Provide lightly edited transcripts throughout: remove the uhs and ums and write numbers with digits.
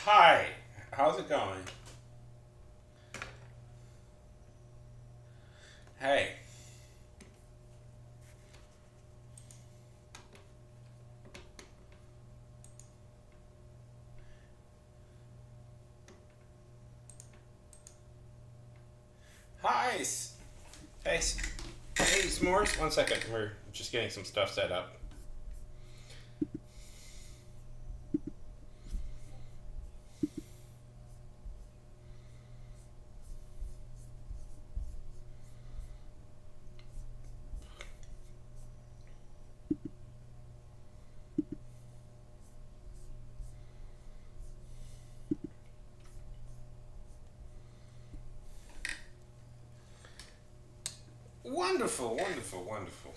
Hi, how's it going? Hey, hi, hey, hey, S'mores. 1 second, we're just getting some stuff set up. Wonderful, wonderful, wonderful.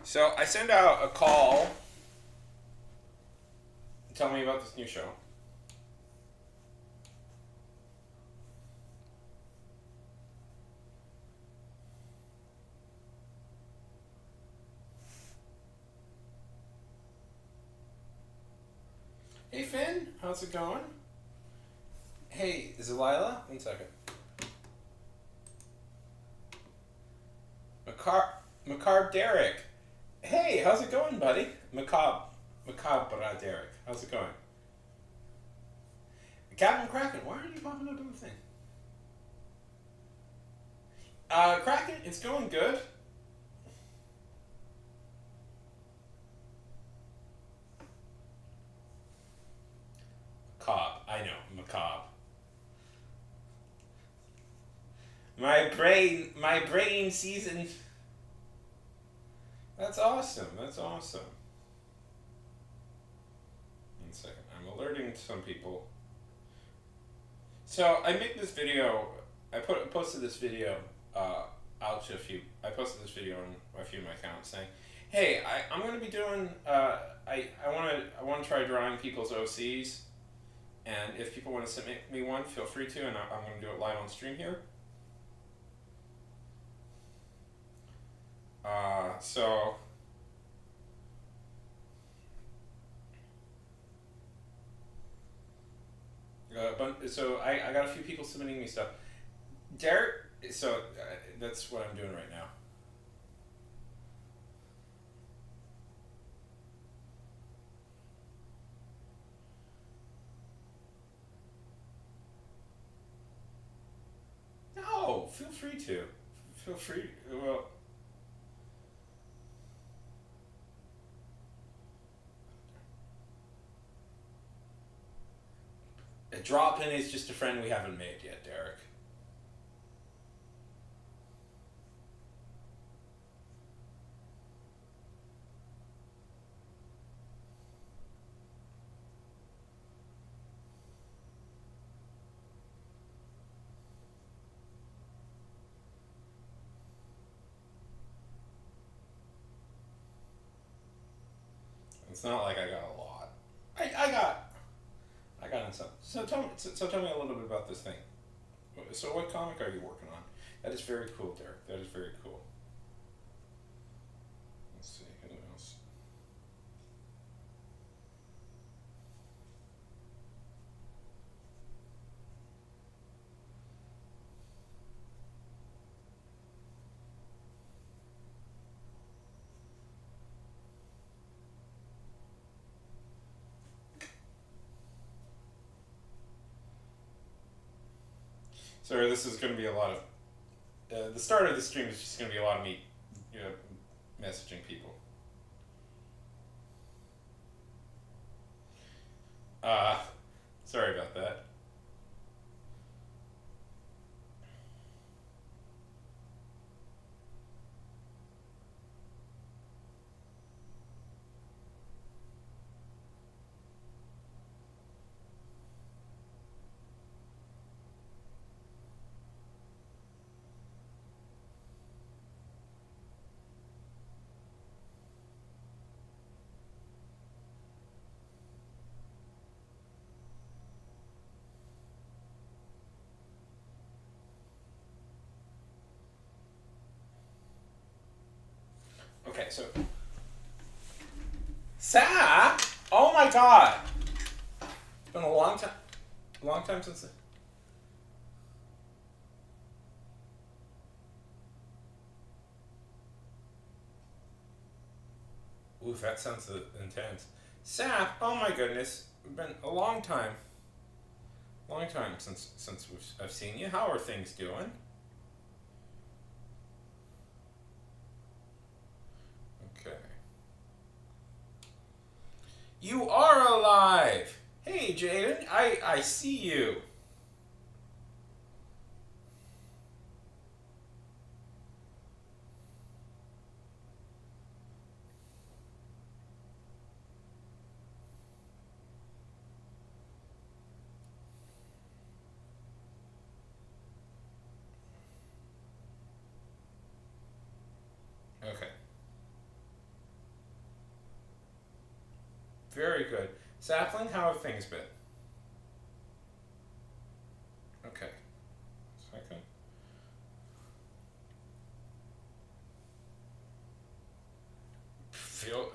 So I send out a call. Tell me about this new show. Hey Finn, how's it going? Hey, Zalila. 1 second. Macar, Macabre Derek. Hey, how's it going, buddy? Macabre Derek. How's it going? Captain Kraken, why aren't you popping up on the thing? Kraken, it's going good. Macabre. I know, macabre. My brain season. That's awesome. That's awesome. 1 second. I'm alerting some people. So I make this video. Posted this video out to a few. I posted this video on a few of my accounts saying, "Hey, I'm going to be doing. I want to try drawing people's OCs, and if people want to submit me one, feel free to, and I'm going to do it live on stream here." So I got a few people submitting me stuff. Derek, so that's what I'm doing right now. No, feel free to. Feel free. Well, a drop in is just a friend we haven't made yet, Derek. It's not like I got a lot. I got some. So tell me a little bit about this thing. So what comic are you working on? That is very cool, Derek. That is very cool. Let's see who else. So this is going to be a lot of. The start of the stream is just going to be a lot of me, you know, messaging people. Uh, Sorry about that. Okay, so Sa, oh my God. been a long time. A long time since. Ooh, that sounds intense. Sap. Oh my goodness. It's been a long time. Long time since I've seen you. How are things doing? Okay. You are alive. Hey, Jaden. I see you. Okay. Very good. Sapling, how have things been? Okay. Second. Feel.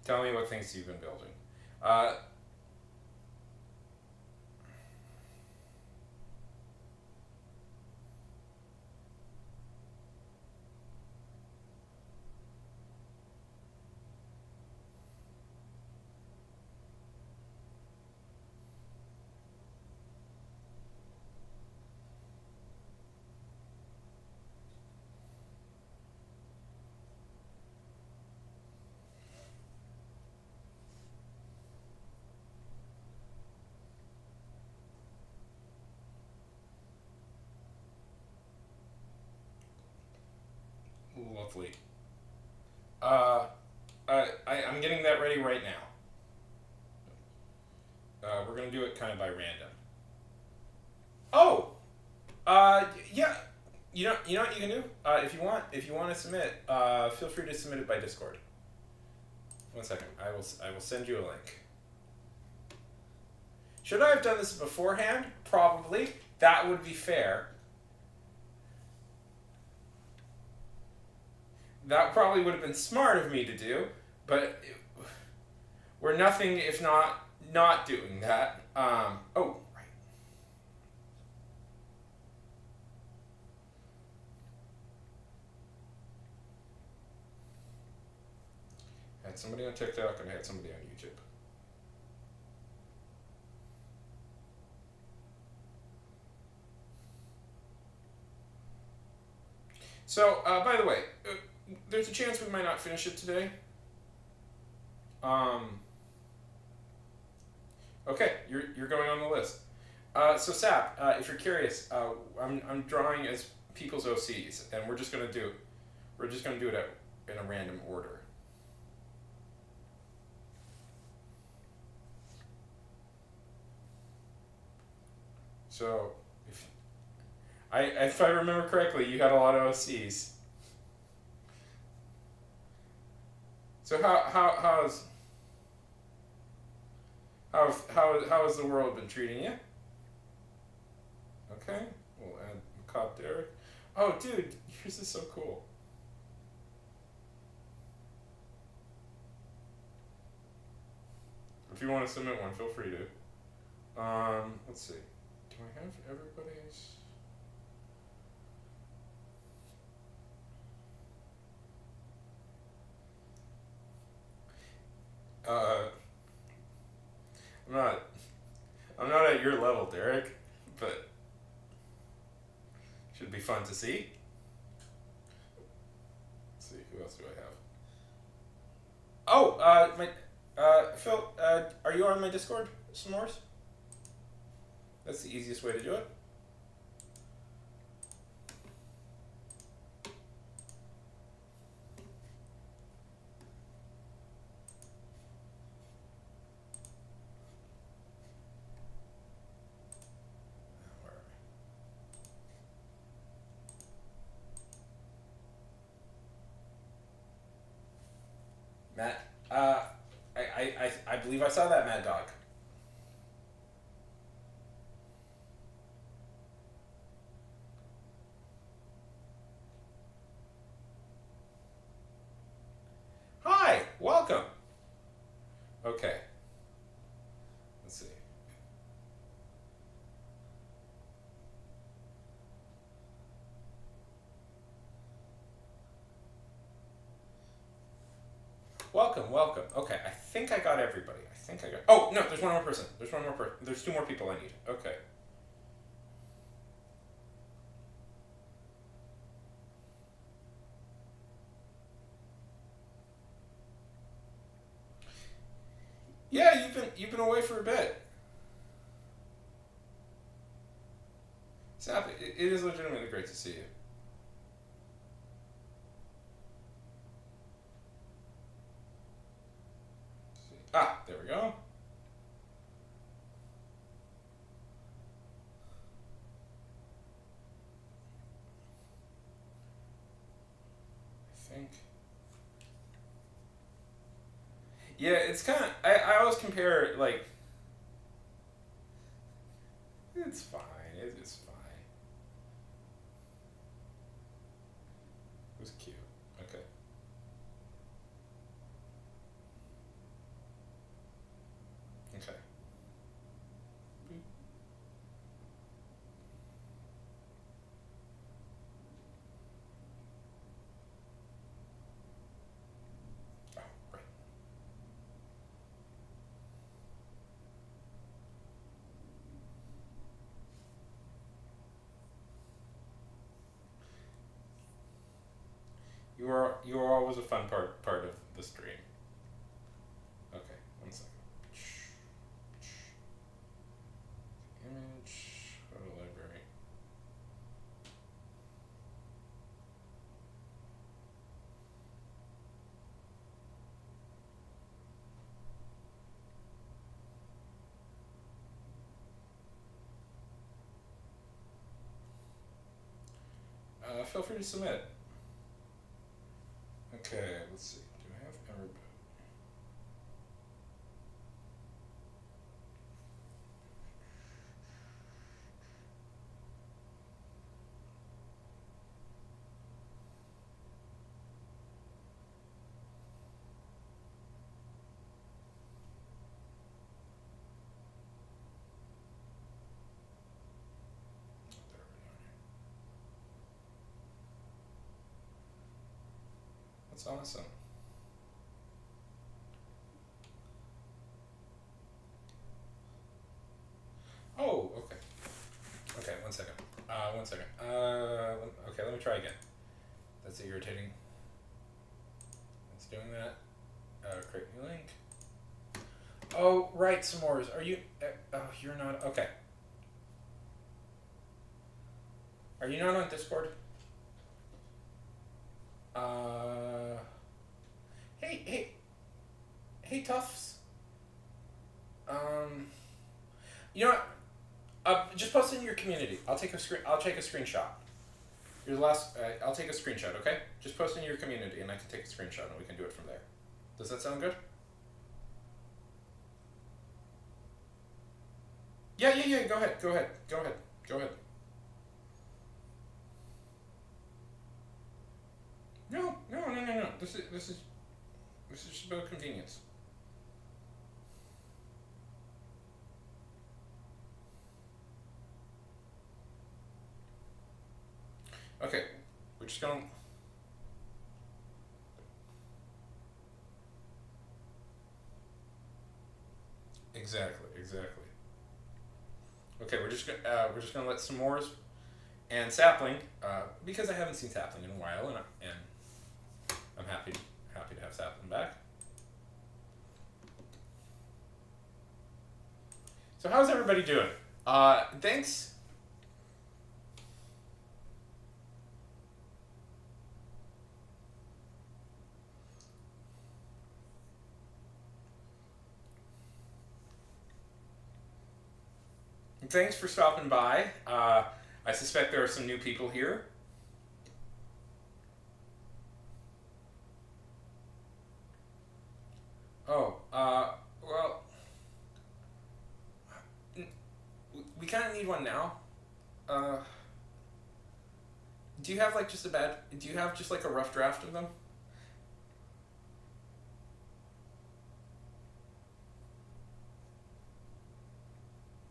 Tell me what things you've been building. Uh, Lovely. Uh, I'm getting that ready right now. We're gonna do it kind of by random. Oh, yeah. You know what you can do. If you want to submit, feel free to submit it by Discord. One second. I will send you a link. Should I have done this beforehand? Probably. That would be fair. That probably would have been smart of me to do, but we're nothing if not doing that. Oh, right. I had somebody on TikTok and I had somebody on YouTube. So, by the way, there's a chance we might not finish it today. Um, okay, you're going on the list. So Sap, if you're curious, I'm drawing as people's OCs, and we're just gonna do it in a random order. So if I remember correctly, you had a lot of OCs. So how has the world been treating you? Okay, we'll add Cop Derek. Oh, dude, yours is so cool. If you want to submit one, feel free to. Let's see. Do I have everybody's? Uh, I'm not. I'm not at your level, Derek, but should be fun to see. Let's see, who else do I have? Oh, Phil, are you on my Discord, S'mores? That's the easiest way to do it. Matt, I believe I saw that, Mad Dog. Hi, welcome. Okay. welcome, welcome. Okay, I think I got everybody. I think I got. Oh no, there's one more person. There's one more person. There's two more people I need. Okay. Yeah, you've been away for a bit. Sap, it is legitimately great to see you. Ah, there we go. I think. Yeah, it's kind of. I always compare like. It's fine. It's fine. It was cute. Okay. Okay. Oh, right. You are always a fun part of the stream. Okay, one second. Image, go to library. Feel free to submit. Okay, let's see. Do I have everybody? There we are. That's awesome. Oh, okay. Okay, one second. One second. Okay, let me try again. That's irritating. It's doing that. Create new link. Oh, right, s'mores. Are you? Oh, you're not. Okay. Are you not on Discord? Uh. Hey, hey, hey, Tufts. Um. You know what? Just post it in your community. I'll take a screen. I'll take a screenshot. Your last. I'll take a screenshot. Okay. Just post it in your community, and I can take a screenshot, and we can do it from there. Does that sound good? Yeah, yeah, yeah. Go ahead. Go ahead. Go ahead. Go ahead. No, no, no, no, no. This is just about convenience. Okay, we're just gonna. Exactly, exactly. Okay, we're just gonna let s'mores and sapling, because I haven't seen sapling in a while, and I'm happy to have sapling back. So how's everybody doing? Thanks. Thanks for stopping by. I suspect there are some new people here. Oh, well, we kind of need one now. Uh, do you have like just a bad? Do you have just like a rough draft of them?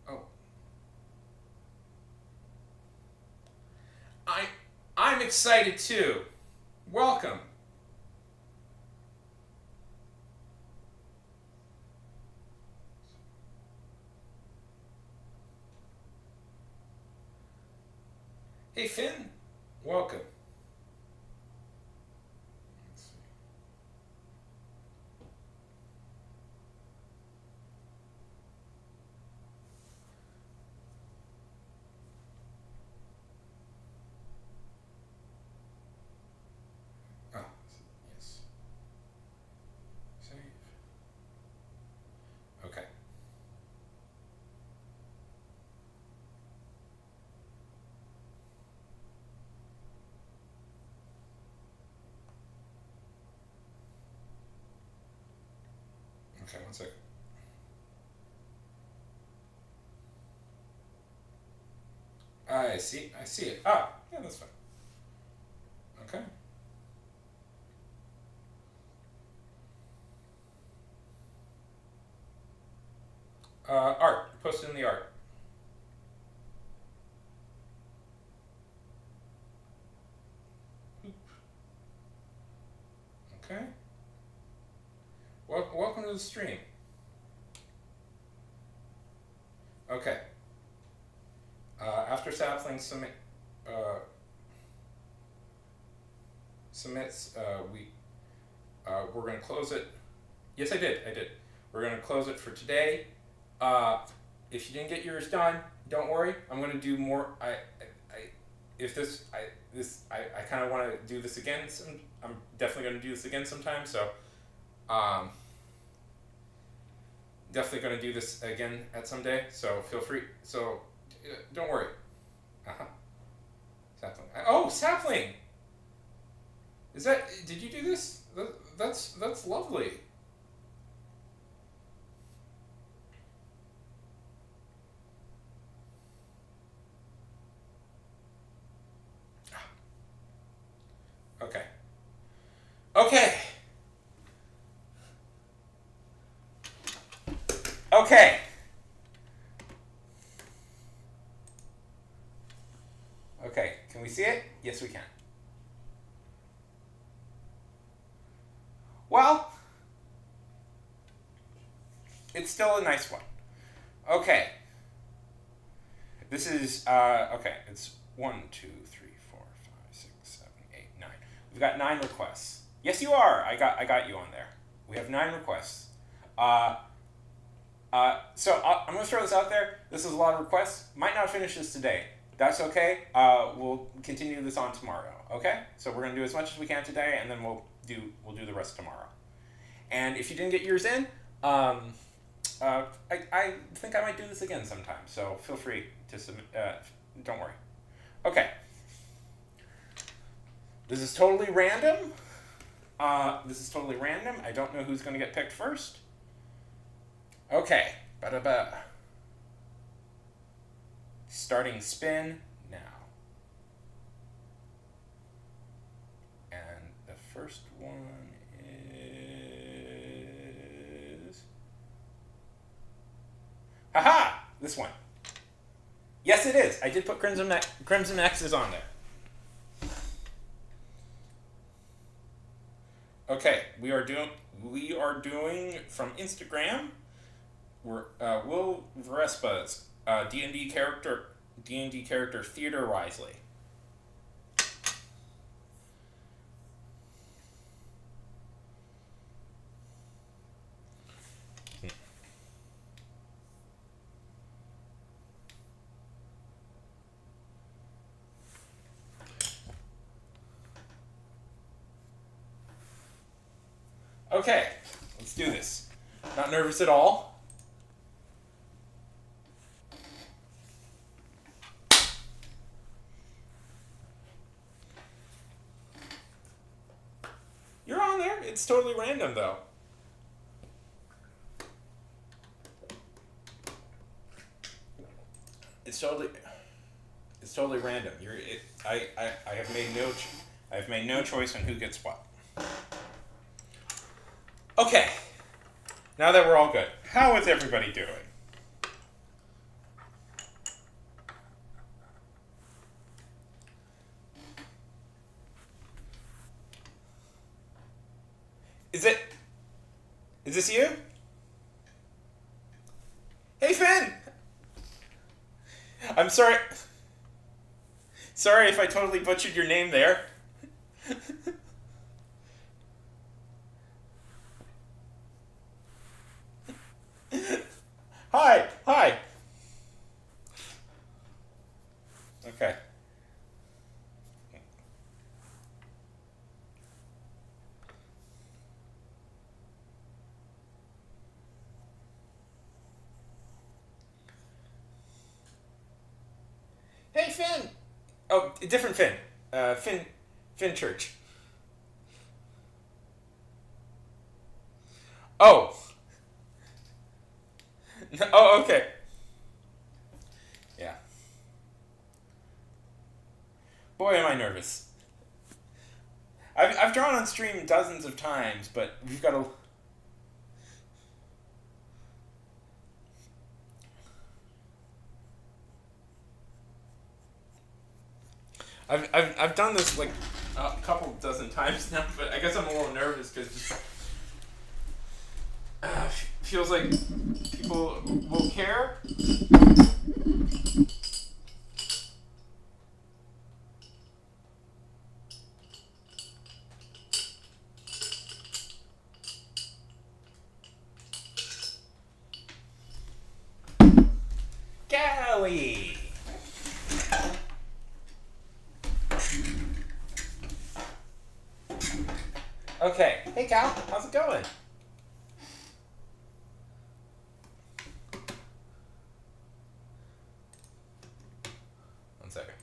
Oh, I, I'm excited too. Welcome. Hey Finn, welcome. Let's see. Oh, yes. Save. Okay. Okay, one second. I see. I see it. Ah, yeah, that's fine. Okay. Art. Post it in the art. Okay. Welcome to the stream. Okay. After Sapling uh, submits, we're going to close it. Yes, I did. I did. We're going to close it for today. If you didn't get yours done, don't worry. I'm going to do more. If I kind of want to do this again. I'm definitely going to do this again sometime. So, um, definitely going to do this again at some day. So feel free. So, don't worry. Sapling. Oh, sapling. Is that? Did you do this? That's lovely. Okay. Okay. Okay. Okay. Can we see it? Yes, we can. Well, it's still a nice one. Okay. This is okay. It's 1, 2, 3, 4, 5, 6, 7, 8, 9. We've got 9 requests. Yes, you are. I got you on there. We have 9 requests. So I'm going to throw this out there. This is a lot of requests. Might not finish this today. That's okay. We'll continue this on tomorrow. Okay. So we're going to do as much as we can today, and then we'll do the rest tomorrow. And if you didn't get yours in, I think I might do this again sometime. So feel free to submit. Don't worry. Okay. This is totally random. I don't know who's going to get picked first. Okay. Ba-da-ba. Starting spin now. And the first one is... Haha! This one. Yes, it is. I did put Crimson X's on there. Okay, we are doing from Instagram. We're Will Verespa's D&D character Theodore Risley. Okay, let's do this. Not nervous at all. You're on there. It's totally random, though. It's totally random. I have made no choice on who gets what. Okay. Now that we're all good, how is everybody doing? Is this you? Hey, Finn! I'm sorry. Sorry if I totally butchered your name there. Hi, hi. Okay. Hey, Finn. Oh, different Finn. Finn Church. Oh. Oh, okay. Yeah. Boy, am I nervous. I've drawn on stream dozens of times, but we've got a. I've done this like a couple dozen times now, but I guess I'm a little nervous because feels like people will care. Callie! Okay. Hey, Cal. How's it going? One second.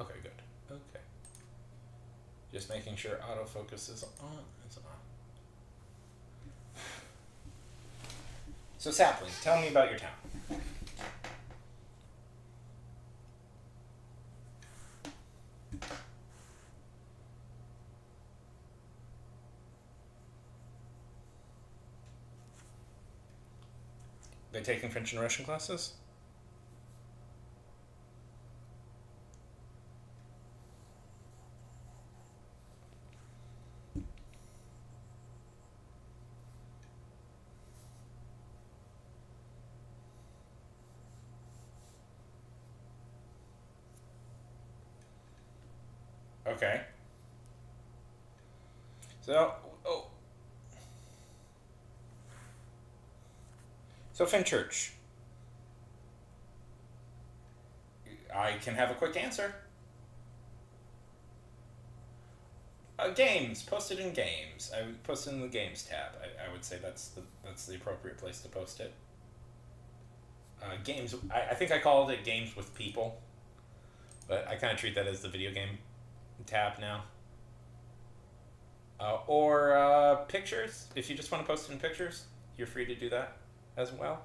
Okay, good. Okay. Just making sure autofocus is on. It's on. So, Sapling, tell me about your town. They taking French and Russian classes? Okay. So, oh. So, Finchurch. I can have a quick answer. Games. Posted in games. I would post it in the games tab. I would say that's the appropriate place to post it. Games. I think I called it games with people, but I kind of treat that as the video game tab now. Or pictures. If you just want to post it in pictures, you're free to do that as well.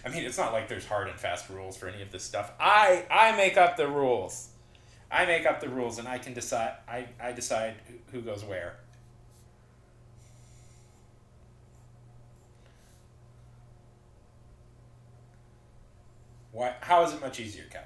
I mean, it's not like there's hard and fast rules for any of this stuff. I make up the rules. I make up the rules, and I can decide. I decide who goes where. Why? How is it much easier, Callie?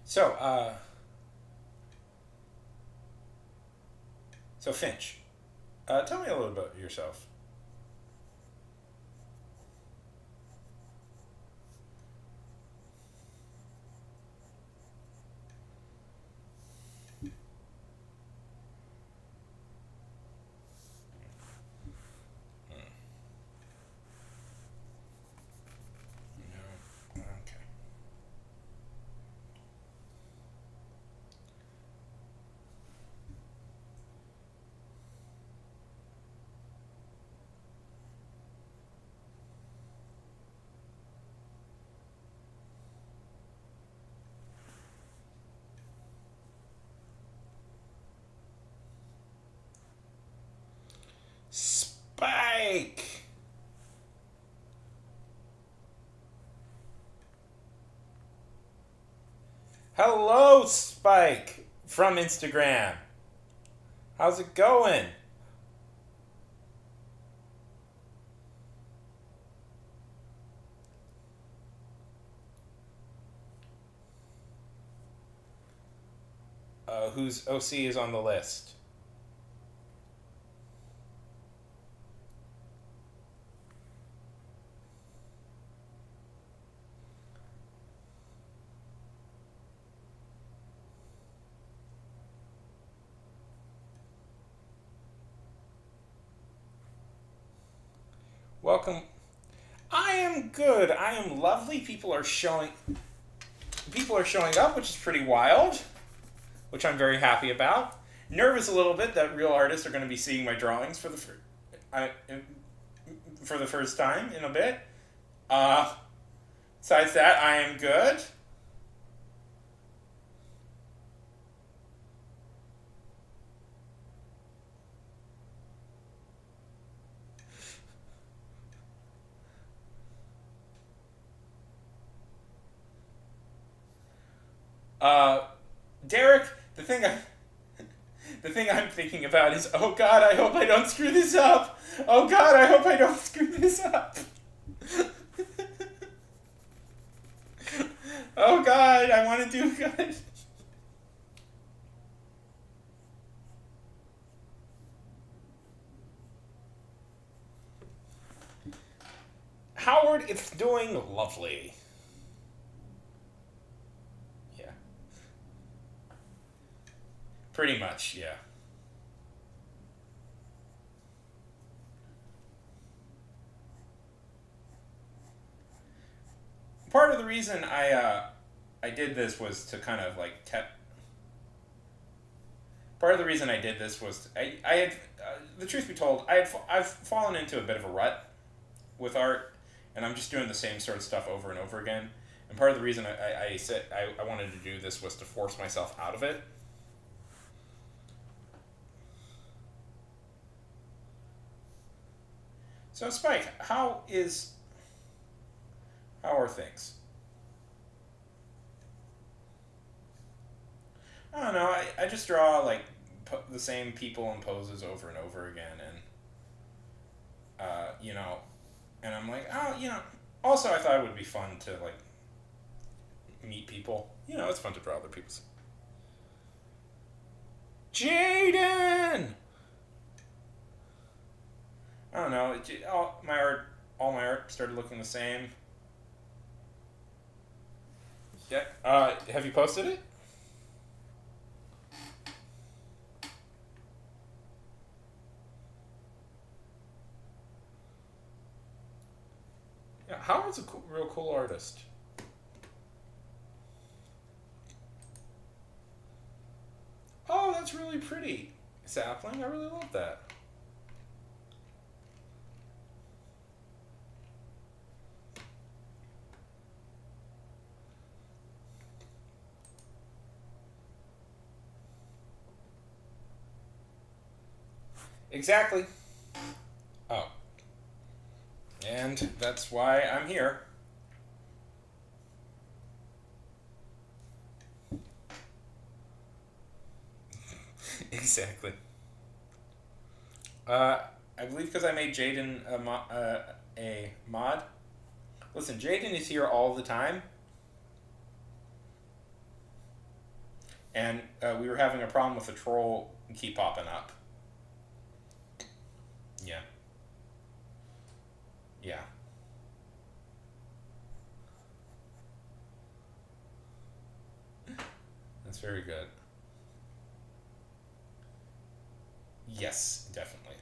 So, so Finch, tell me a little about yourself. No. Okay. Spike. Hello, Spike from Instagram. How's it going? whose OC is on the list. Welcome. I am good. I am lovely. People are showing up, which is pretty wild, which I'm very happy about. Nervous a little bit that real artists are going to be seeing my drawings for the first time in a bit. Besides that, I am good. Derek, the thing I'm thinking about is, oh God, I hope I don't screw this up. Oh God, I hope I don't screw this up. Oh God, I want to do good. Howard, it's doing lovely. Yeah. Pretty much, yeah. Part of the reason I did this was to kind of like part of the reason I did this was I had the truth be told I've fallen into a bit of a rut with art, and I'm just doing the same sort of stuff over and over again. And part of the reason I said I wanted to do this was to force myself out of it. So Spike, how are things? I don't know. I just draw like the same people and poses over and over again, and you know, and I'm like, oh, you know. Also, I thought it would be fun to like meet people. You know, it's fun to draw other people's. Jaden. I don't know. All my art started looking the same. Yeah. Have you posted it? Yeah. Howard's a real cool artist. Oh, that's really pretty. Sapling. I really love that. Exactly. Oh. And that's why I'm here. Exactly. I believe because I made Jaden a mod. Listen, Jaden is here all the time. And we were having a problem with the troll keep popping up. Yeah. Yeah. That's very good. Yes, definitely.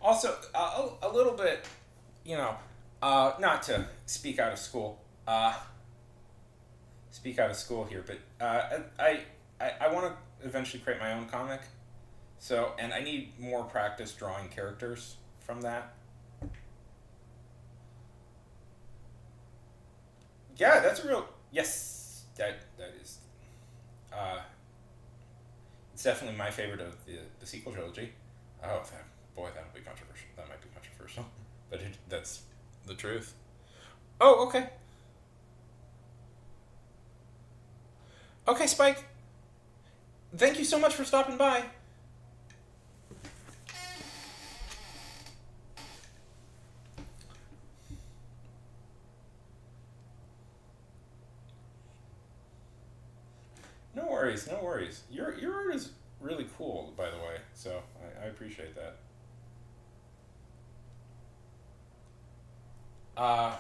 Also, a little bit, you know, not to speak out of school here, but I want to eventually create my own comic. So, and I need more practice drawing characters from that. Yeah, that's a real yes. That is, uh, it's definitely my favorite of the sequel trilogy. Oh, boy, that'll be controversial. That might be controversial, but that's the truth. Oh, okay. Okay, Spike. Thank you so much for stopping by. worries, no worries. Your art is really cool, by the way. So I appreciate that. Uh,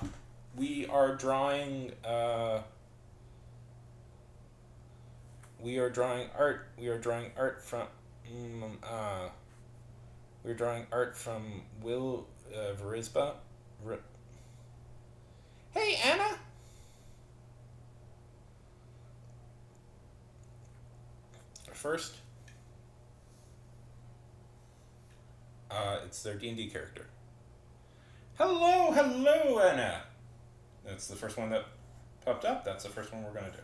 we are drawing. We are drawing art. We are drawing art from. We're drawing art from Will Verisba. R- hey, Anna. First, it's their D&D character. Hello, hello, Anna. That's the first one that popped up. That's the first one we're gonna do.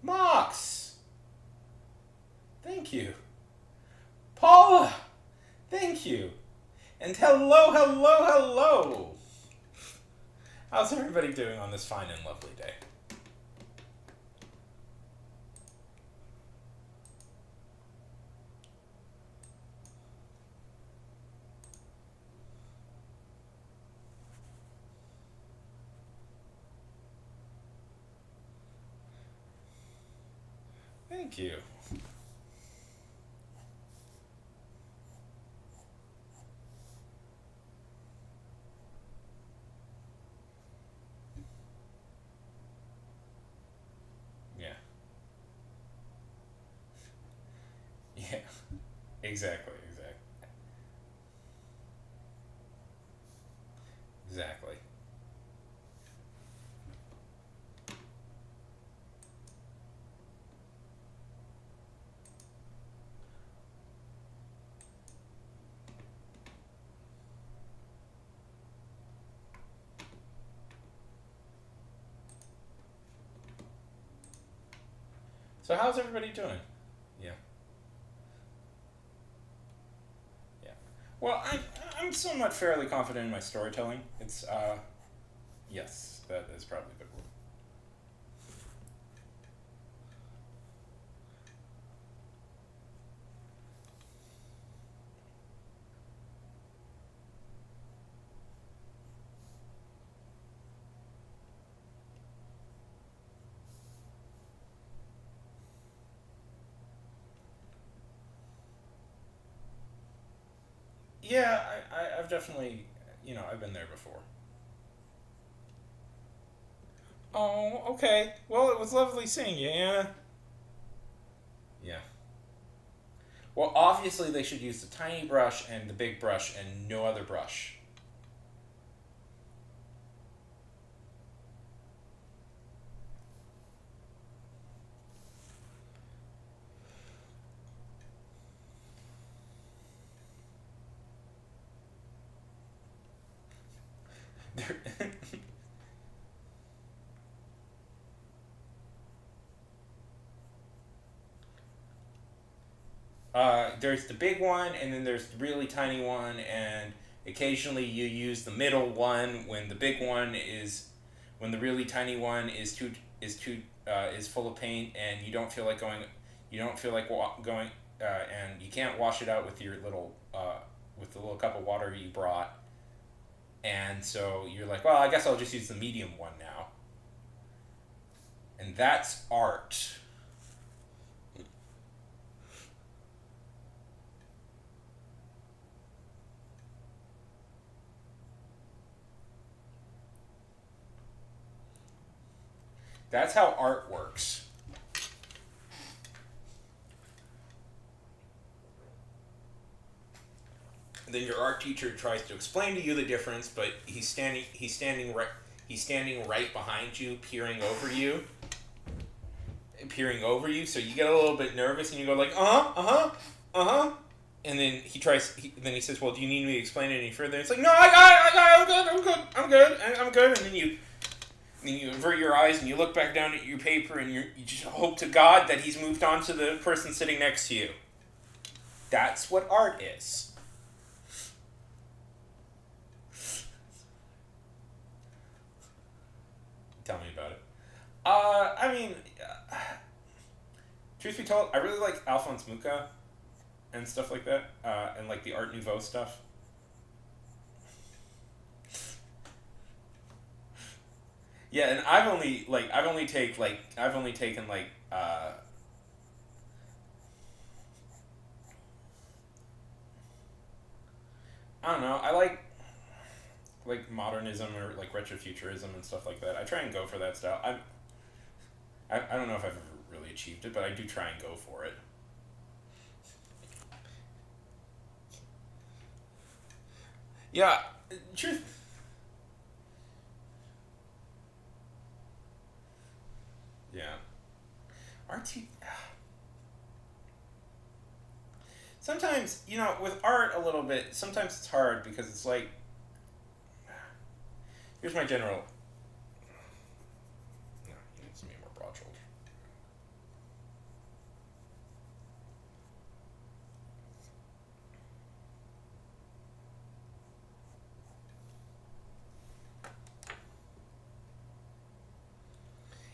Mox! Thank you. Paula! Thank you. And hello, hello, hello! How's everybody doing on this fine and lovely day? Thank you. Yeah. Yeah. Exactly, exactly. Exactly. So how's everybody doing? Yeah. Yeah. Well, I'm somewhat fairly confident in my storytelling. It's yes, that is probably the word. Yeah, I've definitely, I've been there before. Oh, okay. Well, it was lovely seeing you, Anna. Yeah. Well, obviously they should use the tiny brush and the big brush and no other brush. There's the big one, and then there's the really tiny one, and occasionally you use the middle one when the big one is, when the really tiny one is full of paint, and you don't feel like going, you don't feel like going, and you can't wash it out with your little, with the little cup of water you brought, and so you're like, well, I guess I'll just use the medium one now, and that's art. That's how art works. And then your art teacher tries to explain to you the difference, but he's standing right behind you, peering over you. So you get a little bit nervous, and you go like, and then then he says, well, do you need me to explain it any further? And it's like, no, I got it, I'm good. And then you avert your eyes and you look back down at your paper, and you just hope to God that he's moved on to the person sitting next to you. That's what art is. Tell me about it. I mean, truth be told, I really like Alphonse Mucha and stuff like that, and like the Art Nouveau stuff. Yeah, and I've only taken like I don't know. I like modernism or like retrofuturism and stuff like that. I try and go for that style. I don't know if I've ever really achieved it, but I do try and go for it. Yeah, truth. Yeah, art. Sometimes with art a little bit. Sometimes it's hard because it's like here's my general. No, he needs to be more broad shouldered.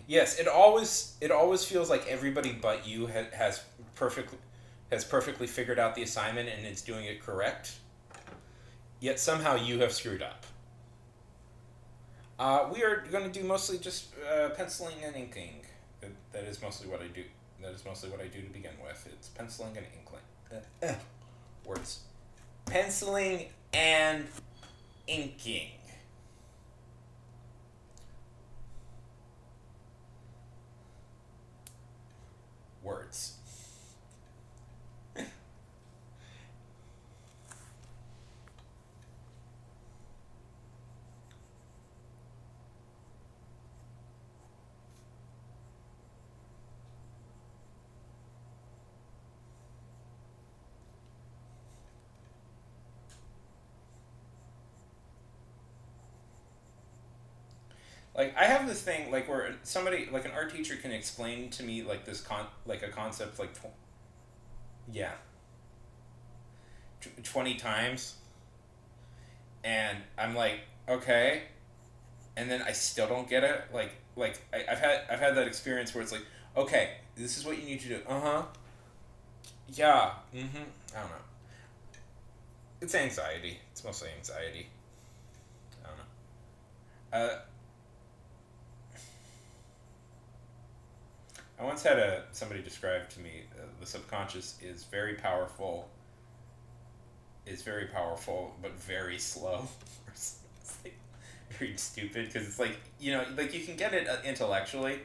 Yes, it always feels like everybody but you perfectly has perfectly figured out the assignment and is doing it correct. Yet somehow you have screwed up. We are going to do mostly just penciling and inking. That is mostly what I do. That is mostly what I do to begin with. It's penciling and inking. Words. Penciling and inking. Words. Like I have this thing like where somebody like an art teacher can explain to me like like a concept like yeah 20 times and I'm like okay and then I still don't get it. I've had that experience where it's like, okay, this is what you need to do. Uh huh. Yeah. Mm-hmm. I don't know. It's anxiety. It's mostly anxiety. I don't know. I once had somebody describe to me the subconscious is very powerful, but very slow. It's like very stupid because it's like like you can get it intellectually,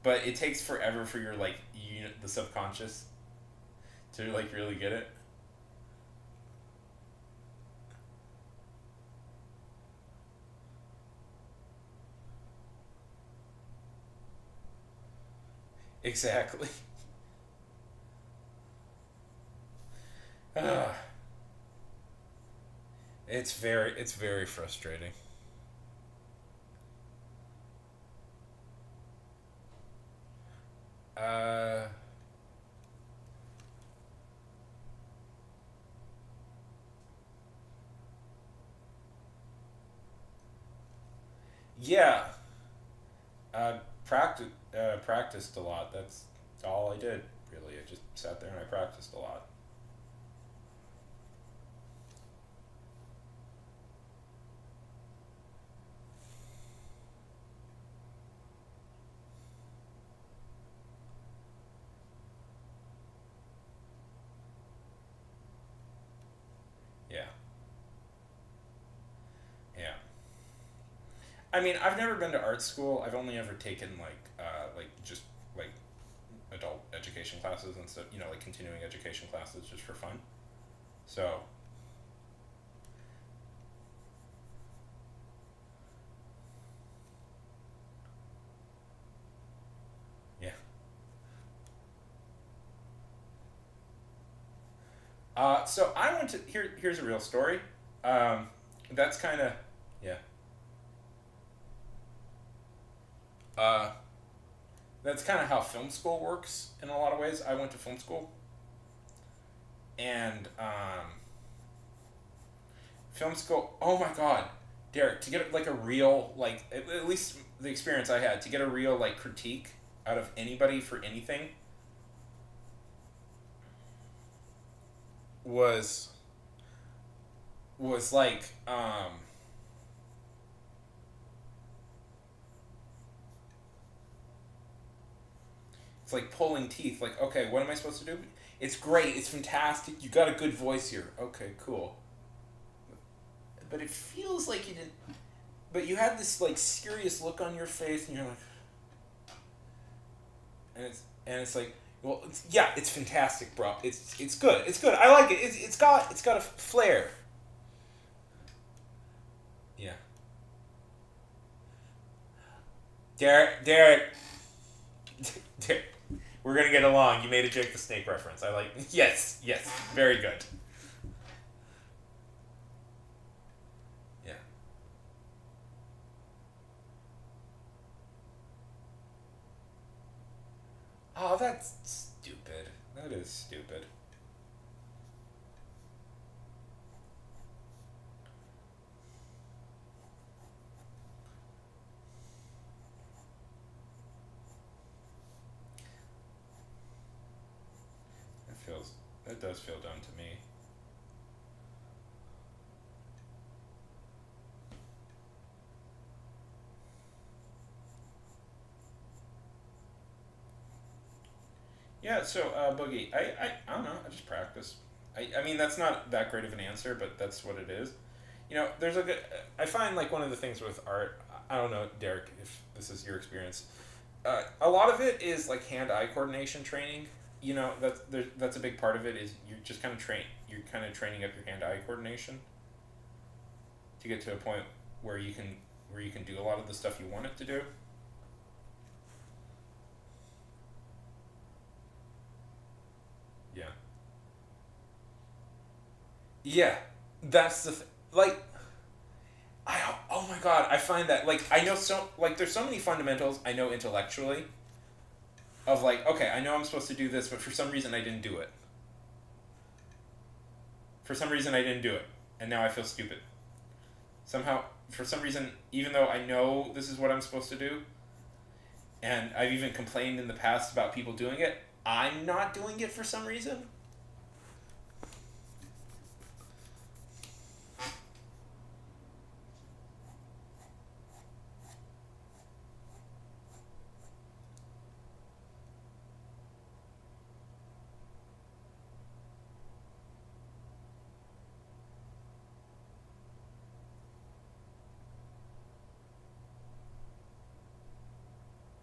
but it takes forever for your the subconscious to like really get it. Exactly. uh, it's very frustrating. Uh, yeah. Practiced a lot. That's all I did. Really, I just sat there and I practiced a lot. Yeah, yeah. I mean, I've never been to art school. I've only ever taken like just like adult education classes and stuff. Like continuing education classes just for fun. So yeah. So I went to here. Here's a real story. Um, that's kind of yeah. Uh, that's kind of how film school works in a lot of ways. I went to film school, and film school. Oh my god, Derek, to get like a real at least the experience I had to get a real like critique out of anybody for anything was was like It's like pulling teeth. Like, okay, what am I supposed to do? It's great. It's fantastic. You got a good voice here. Okay, cool. But it feels like you didn't. But you had this like serious look on your face, and you're like, and it's like, well, yeah, it's fantastic, bro. It's good. It's good. I like it. It's got a flair. Yeah. Derek, Derek, we're gonna get along. You made a Jake the Snake reference. I like. Yes, very good. Yeah. Oh, that's stupid. That is stupid. That feels. That does feel dumb to me. Yeah. So, Boogie, I don't know. I just practice. I mean, that's not that great of an answer, but that's what it is. There's a good. I find like one of the things with art. I don't know, Derek, if this is your experience. A lot of it is like hand-eye coordination training. That's a big part of it. Is you just kind of train. You're kind of training up your hand-eye coordination to get to a point where you can do a lot of the stuff you want it to do. Yeah. Yeah. That's like oh my god, I find that like I know so like there's so many fundamentals I know intellectually of like okay, I know I'm supposed to do this, but for some reason I didn't do it. For some reason I didn't do it, and now I feel stupid. Somehow, for some reason, even though I know this is what I'm supposed to do, and I've even complained in the past about people doing it, I'm not doing it for some reason.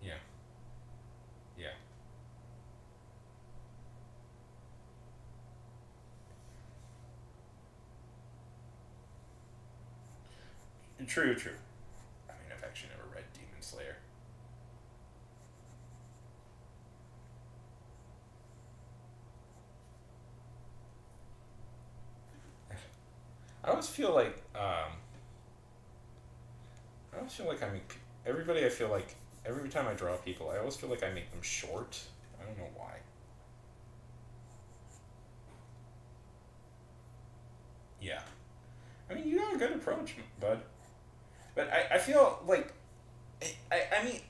Yeah, yeah. True, true. I mean, I've actually never read Demon Slayer. I always feel like I always feel like I make everybody. I feel like every time I draw people, I always feel like I make them short. I don't know why. Yeah, I mean, you got a good approach, bud. But I feel like I mean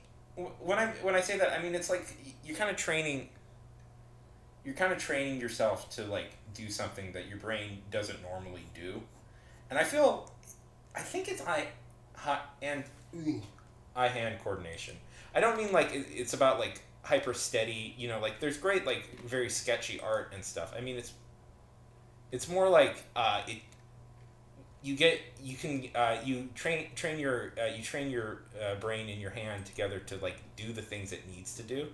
when I say that, I mean it's like you're kind of training yourself to like do something that your brain doesn't normally do, and I think it's and eye hand coordination. I don't mean like it's about like hyper steady. Like there's great like very sketchy art and stuff. I mean it's more like you train your brain and your hand together to like do the things it needs to do.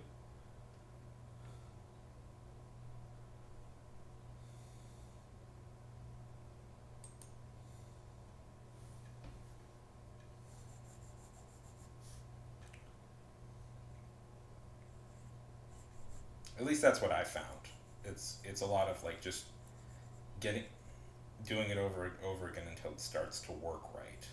At least that's what I found. It's a lot of like just getting doing it over and over again until it starts to work right.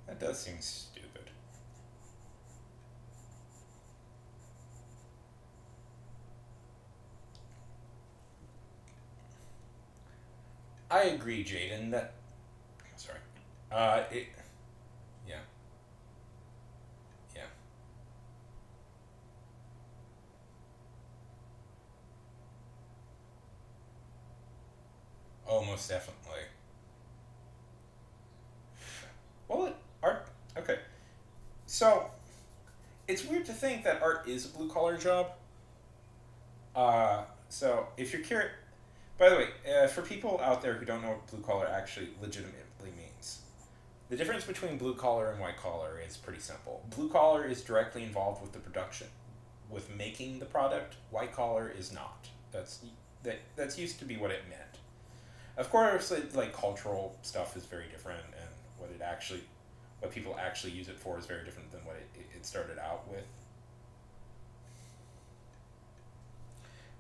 That does seem stupid. I agree, Jaden. That sorry. It yeah. most definitely. Well, art. Okay, so it's weird to think that art is a blue collar job. So if you're curious, by the way, for people out there who don't know what blue collar actually legitimately means, the difference between blue collar and white collar is pretty simple. Blue collar is directly involved with the production, with making the product. White collar is not. That's used to be what it meant. Of course, like cultural stuff is very different, and what people actually use it for is very different than what it started out with.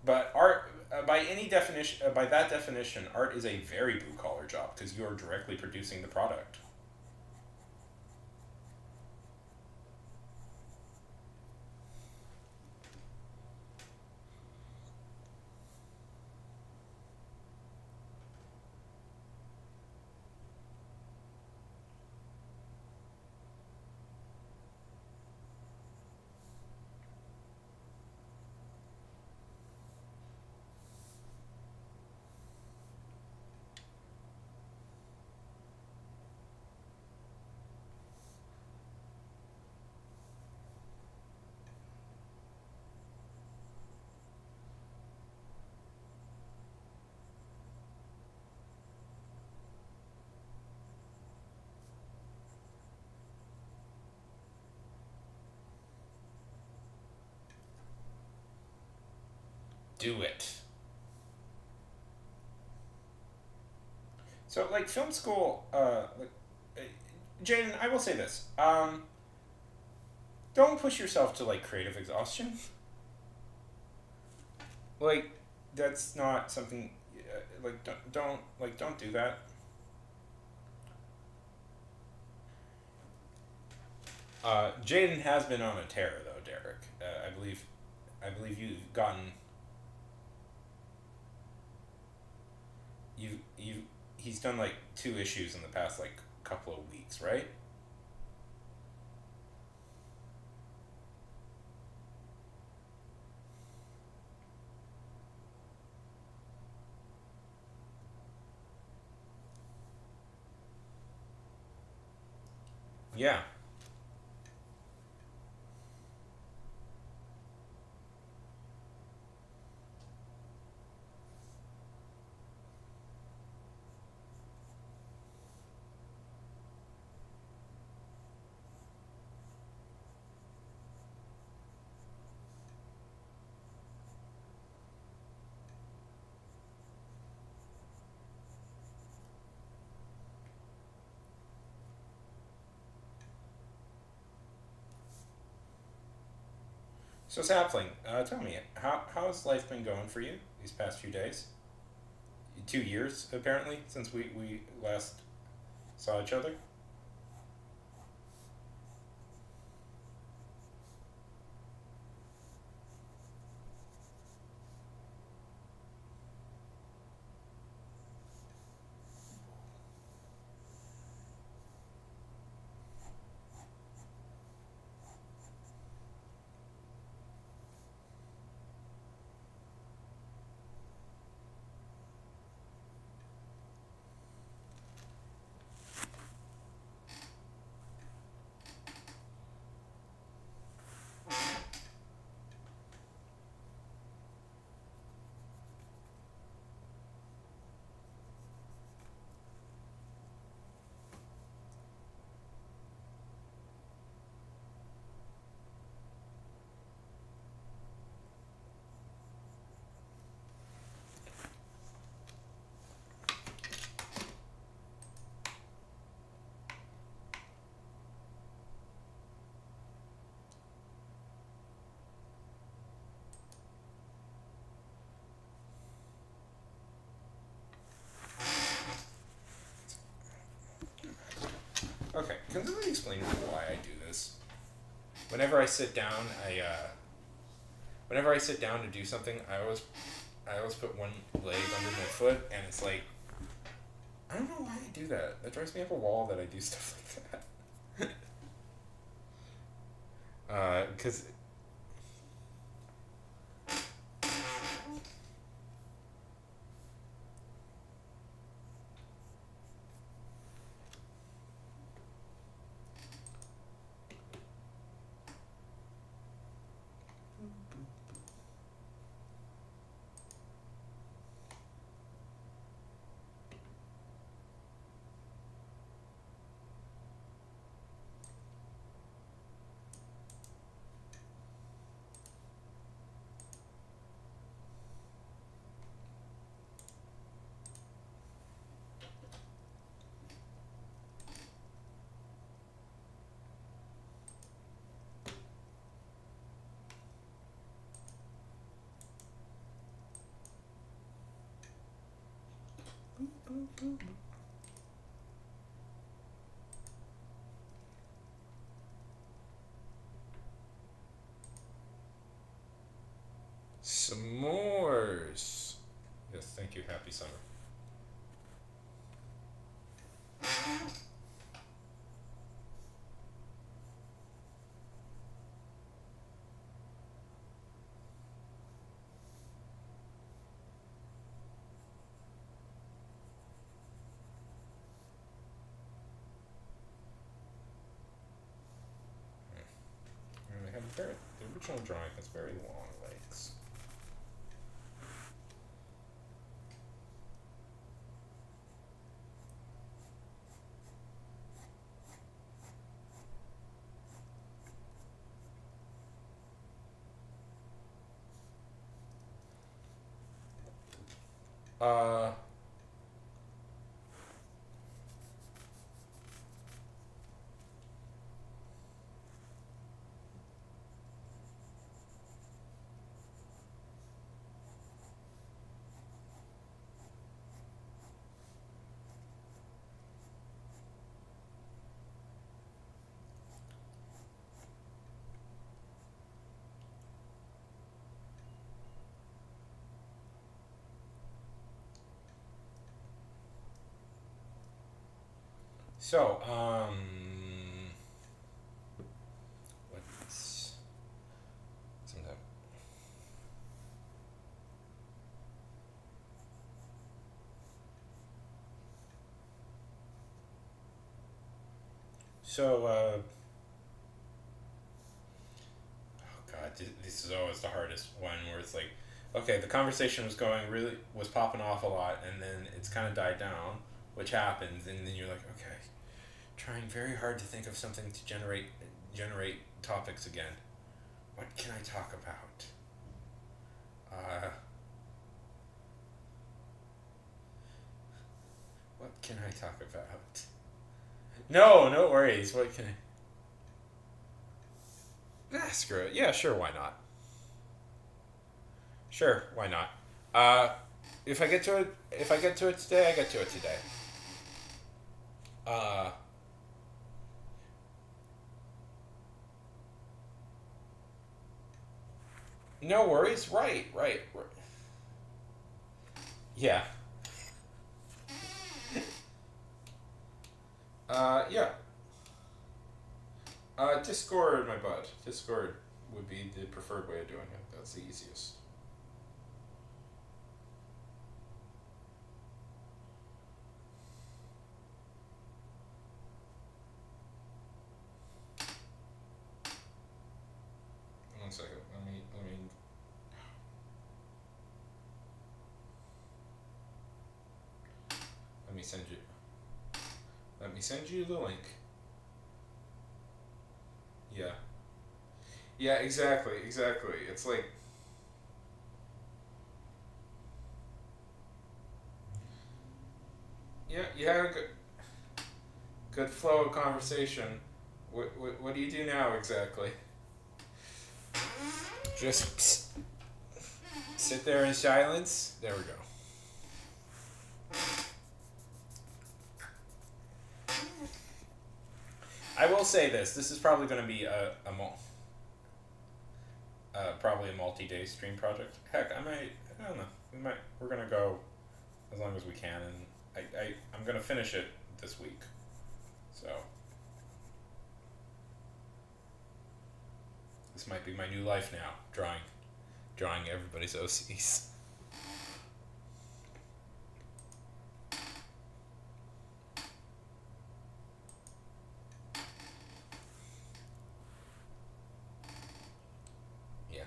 But art, by any definition, by that definition, art is a very blue collar job because you're directly producing the product. Do it. So, like film school, Jaden, I will say this: don't push yourself to like creative exhaustion. Like, that's not something. Like, don't do that. Jaden has been on a tear though, Derek. I believe you've he's done like two issues in the past like couple of weeks, right? Yeah. So Sapling, tell me, how's life been going for you these past few days? 2 years apparently since we last saw each other. Okay, can somebody explain to me why I do this? Whenever I sit down, whenever I sit down to do something, I always put one leg under my foot, and it's like I don't know why I do that. That drives me up a wall that I do stuff like that. Because S'mores. Yes, thank you. Happy summer. And they have the original drawing has very long legs. Uh, so, what's sometime? So, oh God, this is always the hardest one where it's like, okay, the conversation was popping off a lot, and then it's kind of died down, which happens, and then you're like, okay, trying very hard to think of something to generate topics again. What can I talk about? What can I talk about? No, no worries. What can I? Ah, screw it. Yeah, sure. Why not? Sure, why not? Uh, if I get to it today, I get to it today. Uh, no worries. Right. Yeah. Yeah. Discord, my bud. Discord would be the preferred way of doing it. That's the easiest. One second. Let me send you. Let me send you the link. Yeah. Yeah. Exactly. It's like, yeah. You had a good flow of conversation. What do you do now exactly? Just sit there in silence. There we go. I will say this. This is probably going to be probably a multi-day stream project. Heck, I don't know. We're going to go as long as we can, and I'm going to finish it this week. So this might be my new life now, drawing everybody's OCs. Yeah.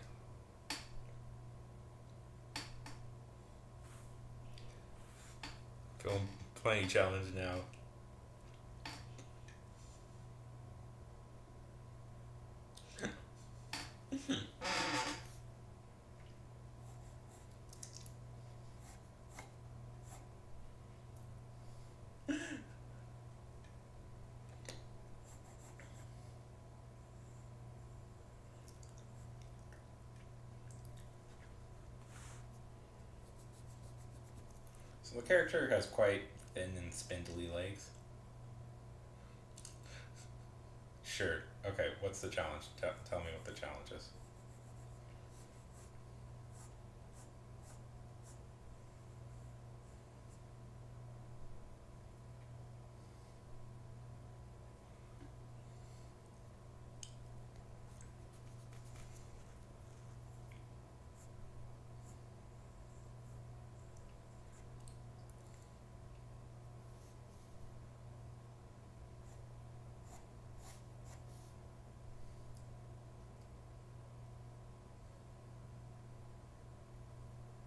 Feeling playing challenge now. So the character has quite thin and spindly legs. Sure. Okay, what's the challenge? Tell me what the challenge is.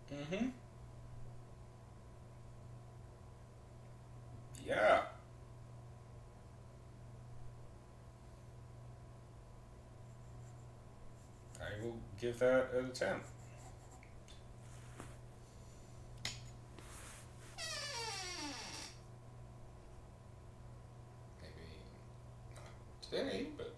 Mm-hmm. Yeah. I will give that an attempt. Maybe not today, but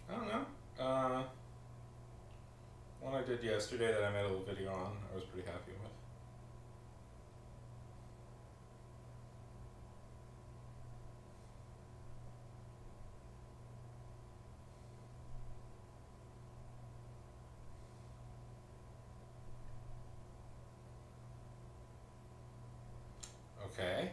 I don't know. One I did yesterday that I made a little video on, I was pretty happy with. Okay.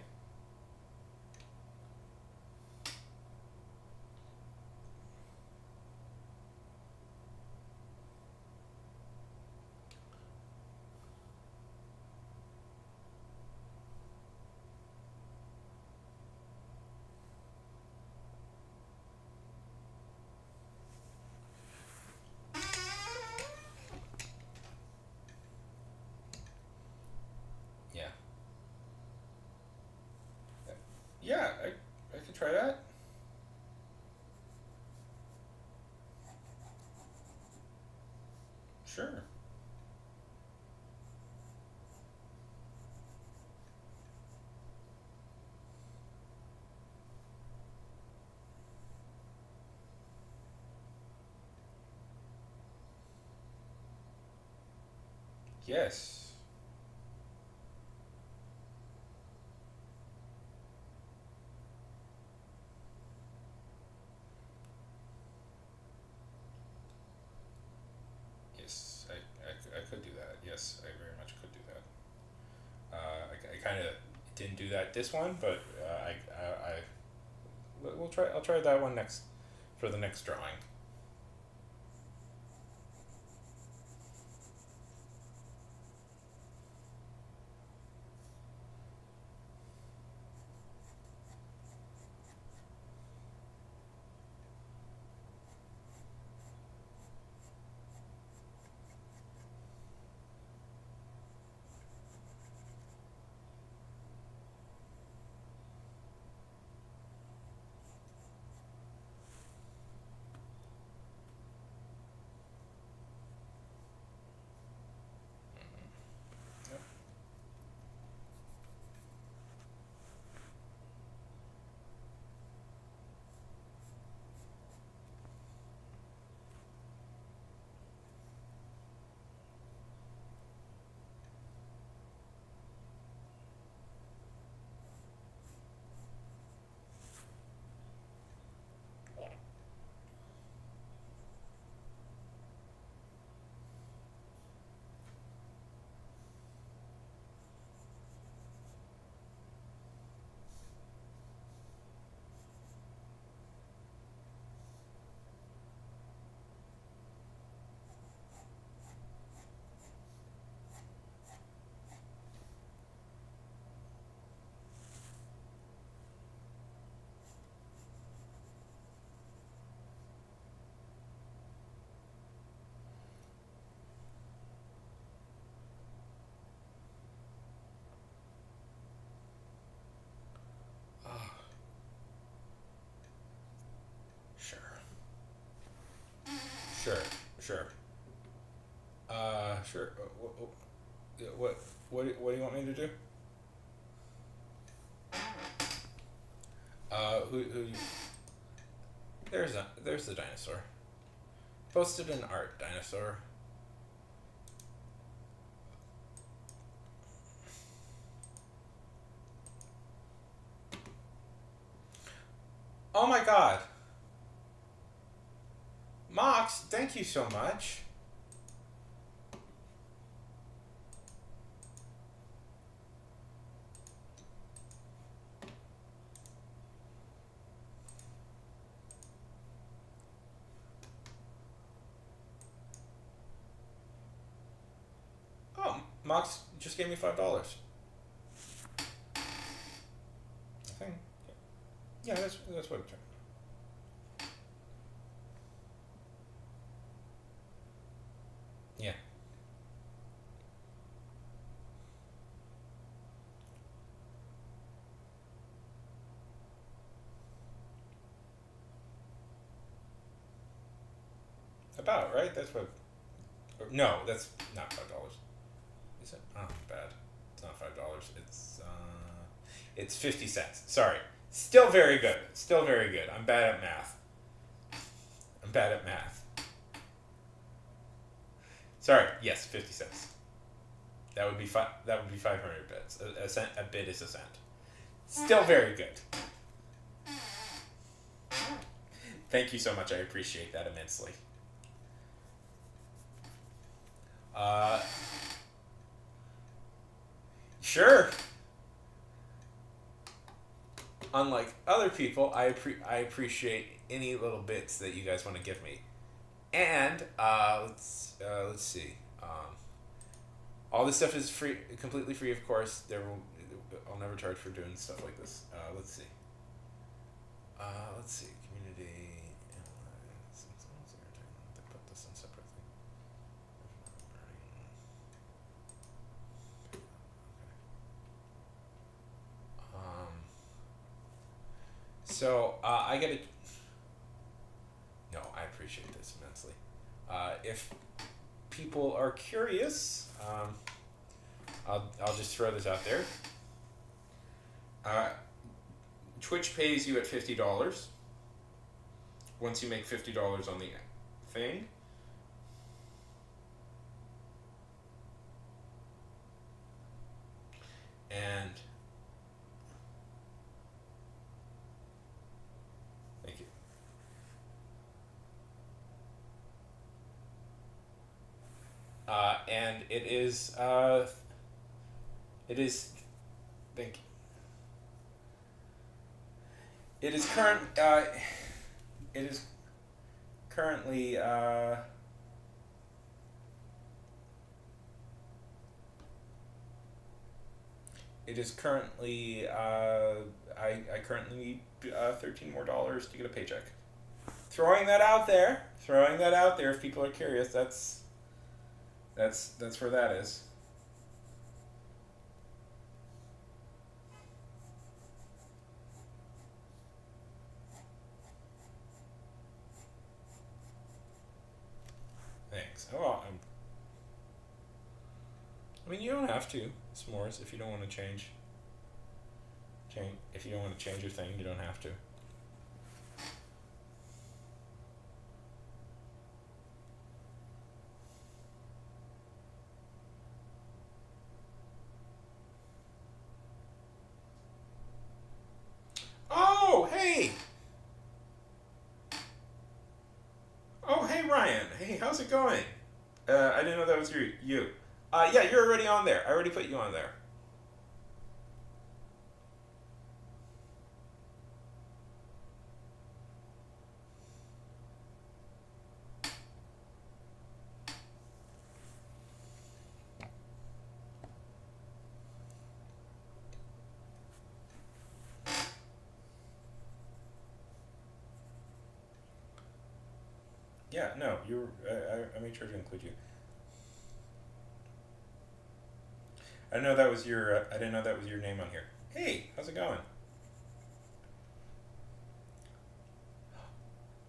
Yeah. Yeah, I could try that. Sure. Yes. Yes, I could do that. Yes, I very much could do that. I kind of didn't do that this one, but we'll try. I'll try that one next for the next drawing. Yep. Ah, sure. Sure. Sure. Sure. What do you want me to do? Who there's the dinosaur. Posted an art dinosaur. Oh my god. Mox, thank you so much. Oh, Mox just gave me $5. I think. Yeah, that's what it turned. Yeah. About, right? That's what. No, that's not $5. Is it? Oh, bad. It's not $5. It's 50 cents. Sorry. Still very good. Still very good. I'm bad at math. I'm bad at math. Sorry. Yes, 50 cents. That would be 500 bits. A cent. A bit is a cent. Still very good. Thank you so much. I appreciate that immensely. Sure. Unlike other people, I appreciate any little bits that you guys want to give me. And let's see. All this stuff is free, completely free, of course. I'll never charge for doing stuff like this. Let's see. Let's see. Community. Put this in separately. So I get it. No, I appreciate this immensely. If people are curious, I'll just throw this out there. Twitch pays you at $50. Once you make $50 on the thing. And thank you. And it is thank you. It is currently I currently need $13 more to get a paycheck. Throwing that out there. If people are curious, that's where that is. Thanks. Oh, I mean, you don't have to, S'mores, if you don't want to change. If you don't want to change your thing, you don't have to. Oh, hey! Oh, hey, Ryan. Hey, how's it going? I didn't know that was you. Yeah, you're already on there. I already put you on there. Yeah, no, I made sure to include you. I didn't know that was your. I didn't know that was your name on here. Hey, how's it going?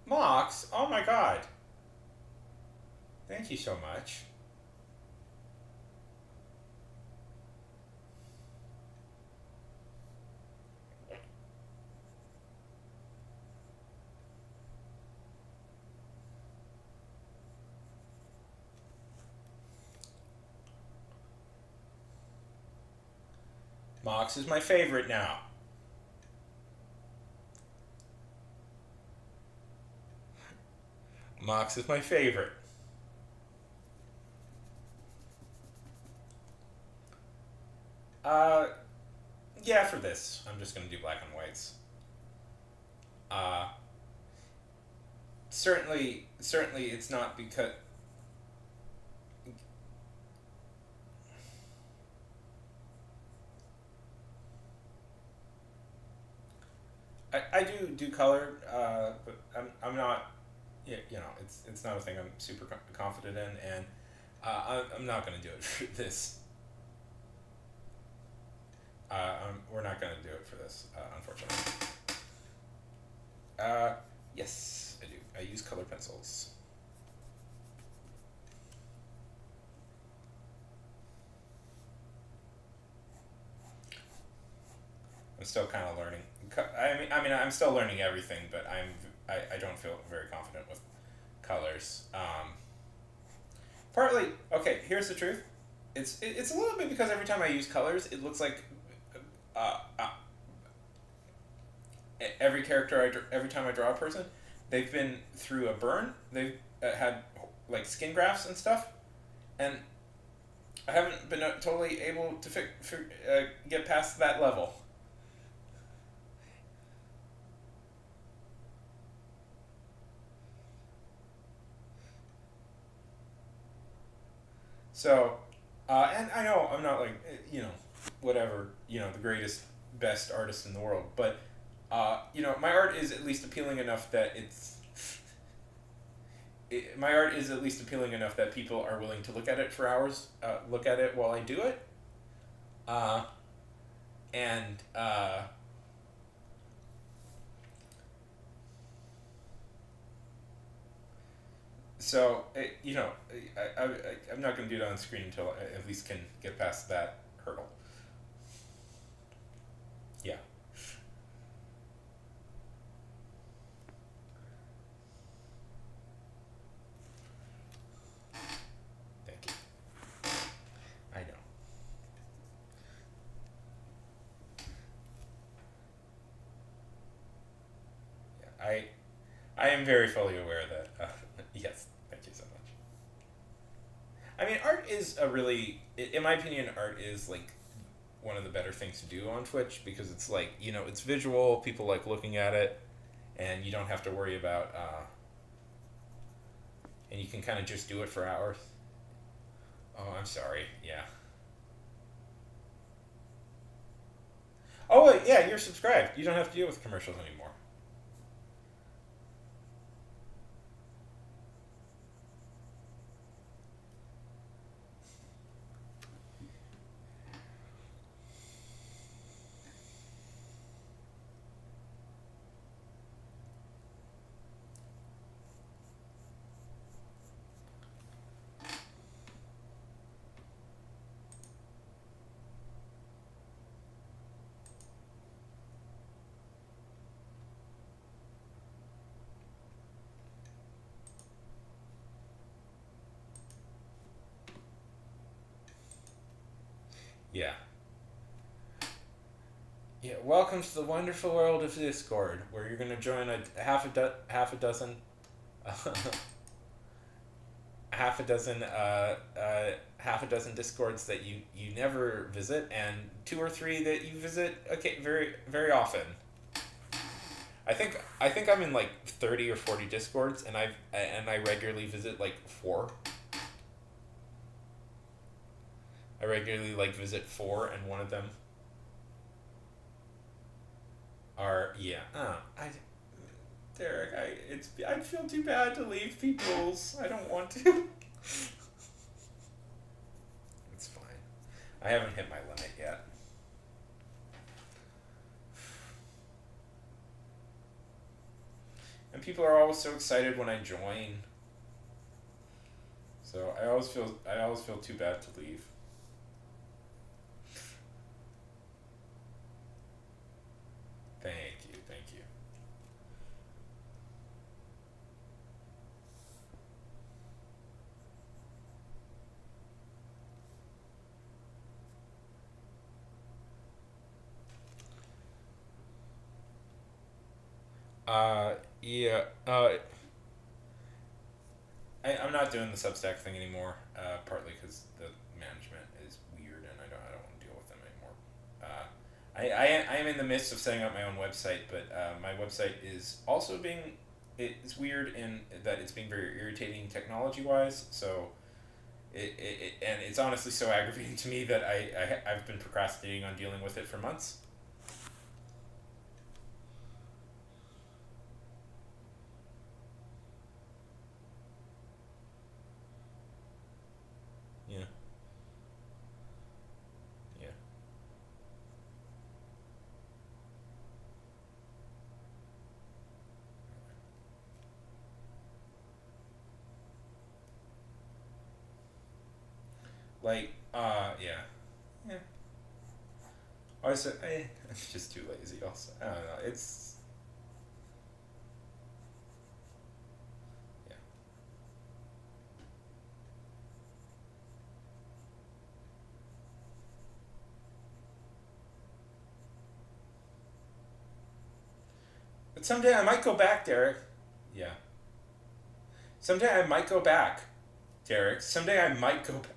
Mox, oh my god. Thank you so much. Mox is my favorite now. Mox is my favorite. Uh, yeah, for this, I'm just gonna do black and whites. Uh, certainly, it's not because I do color, but I'm not. Yeah, it's not a thing I'm super confident in, and I'm not gonna do it for this. We're not gonna do it for this, unfortunately. Uh, yes, I do. I use color pencils. I'm still kind of learning. I'm still learning everything, but I don't feel very confident with colors. Partly, okay. Here's the truth. It's a little bit because every time I use colors, it looks like uh, uh, every time I draw a person, they've been through a burn. They've had like skin grafts and stuff, and I haven't been totally able to get past that level. So, and I know I'm not like whatever the greatest best artist in the world, but my art is at least appealing enough that my art is at least appealing enough that people are willing to look at it for hours, look at it while I do it, uh, and so I'm not going to do it on screen until I at least can get past that hurdle. Yeah, thank you. I know. Yeah, I am very fully aware that yes, thank you so much. I mean, art is a really, in my opinion, art is like one of the better things to do on Twitch because it's like it's visual. People like looking at it, and you don't have to worry about, and you can kind of just do it for hours. Oh, I'm sorry. Yeah. Oh, wait, yeah, you're subscribed. You don't have to deal with commercials anymore. Yeah. Yeah. Welcome to the wonderful world of Discord, where you're gonna join a half a dozen, half a dozen discords that you never visit, and two or three that you visit okay very very often. I think I'm in like 30 or 40 discords, and I regularly visit like four. I regularly like visit four, and one of them are yeah. Derek, I feel too bad to leave people's. I don't want to. It's fine. I haven't hit my limit yet. And people are always so excited when I join. So I always feel too bad to leave. Thank you, thank you. Yeah. I'm not doing the Substack thing anymore. Partly because the management is weird, and I don't want to deal with them anymore. I am in the midst of setting up my own website, but my website is also being it's weird in that it's being very irritating technology wise. So and it's honestly so aggravating to me that I've been procrastinating on dealing with it for months. Yeah. Yeah. Like yeah. Yeah. I said I'm just too lazy. Also, I don't know. It's yeah. But someday I might go back, Derek. Yeah. Someday I might go back, Derek. Someday I might go back.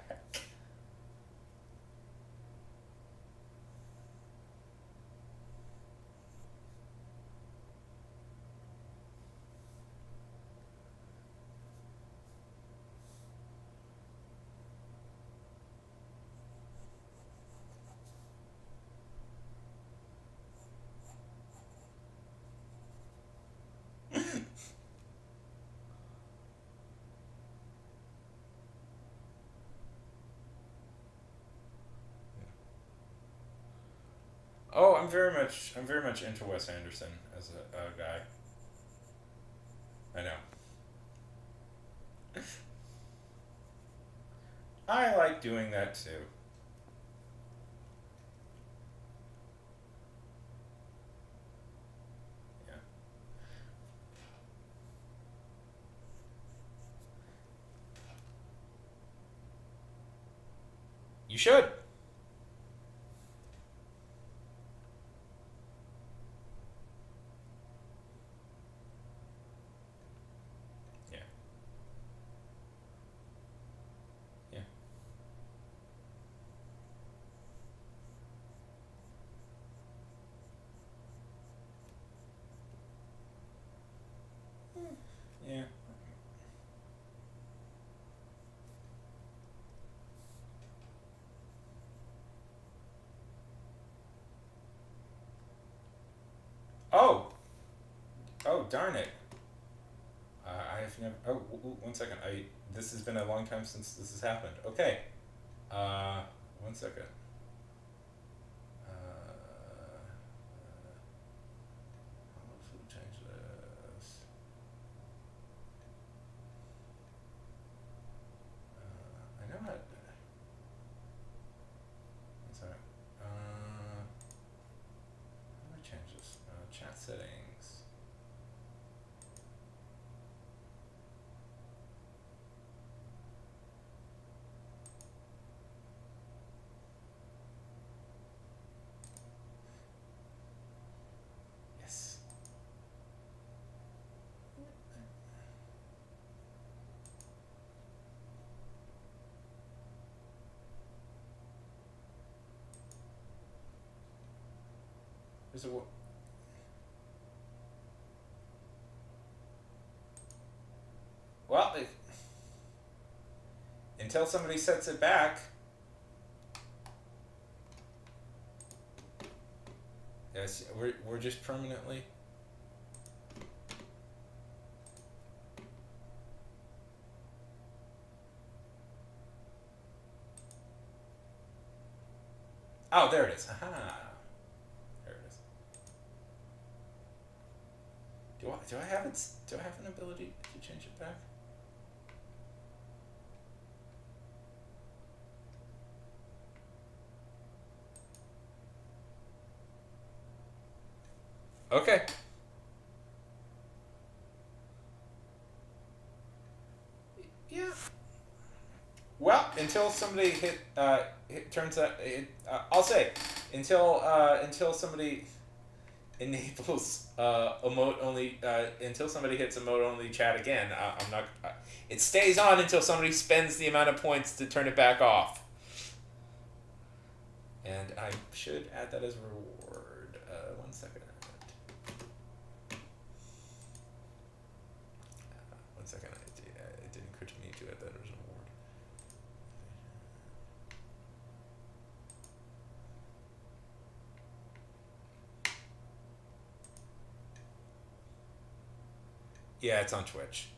Oh, I'm very much into Wes Anderson as a guy. I know. I like doing that too. Yeah. You should. Yeah. Yeah. Yeah. Oh. Oh, darn it. I've never. Oh, 1 second. This has been a long time since this has happened. Okay. Uh, 1 second. Hopefully change this. I know how. Sorry. How do I change this? Chat settings. Yes. There's a. Well, until somebody sets it back. Yes, we're just permanently. Oh, there it is. Aha. There it is. Do I have it? Do I have an ability to change it back? Okay. Yeah. Well, until somebody turns out, I'll say, until somebody enables emote only until somebody hits emote only chat again. I'm not. It stays on until somebody spends the amount of points to turn it back off. And I should add that as a reward. 1 second. 1 second. It didn't occur to me to add that as a reward. Yeah, it's on Twitch.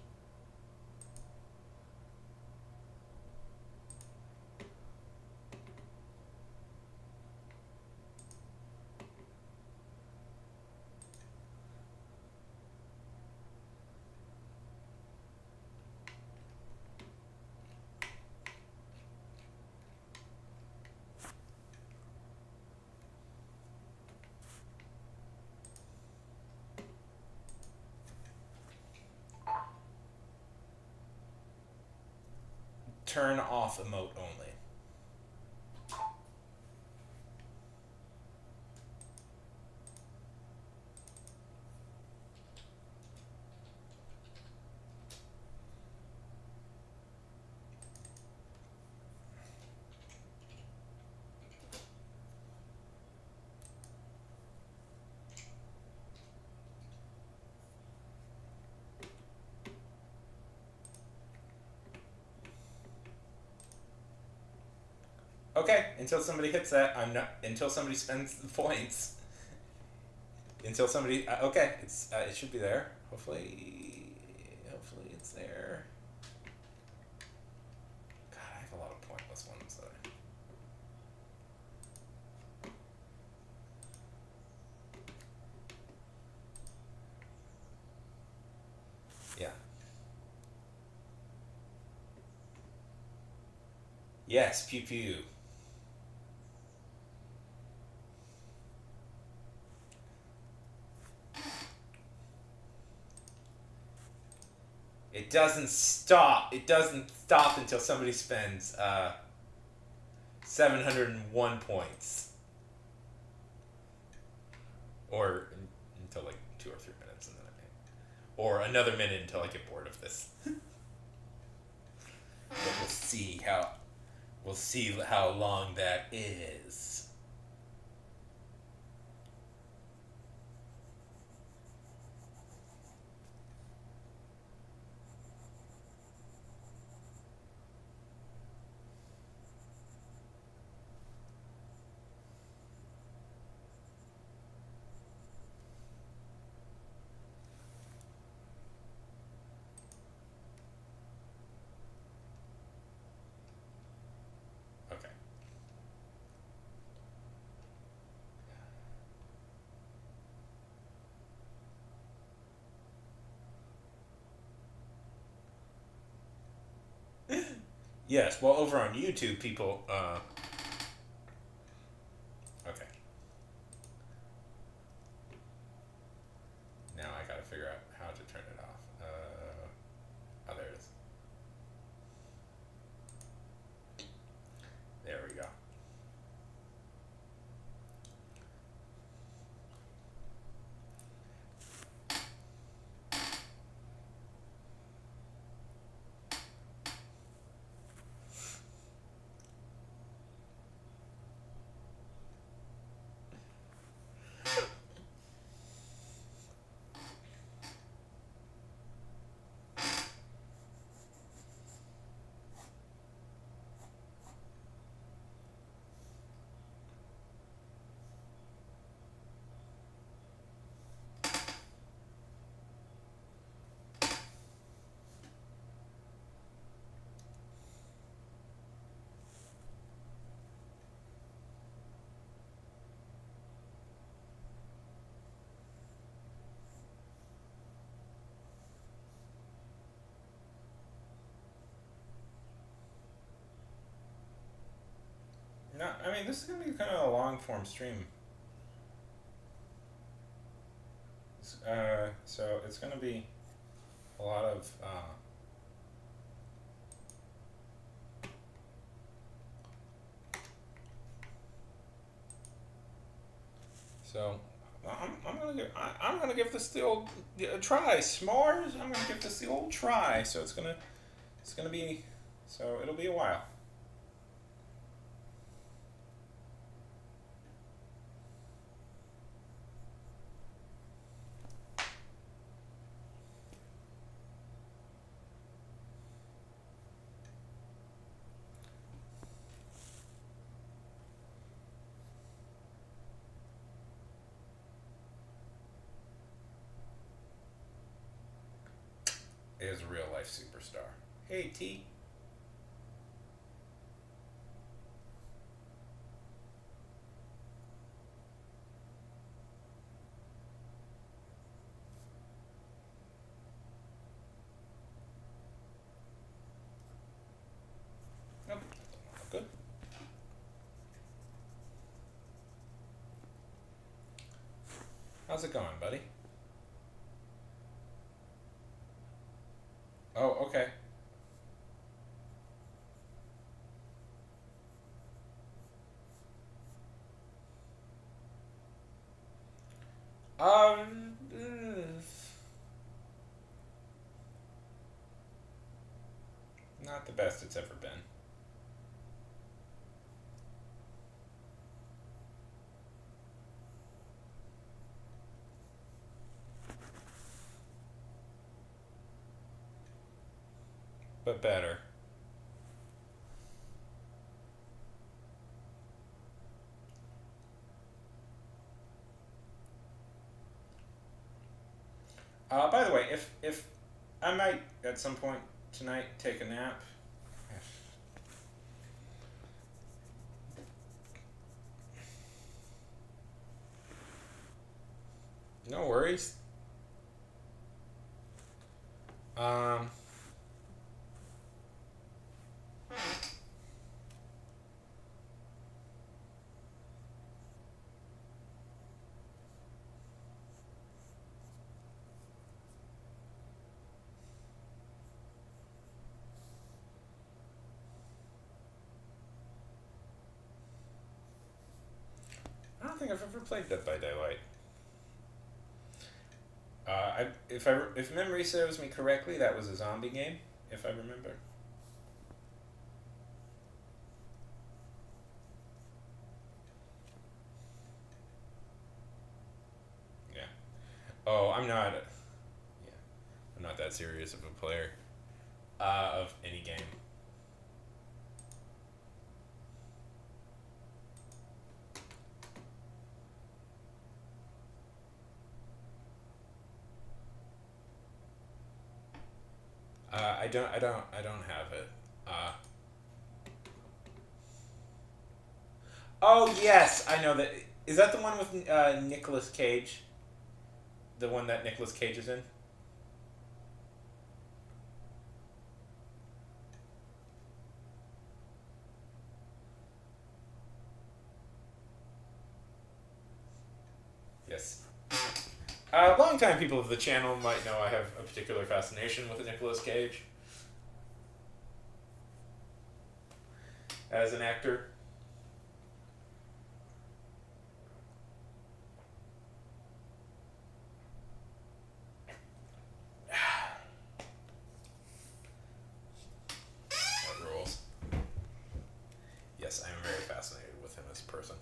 Turn off emote only. Okay, until somebody hits that, I'm not. Until somebody spends the points. Until somebody. Okay, it should be there. Hopefully it's there. God, I have a lot of pointless ones though. Yeah. Yes, pew pew. It doesn't stop. It doesn't stop until somebody spends 701 points. Or until like 2 or 3 minutes, and then or another minute until I get bored of this. But we'll see how long that is. Okay. Yes, well, over on YouTube, people. Okay. Now I gotta figure out how to turn it off. Oh, there it is. There we go. No, I mean, this is gonna be kind of a long form stream. So it's gonna be a lot of. So I'm gonna give this the old try. S'mores. I'm gonna give this the old try. So it's gonna be, so it'll be a while. Is a real life superstar. Hey T. Nope. Good. How's it going, buddy? Oh, okay. Um, not the best it's ever been. But better. By the way, if I might at some point tonight take a nap. No worries. Um, I don't think I've ever played Dead by Daylight. If memory serves me correctly, that was a zombie game, if I remember. Yeah. Oh, I'm not. Yeah, I'm not that serious of a player of any game. I don't have it. Uh, oh yes, I know that. Is that the one with Nicolas Cage? The one that Nicolas Cage is in? Yes. Longtime people of the channel might know I have a particular fascination with Nicolas Cage as an actor. That rules. Yes, I am very fascinated with him as a person.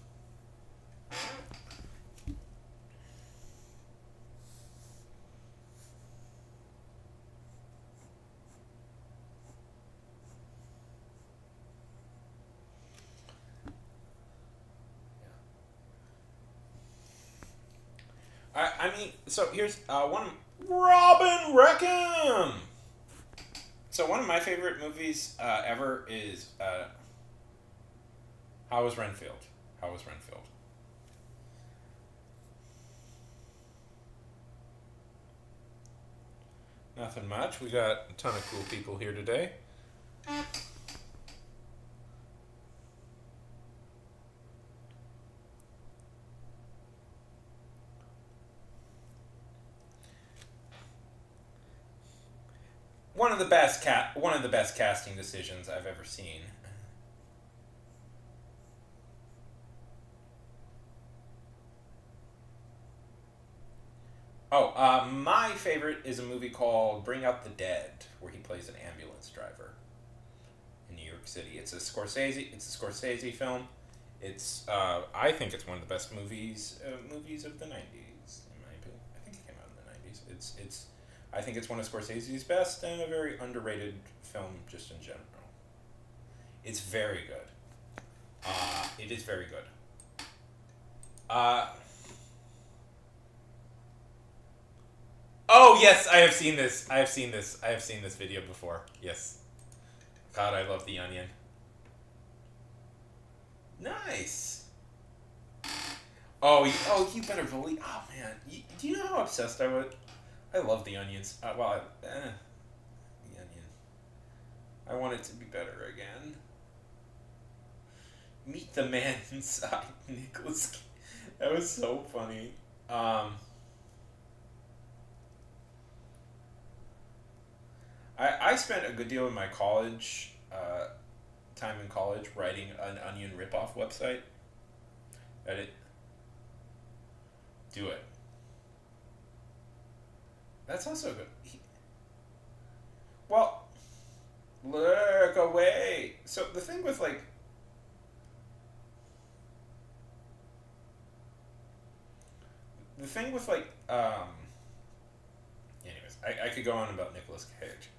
I mean, so here's one. Robin Wreckham! So one of my favorite movies ever is How was Renfield? How was Renfield? Nothing much. We got a ton of cool people here today. One of the best casting decisions I've ever seen. My favorite is a movie called Bring Out the Dead, where he plays an ambulance driver in New York City. It's a Scorsese film. I think it's one of the best movies of the '90s, in my opinion. I think it came out in the '90s. I think it's one of Scorsese's best and a very underrated film just in general. It's very good. It is very good. Uh, oh yes, I have seen this. I have seen this. I have seen this video before. Yes. God, I love The Onion. Nice. You better believe. Oh man, do you know how obsessed I was? I love The Onions. The Onion. I want it to be better again. Meet the man inside, Nicholas. That was so funny. I spent a good deal of my college time in college writing an Onion ripoff website. That do it. That's also good. Well, look away. So the thing with the thing with like anyways, I could go on about Nicolas Cage.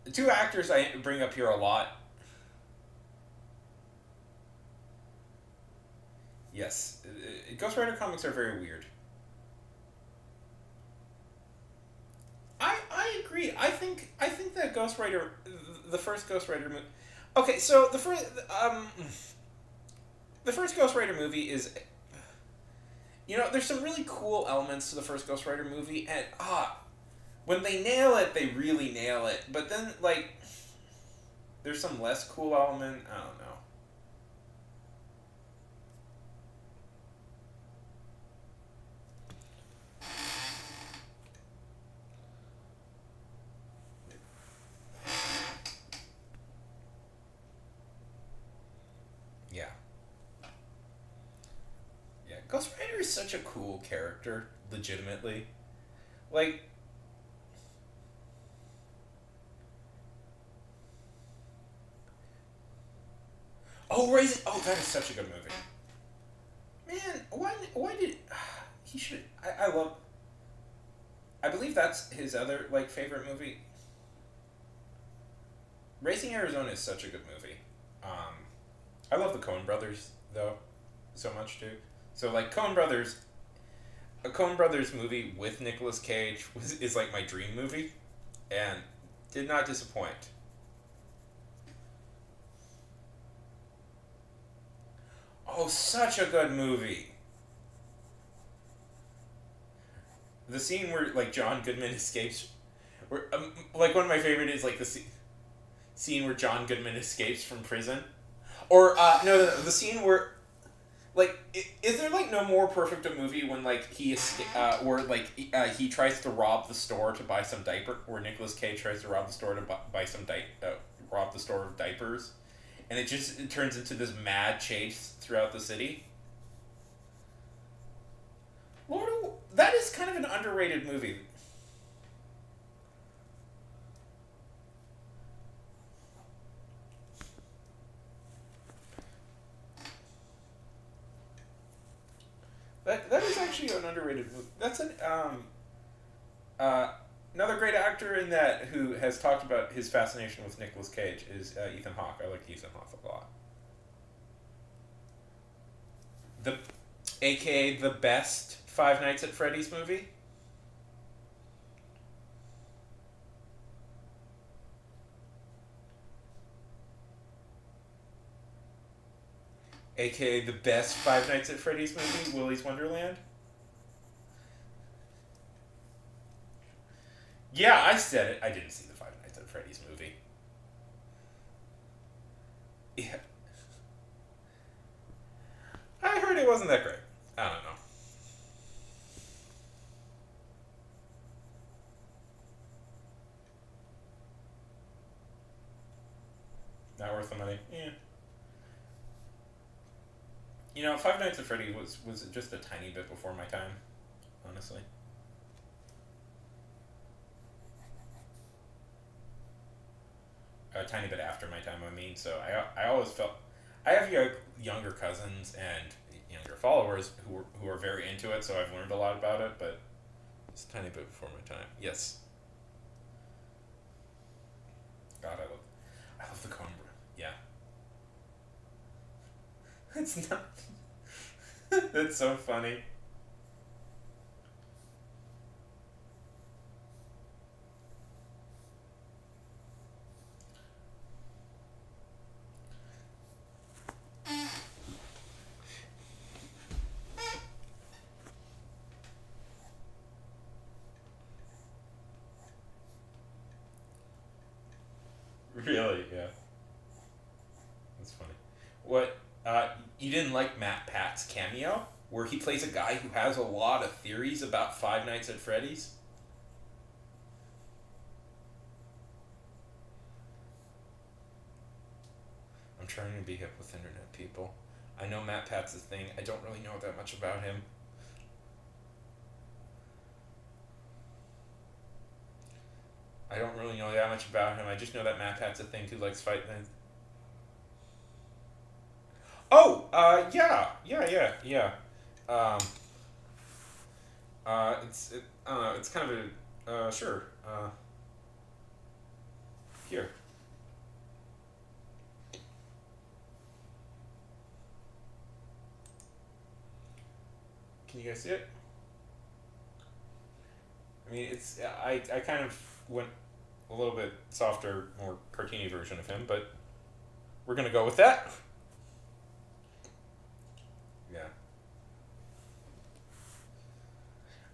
The two actors I bring up here a lot. Yes, Ghost Rider comics are very weird. I agree. I think that Ghost Rider, the first Ghost Rider movie. Okay, so the first Ghost Rider movie is, there's some really cool elements to the first Ghost Rider movie, and when they nail it, they really nail it. But then there's some less cool element. I don't know. Yeah. Yeah. Ghost Rider is such a cool character, legitimately. Like, that is such a good movie. Man, why did he should I love I believe that's his other favorite movie. Racing Arizona is such a good movie. I love the Coen Brothers though, so much too. So a Coen Brothers movie with Nicolas Cage is like my dream movie, and did not disappoint. Oh, such a good movie. The scene where John Goodman escapes, one of my favorite is scene where John Goodman escapes from prison, or no, the scene where is there no more perfect a movie when he tries to rob the store to buy some diaper, where Nicolas Cage tries to rob the store to buy rob the store of diapers, and it turns into this mad chase throughout the city. That is kind of an underrated movie. That is actually an underrated movie. That's another great actor in that who has talked about his fascination with Nicolas Cage is Ethan Hawke. I like Ethan Hawke a lot. The, AKA the best Five Nights at Freddy's movie. AKA the best Five Nights at Freddy's movie, Willy's Wonderland. Yeah, I said it. I didn't see the Five Nights at Freddy's movie. Yeah, I heard it wasn't that great. I don't know. Not worth the money. Yeah. Five Nights at Freddy was just a tiny bit before my time, honestly. tiny bit after my time. I mean, so I always felt I have younger cousins and younger followers who are very into it, so I've learned a lot about it. But it's a tiny bit before my time. Yes. God, I love the Coen Brothers. Yeah. It's not. That's so funny. Really? Yeah. That's funny. What? You didn't like Matt Pat's cameo, where he plays a guy who has a lot of theories about Five Nights at Freddy's? I'm trying to be hip with internet people. I know Matt Pat's a thing. I don't really know that much about him. I don't really know that much about him. I just know that Matt Pat's a thing who likes fighting. Oh, yeah. Um, I don't know. It's kind of a, sure. Here. Can you guys see it? I mean, I kind of went a little bit softer, more cartoony version of him, but we're gonna go with that. Yeah.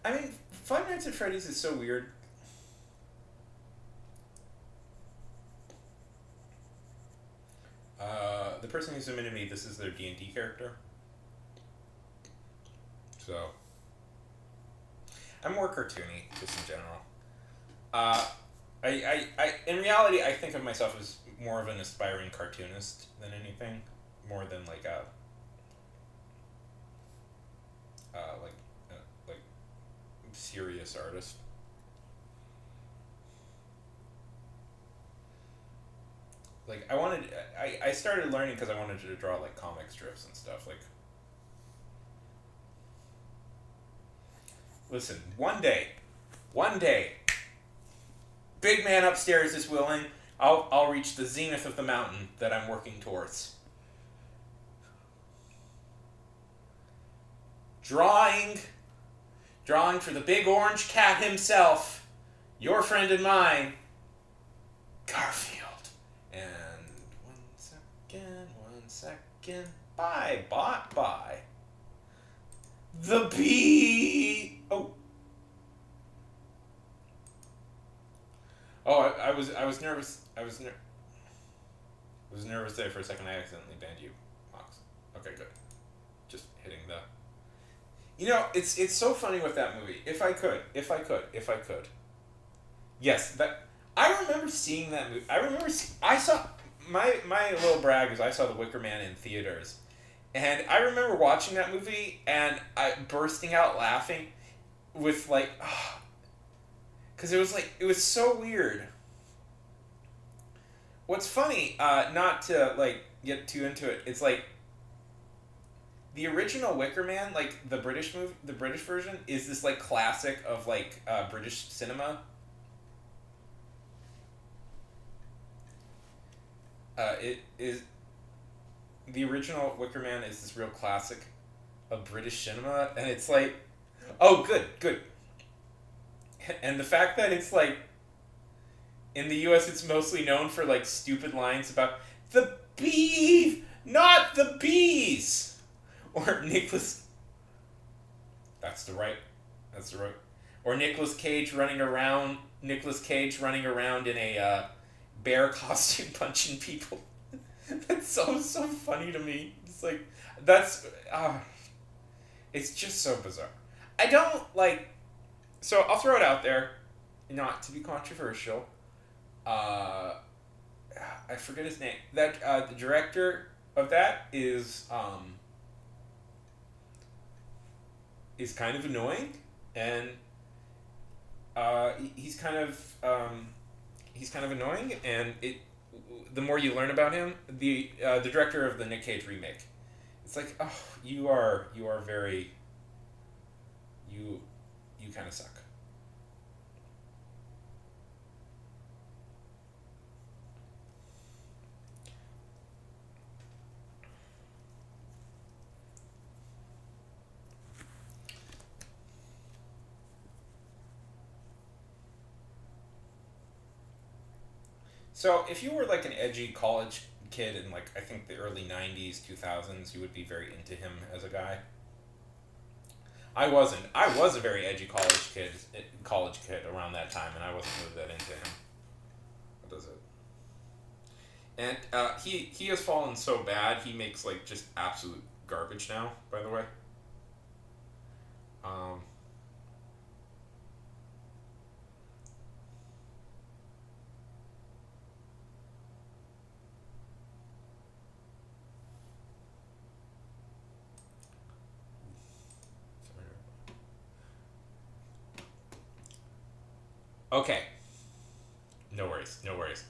I mean, Five Nights at Freddy's is so weird. The person who submitted me, this is their D&D character. So, I'm more cartoony, just in general. Uh, in reality, I think of myself as more of an aspiring cartoonist than anything, more than like a, uh, like, like serious artist. Like I started learning because I wanted to draw like comic strips and stuff. Like, listen, one day, big man upstairs is willing. I'll reach the zenith of the mountain that I'm working towards. Drawing, drawing for the big orange cat himself, your friend and mine, Garfield. And one second, bye, bot, bye. The bee. I was nervous. I was nervous there for a second. I accidentally banned you, Mox. Okay, good. Just hitting the. You know, it's so funny with that movie. If I could. Yes, that I remember seeing that movie. I saw my little brag is I saw The Wicker Man in theaters, and I remember watching that movie and I bursting out laughing, with like, because it was so weird. What's funny, not to like get too into it, it's like the original Wicker Man, like the British version, is this like classic of like British cinema. It is the original Wicker Man is this real classic of British cinema, and it's like, oh, good, and the fact that it's like in the U.S. it's mostly known for like stupid lines about the beef, not the bees, or Nicholas. That's the right. That's the right. Or Nicolas Cage running around. Nicolas Cage running around in a bear costume punching people. That's so funny to me. It's like that's it's just so bizarre. I don't like. So I'll throw it out there, not to be controversial. Uh, I forget his name. That the director of that is kind of annoying, and he's kind of annoying, and the more you learn about him, the director of the Nick Cage remake, it's like, oh, you are very, you kind of suck. So if you were like an edgy college kid in like I think the early '90s, 2000s, you would be very into him as a guy. I wasn't. I was a very edgy college kid around that time, and I wasn't really that into him. What does it? And he has fallen so bad. He makes like just absolute garbage now. By the way. Um, okay. No worries. No worries.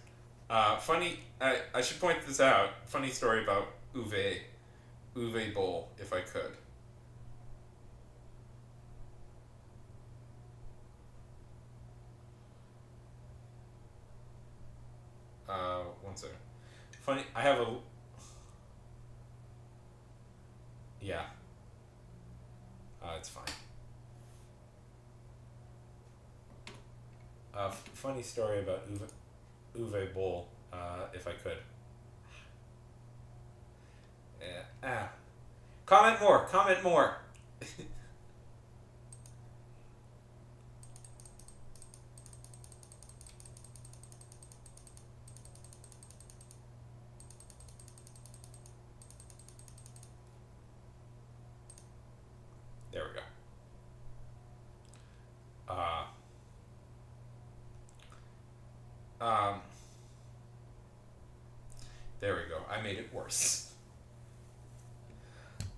Funny. I should point this out. Funny story about Uwe Boll, if I could. One second. Funny. I have a yeah. It's fine. Funny story about Uwe Boll, if I could. Yeah. Comment more. Comment more. There we go. Uh, um, there we go. I made it worse.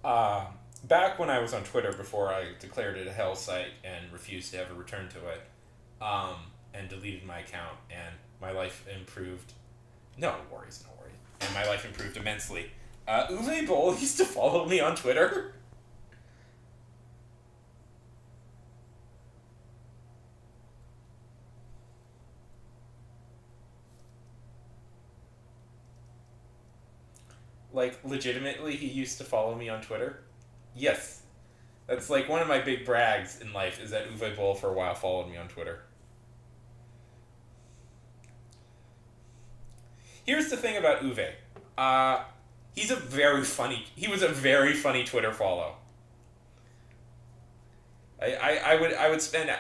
Uh, Back when I was on Twitter before I declared it a hell site and refused to ever return to it, um, and deleted my account, and my life improved. No worries, no worries. And my life improved immensely. Uwe Boll used to follow me on Twitter. Like, legitimately, he used to follow me on Twitter. Yes. That's like one of my big brags in life is that Uwe Boll for a while followed me on Twitter. Here's the thing about Uwe. Uh, he was a very funny Twitter follow. I would spend,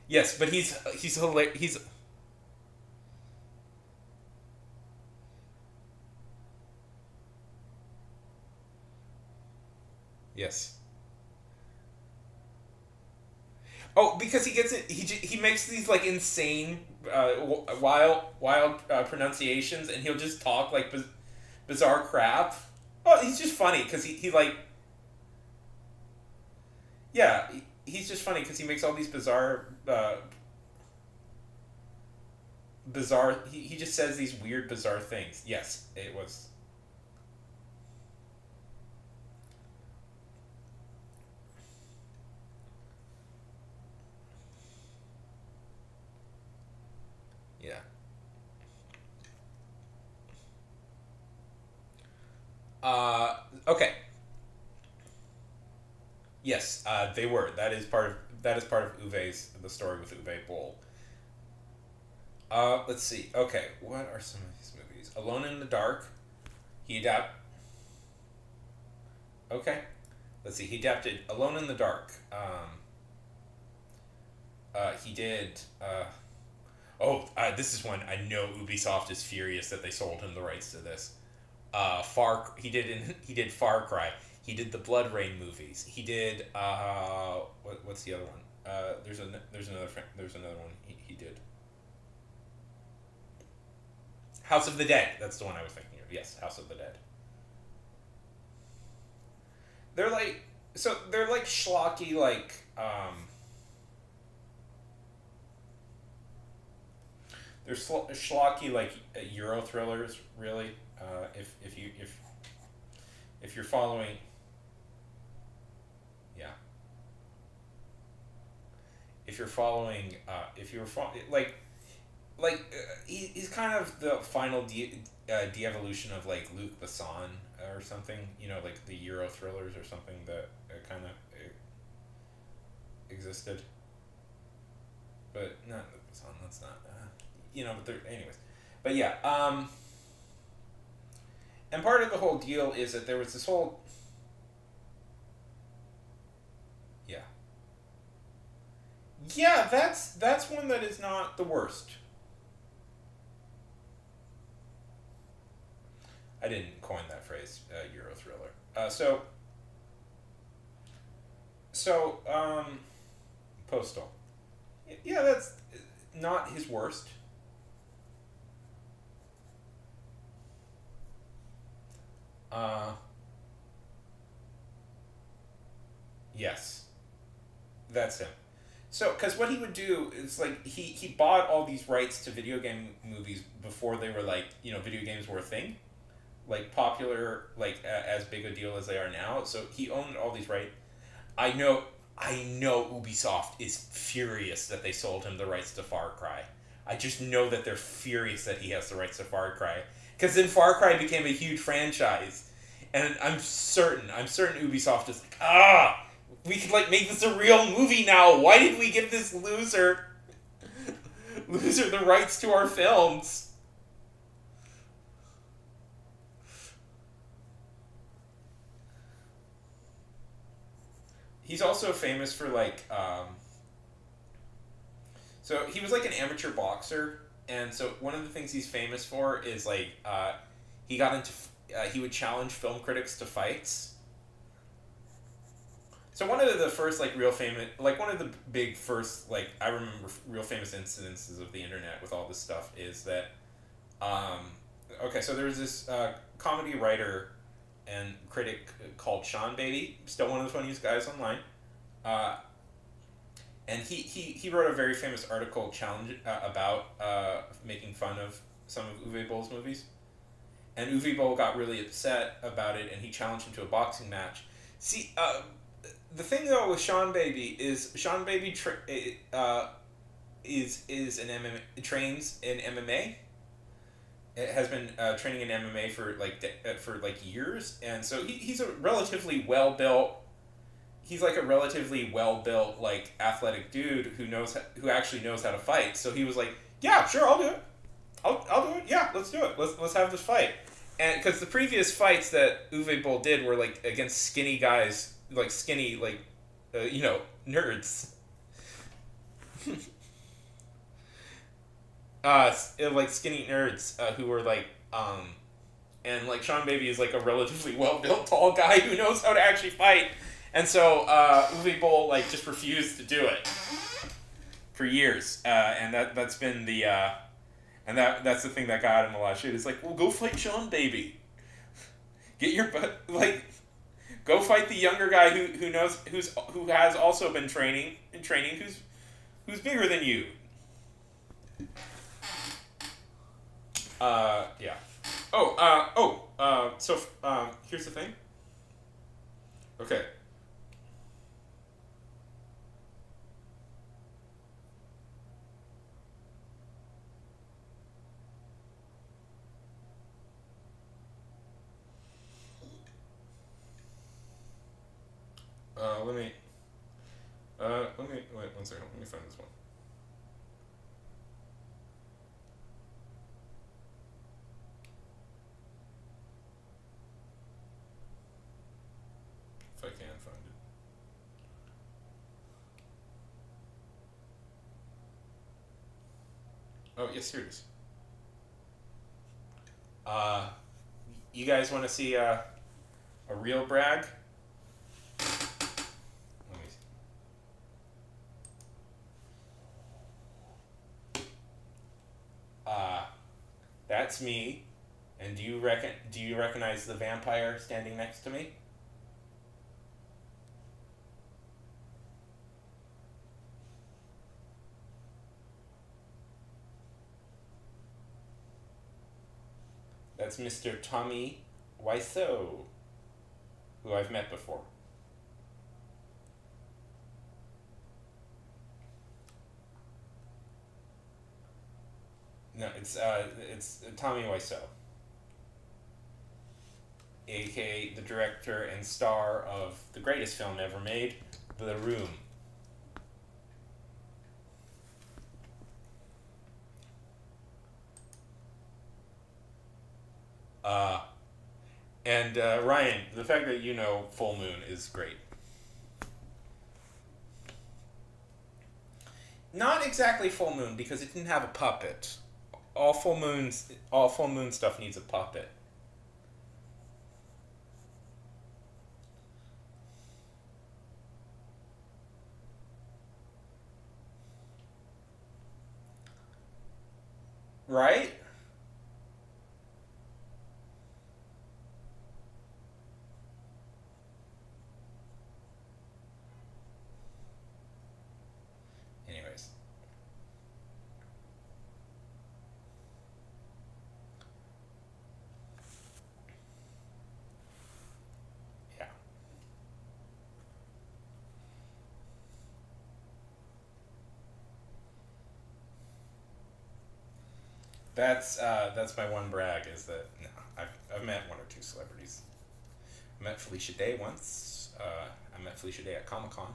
yes, but he's hilarious. He's, yes. Oh, because he gets it. He makes these like insane, wild pronunciations, and he'll just talk like bizarre crap. Oh, he's just funny because he like, yeah, he's just funny because he makes all these bizarre. He just says these weird, bizarre things. Yes, it was. Yeah. Okay. Yes, they were. That is part of Uwe's the story with Uwe Boll. Let's see. Okay, what are some of these movies? Alone in the Dark. He adapt. Okay. Let's see. He adapted Alone in the Dark. He did. This is one I know Ubisoft is furious that they sold him the rights to this. He did Far Cry. He did the Blood Rain movies. He did what's the other one? There's another one he did. House of the Dead. That's the one I was thinking of. Yes, House of the Dead. They're like they're like schlocky they're schlocky like Euro thrillers, really. If you're following, yeah, if you're he's kind of the final de-evolution of like Luc Besson or something, like the Euro thrillers or something that kind of existed. But not Luc Besson, that's not, but they're, anyways. But yeah, and part of the whole deal is that there was this whole, yeah. Yeah, that's one that is not the worst. I didn't coin that phrase, Euro thriller. Postal. Yeah, that's not his worst. Uh, yes, that's him. So, because what he would do is like he bought all these rights to video game movies before they were like video games were a thing, like popular, like as big a deal as they are now. So he owned all these rights. I know I know Ubisoft is furious that they sold him the rights to Far Cry. I just know that they're furious that he has the rights to Far Cry. Because then Far Cry became a huge franchise. And I'm certain Ubisoft is like, we could like make this a real movie now. Why did we give this loser the rights to our films? He's also famous for like so he was like an amateur boxer, and so one of the things he's famous for is like he got into he would challenge film critics to fights. So one of the first like real famous, like one of the big first like I remember real famous incidences of the internet with all this stuff is that um, okay, so there was this comedy writer and critic called Sean Beatty, still one of the funniest guys online. Uh, and he wrote a very famous article challenge about making fun of some of Uwe Boll's movies. And Uwe Boll got really upset about it, and he challenged him to a boxing match. See, the thing though with Sean Baby is Sean Baby is an MMA, trains in MMA. It has been training in MMA for like years, and so he's a relatively well built. He's like a relatively well built like athletic dude who actually knows how to fight. So he was like, yeah, sure, I'll do it. I'll do it. Yeah, let's do it. Let's have this fight. And because the previous fights that Uwe Boll did were like against skinny guys, like skinny nerds. Like skinny nerds who were like and like Sean Baby is like a relatively well built tall guy who knows how to actually fight, and so Uwe Boll like just refused to do it for years, and that's been the and that's the thing that got him a lot of shit. It's like, well, go fight Sean Baby. Get your butt go fight the younger guy who has also been training who's bigger than you. Yeah. So here's the thing. Okay. Let me. Wait 1 second. Let me find this one. If I can find it. Oh yes, here it is. Uh, you guys want to see a real brag? Let me see. That's me. And do you recognize the vampire standing next to me? That's Mr. Tommy Wiseau, who I've met before. No, it's Tommy Wiseau, aka the director and star of the greatest film ever made, The Room. Uh, and Ryan, the fact that you know Full Moon is great. Not exactly Full Moon because it didn't have a puppet. All Full Moon stuff needs a puppet. Right? Anyways. Yeah. That's my one brag is that no, I've met one or two celebrities. I met Felicia Day once. I met Felicia Day at Comic Con.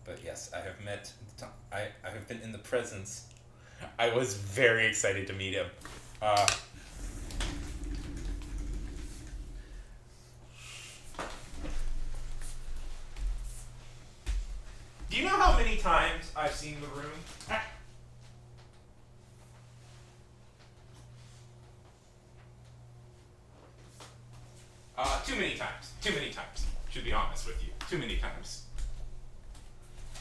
But yes, I have met. I have been in the presence. I was very excited to meet him. Uh, do you know how many times I've seen The Room? Too many times. Too many times. To be honest with you, too many times.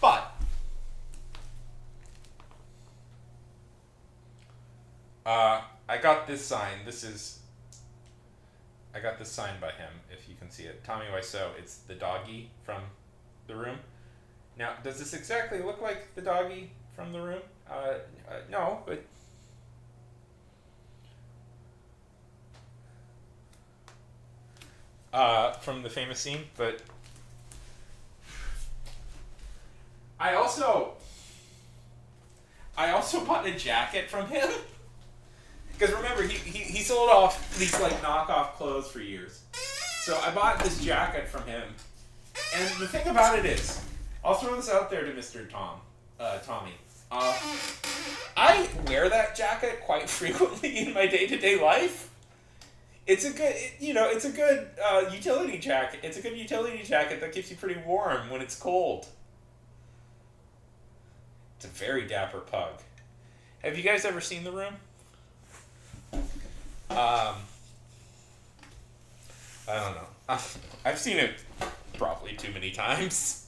But I got this sign. I got this sign by him. If you can see it, Tommy Wiseau. It's the doggy from The Room. Now, does this exactly look like the doggy from The Room? No, but from the famous scene. But I also I also bought a jacket from him. Because remember, he sold off these like knockoff clothes for years. So I bought this jacket from him. And the thing about it is, I'll throw this out there to Mr. Tommy. I wear that jacket quite frequently in my day-to-day life. It's a good, it's a good utility jacket. It's a good utility jacket that keeps you pretty warm when it's cold. It's a very dapper pug. Have you guys ever seen The Room? I don't know. I've seen it probably too many times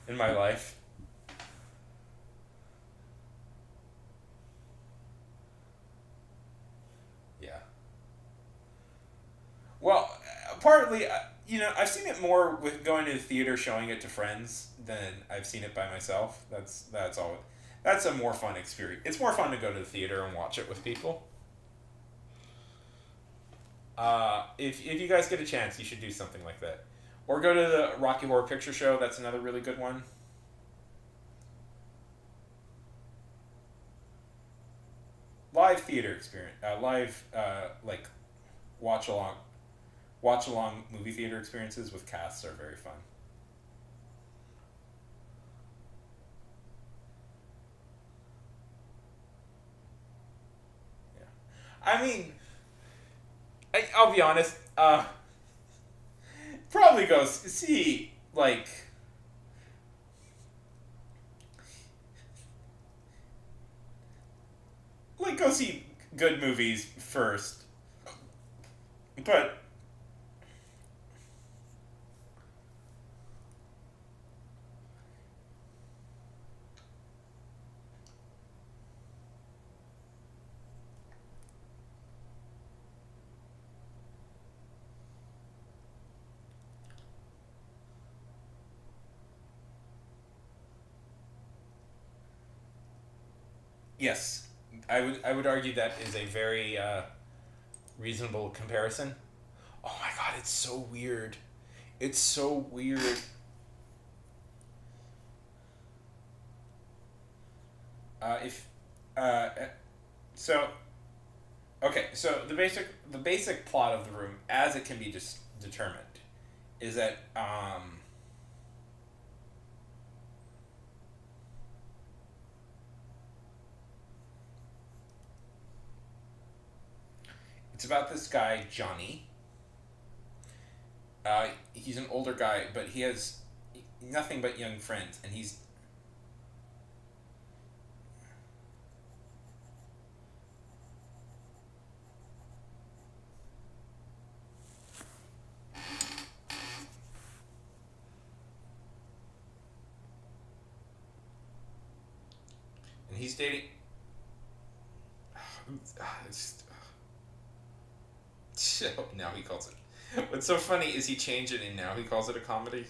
in my life. Yeah. Well, partly, I've seen it more with going to the theater, showing it to friends, than I've seen it by myself. That's all. That's a more fun experience. It's more fun to go to the theater and watch it with people. If you guys get a chance, you should do something like that, or go to the Rocky Horror Picture Show. That's another really good one. Live theater experience. Live like watch along movie theater experiences with casts are very fun. Yeah, I mean, I'll be honest. Probably go see go see good movies first. But Yes, I would argue that is a very reasonable comparison. Oh my god, it's so weird. It's so weird. If so okay, so the basic plot of the room, as it can be just determined, is that it's about this guy Johnny. He's an older guy, but he has nothing but young friends, and he's dating. It's, now he calls it. What's so funny is he changed it and now he calls it a comedy.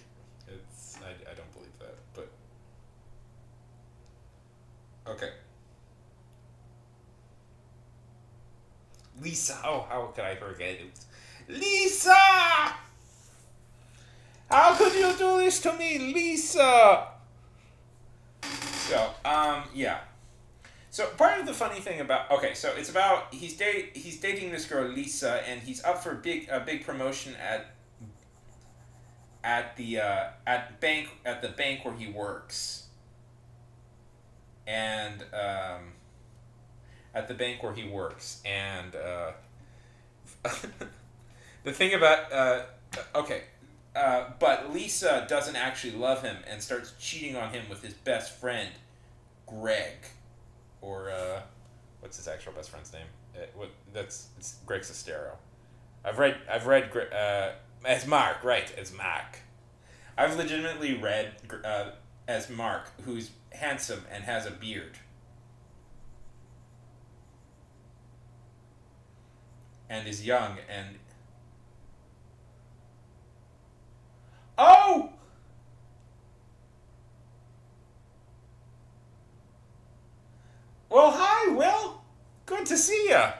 I don't believe that, but okay. Lisa. Oh, how could I forget it? Lisa! How could you do this to me, Lisa? So, yeah. So part of the funny thing about, okay, so it's about he's dating this girl Lisa, and he's up for a big promotion at the bank where he works, and at the bank where he works, and the thing about okay, but Lisa doesn't actually love him and starts cheating on him with his best friend, Greg, or what's his actual best friend's name? It's Greg Sestero. I've read as Mark, right, as Mark. I've legitimately read as Mark, who's handsome and has a beard and is young and oh, well, hi, Will. Good to see ya.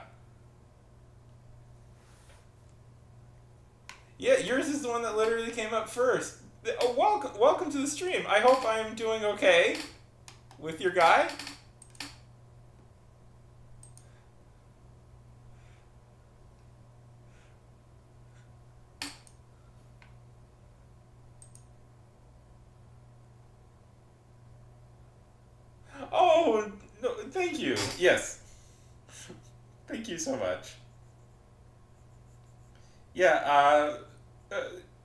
Yeah, yours is the one that literally came up first. Oh, welcome to the stream. I hope I'm doing okay with your guy. Oh, no, thank you. Yes, thank you so much. Yeah,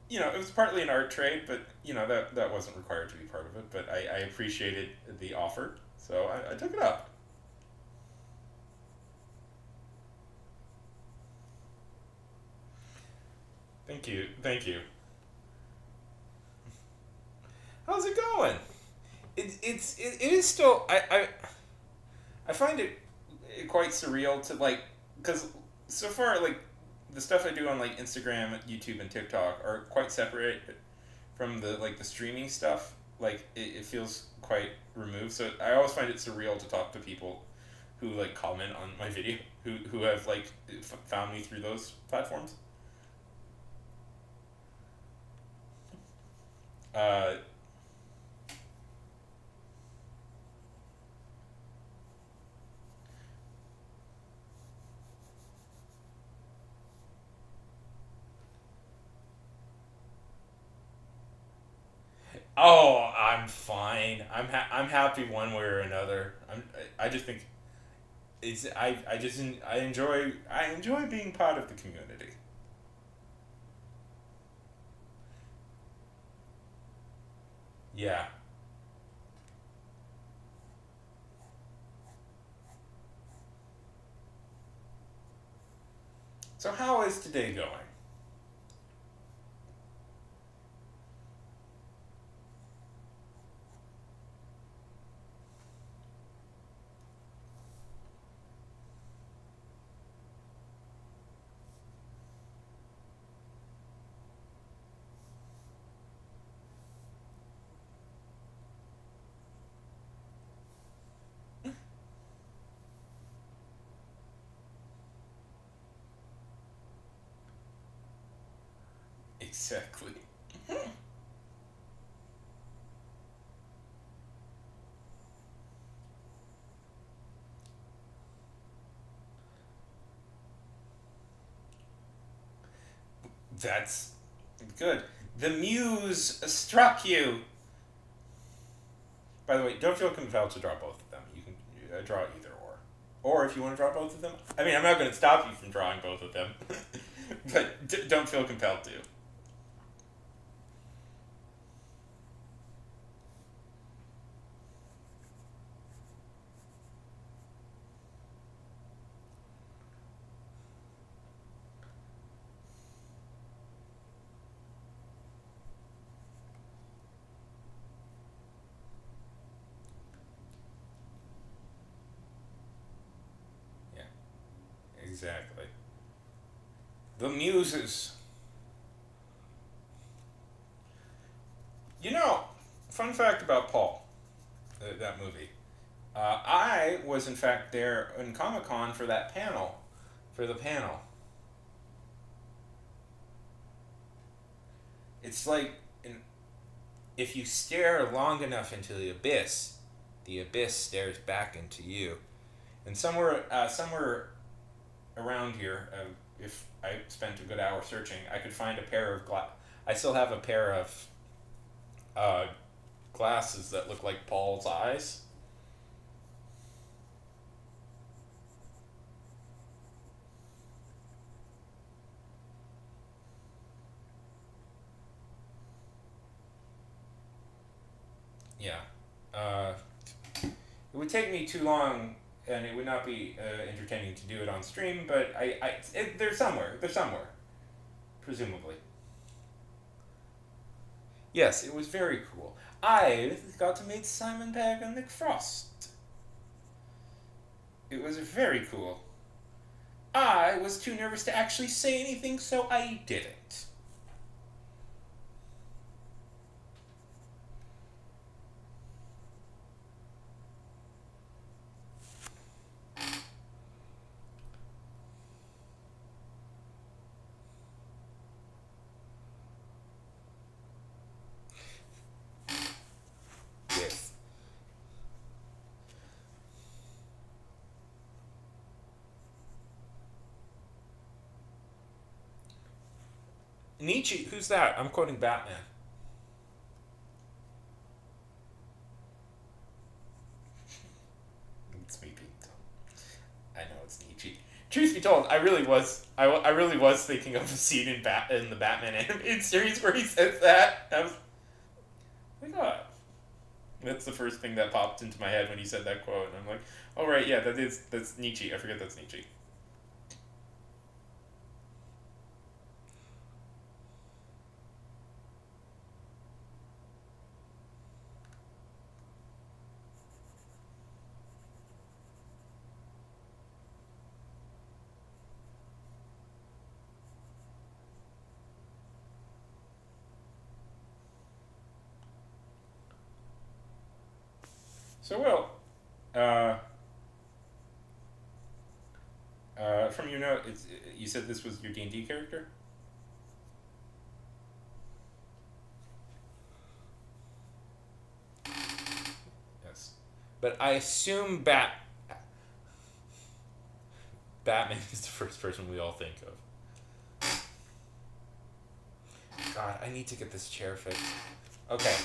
it was partly an art trade, but that wasn't required to be part of it. But I appreciated the offer, so I took it up. Thank you, thank you. How's it going? It is still I find it quite surreal to like, because so far, like, the stuff I do on like Instagram, YouTube, and TikTok are quite separate from the streaming stuff. Like, it feels quite removed. So I always find it surreal to talk to people who like comment on my video, who have like found me through those platforms. Uh, oh, I'm fine. I'm happy one way or another. I just think I enjoy being part of the community. Yeah. So how is today going? Exactly. That's good. The muse struck you. By the way, don't feel compelled to draw both of them. You can draw either or. Or if you want to draw both of them, I mean, I'm not going to stop you from drawing both of them, but don't feel compelled to. Yeah, exactly. The muses. You know, fun fact about Paul, that movie. I was in fact there in Comic Con for that panel, for the panel. It's like if you stare long enough into the abyss stares back into you. And somewhere around here, if I spent a good hour searching, I could find a pair of I still have a pair of uh, glasses that look like Paul's eyes. Yeah. Uh, it would take me too long, and it would not be entertaining to do it on stream. But they're somewhere. They're somewhere, presumably. Yes, it was very cool. I got to meet Simon Pegg and Nick Frost. It was very cool. I was too nervous to actually say anything, so I didn't. Yes. Nietzsche, who's that? I'm quoting Batman. It's me being dumb. I know it's Nietzsche. Truth be told, I really was thinking of a scene in the Batman animated series where he says that. I was like, oh, that's the first thing that popped into my head when he said that quote, and I'm like, oh right, yeah, that's Nietzsche. I forget that's Nietzsche. So Will, uh, from your note, you said this was your D&D character. Yes, but I assume Batman is the first person we all think of. God, I need to get this chair fixed. Okay.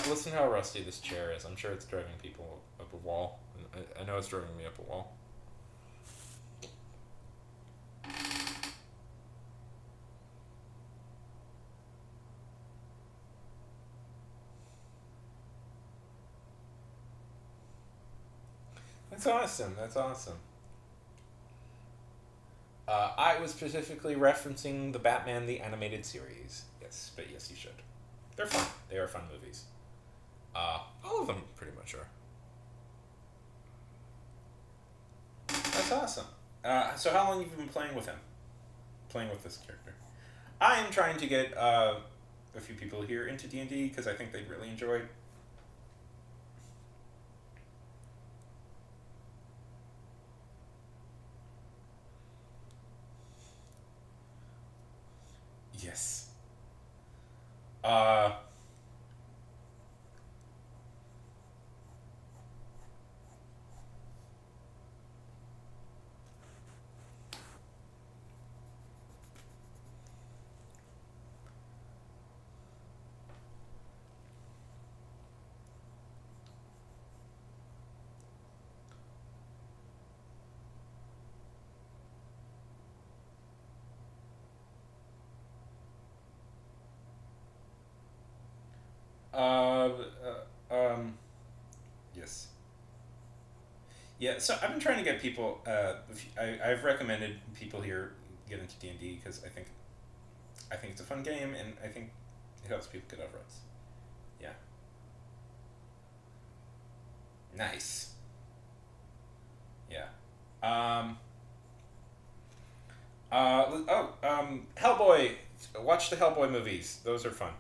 Listen how rusty this chair is. I'm sure it's driving people up a wall. I know it's driving me up a wall. That's awesome. That's awesome. I was specifically referencing the Batman the Animated Series. Yes, but yes, you should. They're fun. They are fun movies. All of them pretty much are. That's awesome. So how long have you been playing with him? Playing with this character? I am trying to get a few people here into D&D because I think they'd really enjoy. Yes. Uh, uh, yes. Yeah, so I've been trying to get people. I've recommended people here get into D&D because I think it's a fun game, and I think it helps people get out of ruts. Yeah, nice. Yeah. Um. Hellboy. Watch the Hellboy movies. Those are fun.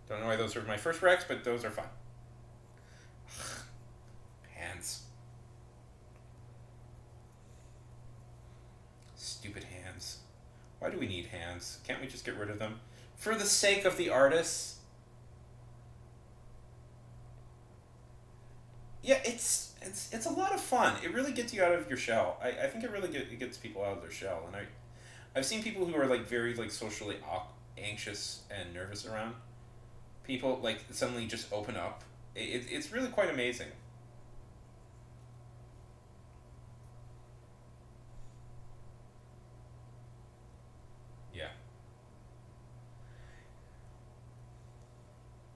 Don't know why those were my first recs, but those are fun. Hands. Stupid hands. Why do we need hands? Can't we just get rid of them? For the sake of the artists. Yeah, it's a lot of fun. It really gets you out of your shell. I think it gets people out of their shell, and I've seen people who are like very like socially anxious and nervous around people like suddenly just open up. It's really quite amazing. Yeah,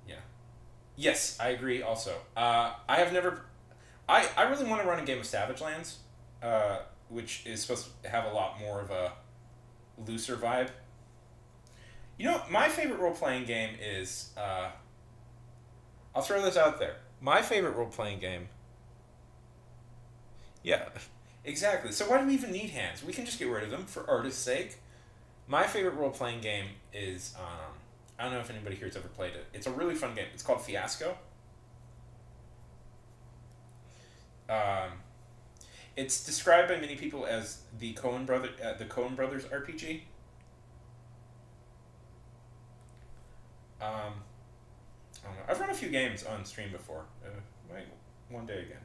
yeah. Yes, I agree. Also, I have never. I really want to run a game of Savage Lands, which is supposed to have a lot more of a looser vibe. You know, my favorite role playing game is. I'll throw this out there. My favorite role playing game. Yeah, exactly. So why do we even need hands? We can just get rid of them for artist's sake. My favorite role playing game is. I don't know if anybody here has ever played it. It's a really fun game. It's called Fiasco. Um, it's described by many people as the Coen Brothers RPG. Um, I don't know. I've run a few games on stream before. Might one day again.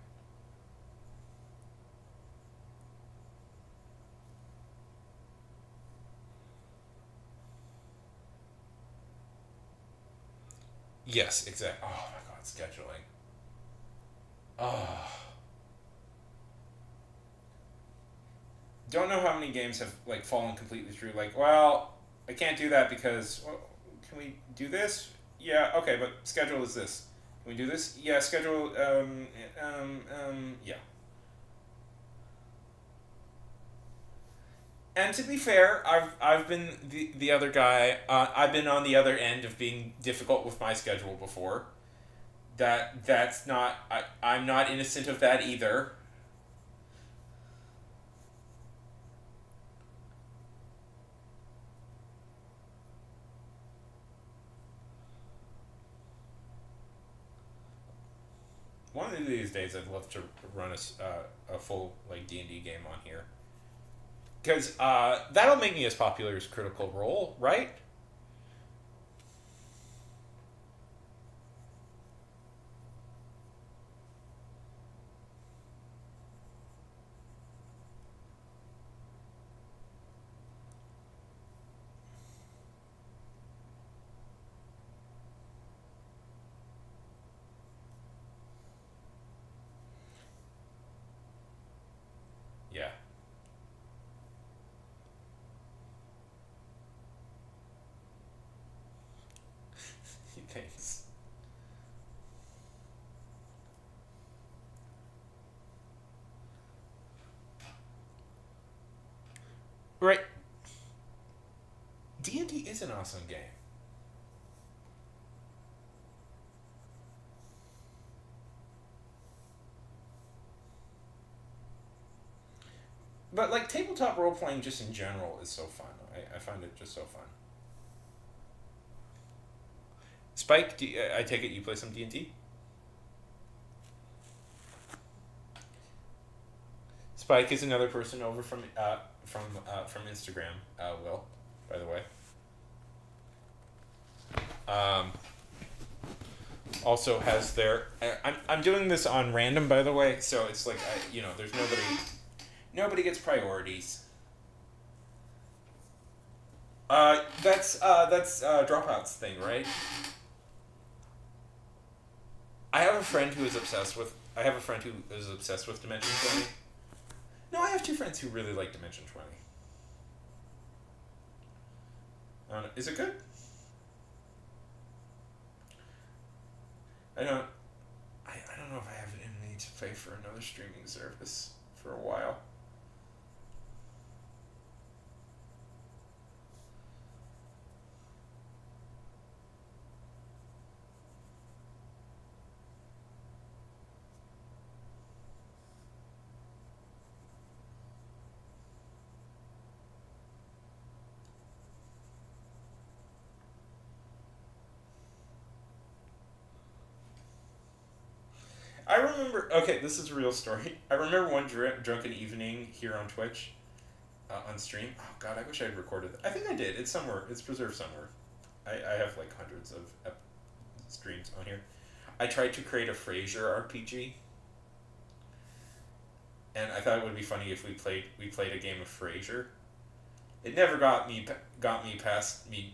Yes, exactly. Oh my god, scheduling. Oh, don't know how many games have like fallen completely through. Like, well, I can't do that because well, can we do this? Yeah, okay, but schedule is this. Can we do this? Yeah, schedule. Yeah. And to be fair, I've been the other guy. I've been on the other end of being difficult with my schedule before. That's not. I'm not innocent of that either. One of these days, I'd love to run a full like D&D game on here because that'll make me as popular as Critical Role, right? Yeah. Thanks. Right. D&D is an awesome game, but like tabletop role playing just in general is so fun. I find it just so fun. Spike, I take it you play some D&D? Spike is another person over from Instagram. Will, by the way. Um, also has their. I'm doing this on random, by the way, so it's like there's nobody gets priorities. That's Dropout's thing, right? I have a friend who is obsessed with. I have a friend who is obsessed with Dimension 20. No, I have two friends who really like Dimension 20. Is it good? I don't. I don't know if I have it in me to pay for another streaming service for a while. I remember. Okay, this is a real story. I remember one drunken evening here on Twitch, on stream. Oh God, I wish I had recorded that. I think I did. It's somewhere. It's preserved somewhere. I have like hundreds of streams on here. I tried to create a Frasier RPG, and I thought it would be funny if we played a game of Frasier. It never got me past me,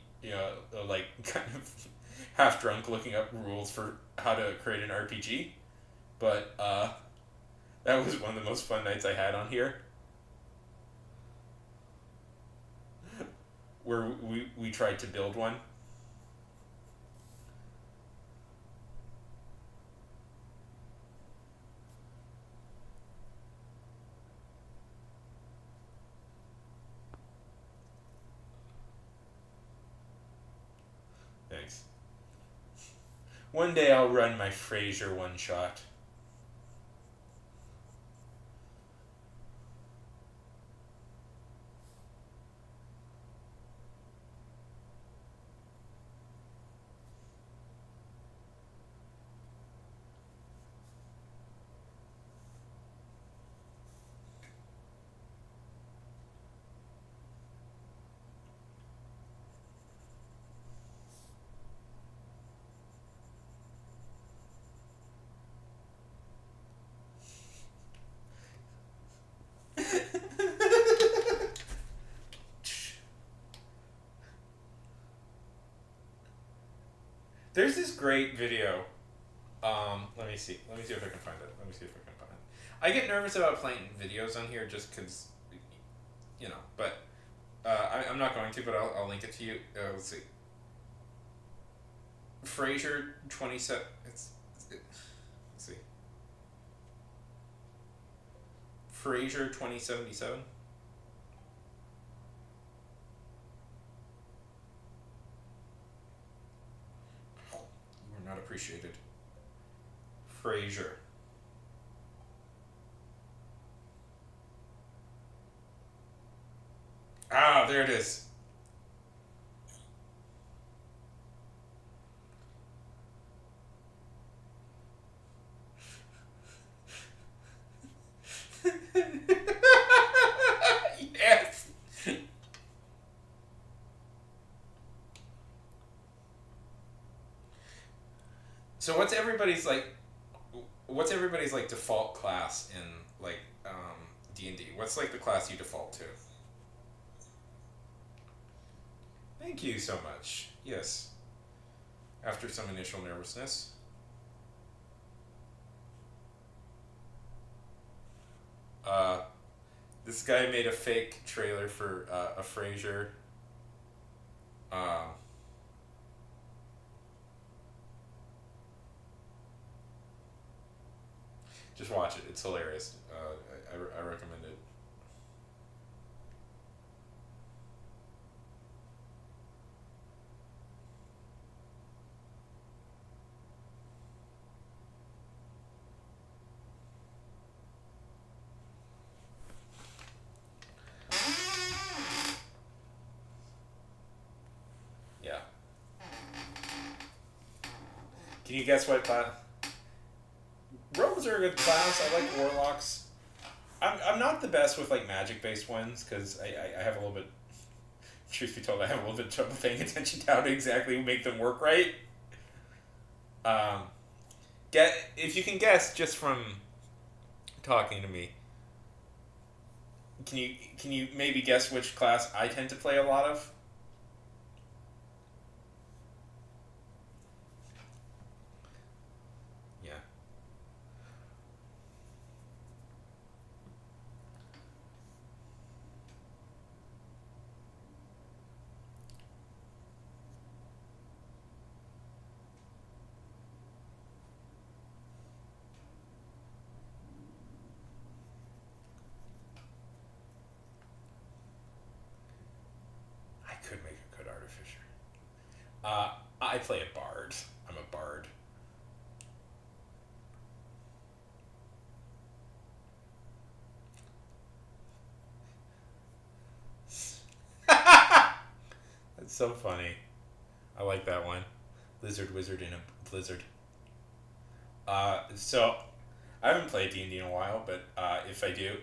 like kind of half drunk looking up rules for how to create an RPG. But that was one of the most fun nights I had on here, where we tried to build one. Thanks. One day I'll run my Frasier one shot. There's this great video. Let me see. Let me see if I can find it. Let me see if I can find it. I get nervous about playing videos on here just because, but I'm not going to, but I'll link it to you. Let's see. Frasier 27. Let's see. Frasier 2077. You are not appreciated. Frasier. Ah, there it is. Yes. So what's everybody's like default class in like D&D? What's like the class you default to? Thank you so much. Yes. After some initial nervousness. Uh this guy made a fake trailer for a Frasier. Um just watch it. It's hilarious. I recommend it. Yeah. Can you guess what class? Rogues are a good class. I like warlocks. I'm not the best with like magic based ones because I have a little bit truth be told, I have a little bit of trouble paying attention to how to exactly make them work right. Um, get if you can guess just from talking to me. Can you maybe guess which class I tend to play a lot of? Yeah. I could make a good artificer. I play a bard. I'm a bard. That's so funny. I like that one. Lizard wizard in a blizzard. So I haven't played D&D in a while, but if I do,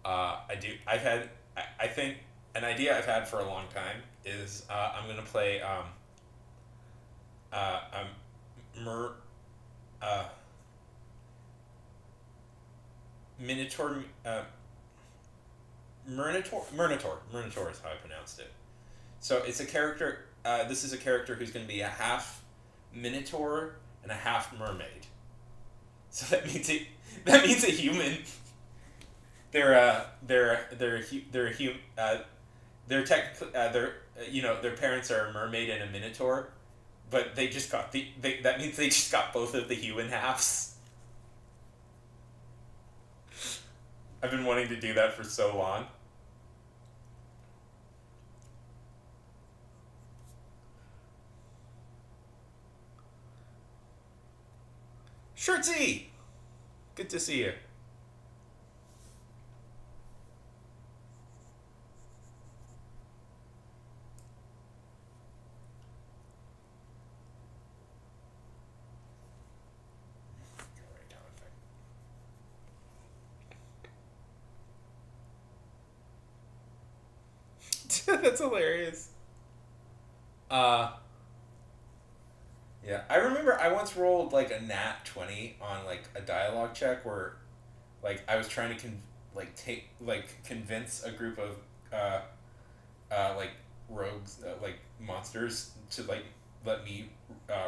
I do. I think an idea I've had for a long time is I'm gonna play mer, uh, Minotaur, Murnitor is how I pronounced it. So it's a character. This is a character who's going to be a half Minotaur and a half mermaid. So that means a human. They're a human. They're technically their parents are a mermaid and a Minotaur, but they just got that means they just got both of the human halves. I've been wanting to do that for so long. Shirtsy! Good to see you. That's hilarious. Uh, yeah, I remember I once rolled like a nat 20 on like a dialogue check where like I was trying to convince a group of uh, like rogues like monsters to like let me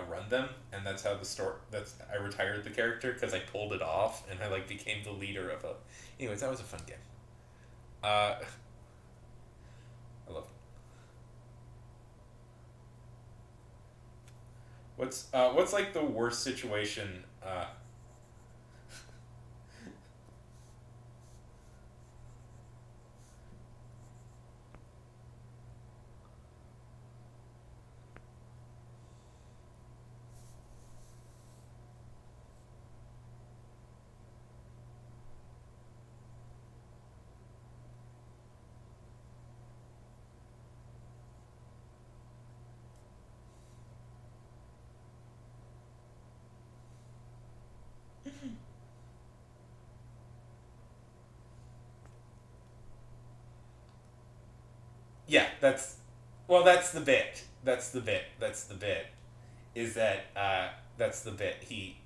run them, and that's how the story that's I retired the character because I pulled it off and I like became the leader of a. Anyways, that was a fun game. Uh, I love. What's like the worst situation? Yeah, that's the bit. That's the bit. Is that that's the bit.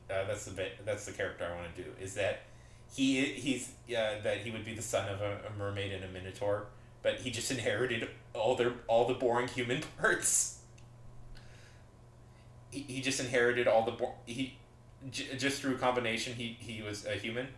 That's the bit. That's the character I want to do. Is that he's that he would be the son of a mermaid and a minotaur, but he just inherited all the boring human parts. He just inherited all the just through a combination he was a human.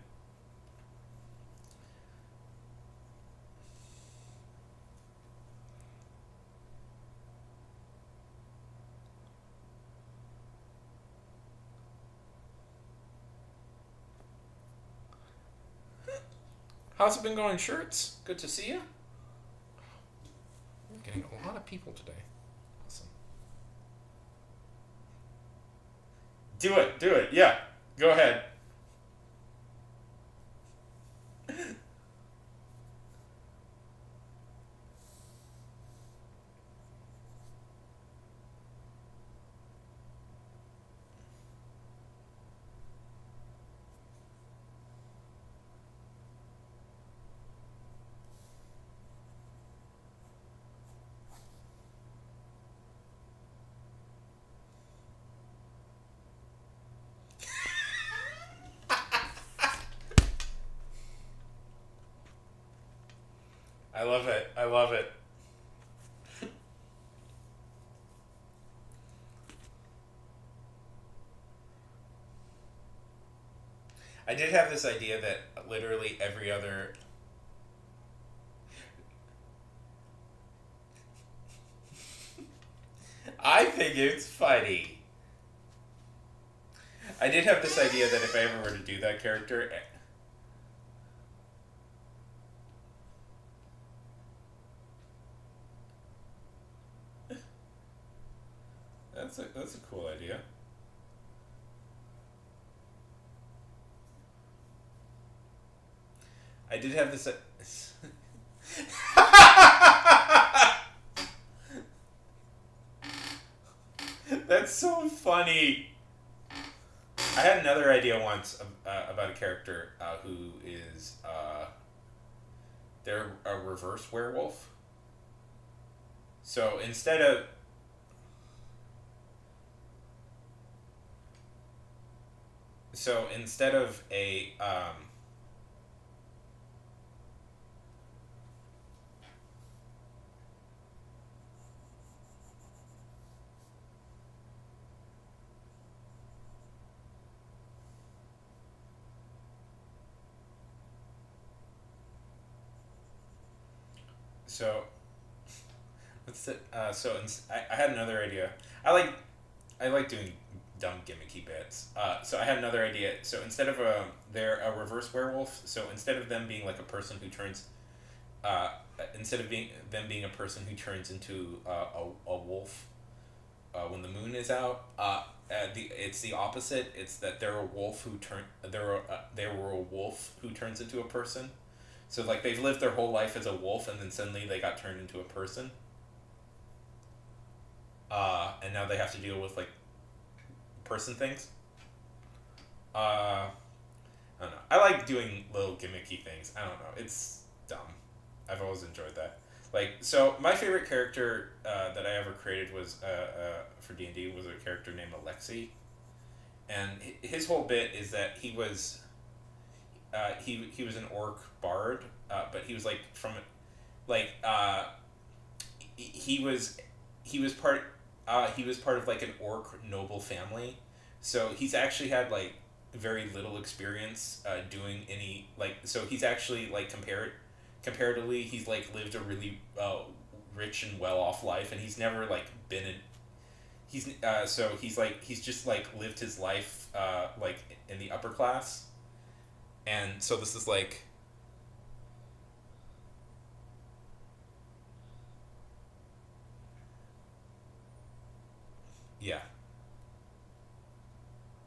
How's it been going, Shirts? Good to see you. We're getting a lot of people today. Awesome. Do it. Yeah, go ahead. I love it. I love it. I did have this idea that literally every other. I think it's funny. I did have this idea that if I ever were to do that character, that's a cool idea. I did have this. That's so funny. I had another idea once about a character who is they're a reverse werewolf. So instead of a so what's the I had another idea. I like doing dumb gimmicky bits. So I had another idea. So instead of they're a reverse werewolf. So instead of them being like a person who turns, instead of being a person who turns into a wolf when the moon is out, it's the opposite. It's that they're a wolf who they were a wolf who turns into a person. So like they've lived their whole life as a wolf, and then suddenly they got turned into a person. And now they have to deal with like person things. I don't know. I like doing little gimmicky things. I don't know. It's dumb. I've always enjoyed that. Like, so my favorite character that I ever created was for D&D was a character named Alexi, and his whole bit is that he was an orc bard, but he was like from like he was he was part he was part of like an orc noble family, so he's actually had like very little experience doing any like so he's actually like comparatively he's like lived a really rich and well off life, and he's never like been in so he's just like lived his life like in the upper class, and so this is like yeah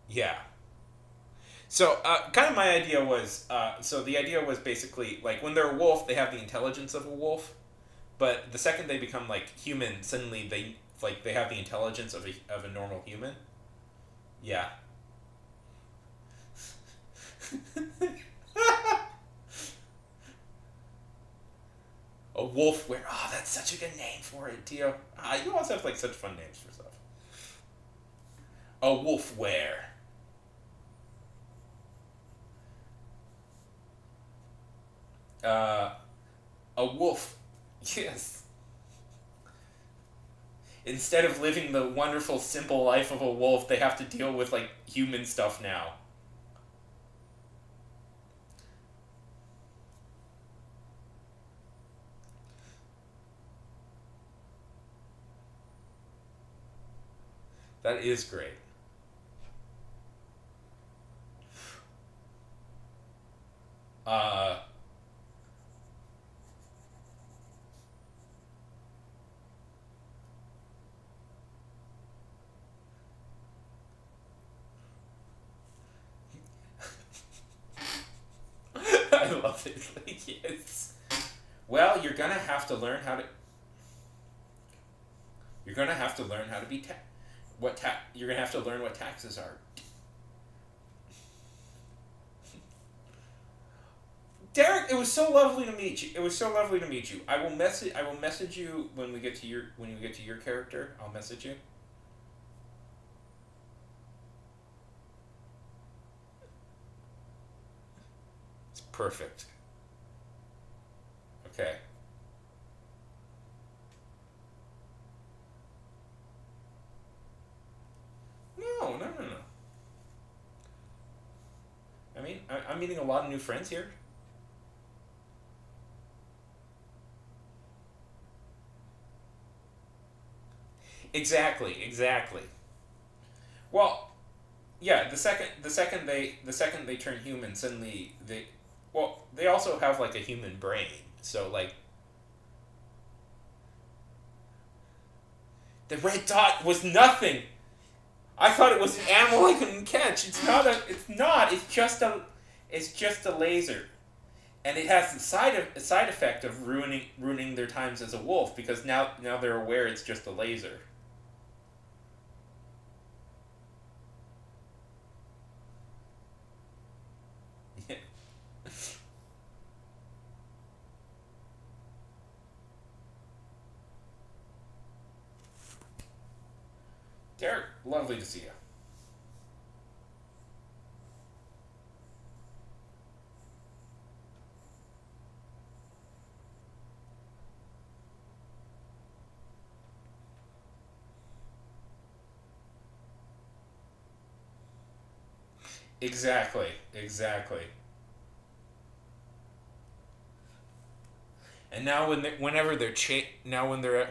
yeah. So, kind of my idea was, so the idea was basically like when they're a wolf, they have the intelligence of a wolf, but the second they become like human, suddenly they have the intelligence of a normal human. Yeah. A wolf where that's such a good name for it, Tio. You always have like such fun names for stuff. A wolf where. Uh, a wolf. Yes. Instead of living the wonderful, simple life of a wolf, they have to deal with like human stuff now. That is great. Uh, I love it. Yes. Well, you're gonna have to learn how to be you're gonna have to learn what taxes are. Derek, it was so lovely to meet you. It was so lovely to meet you. I will message you when you get to your character. I'll message you. It's perfect. Okay. I'm meeting a lot of new friends here. Exactly, exactly. Well, yeah. The second they turn human, suddenly they also have like a human brain. So like the red dot was nothing. I thought it was an animal I couldn't catch. It's not a. It's not. It's just a. It's just a laser, and it has the side effect of ruining their times as a wolf because now they're aware it's just a laser. Derek, lovely to see you. Exactly, exactly. And now whenever they're now when they're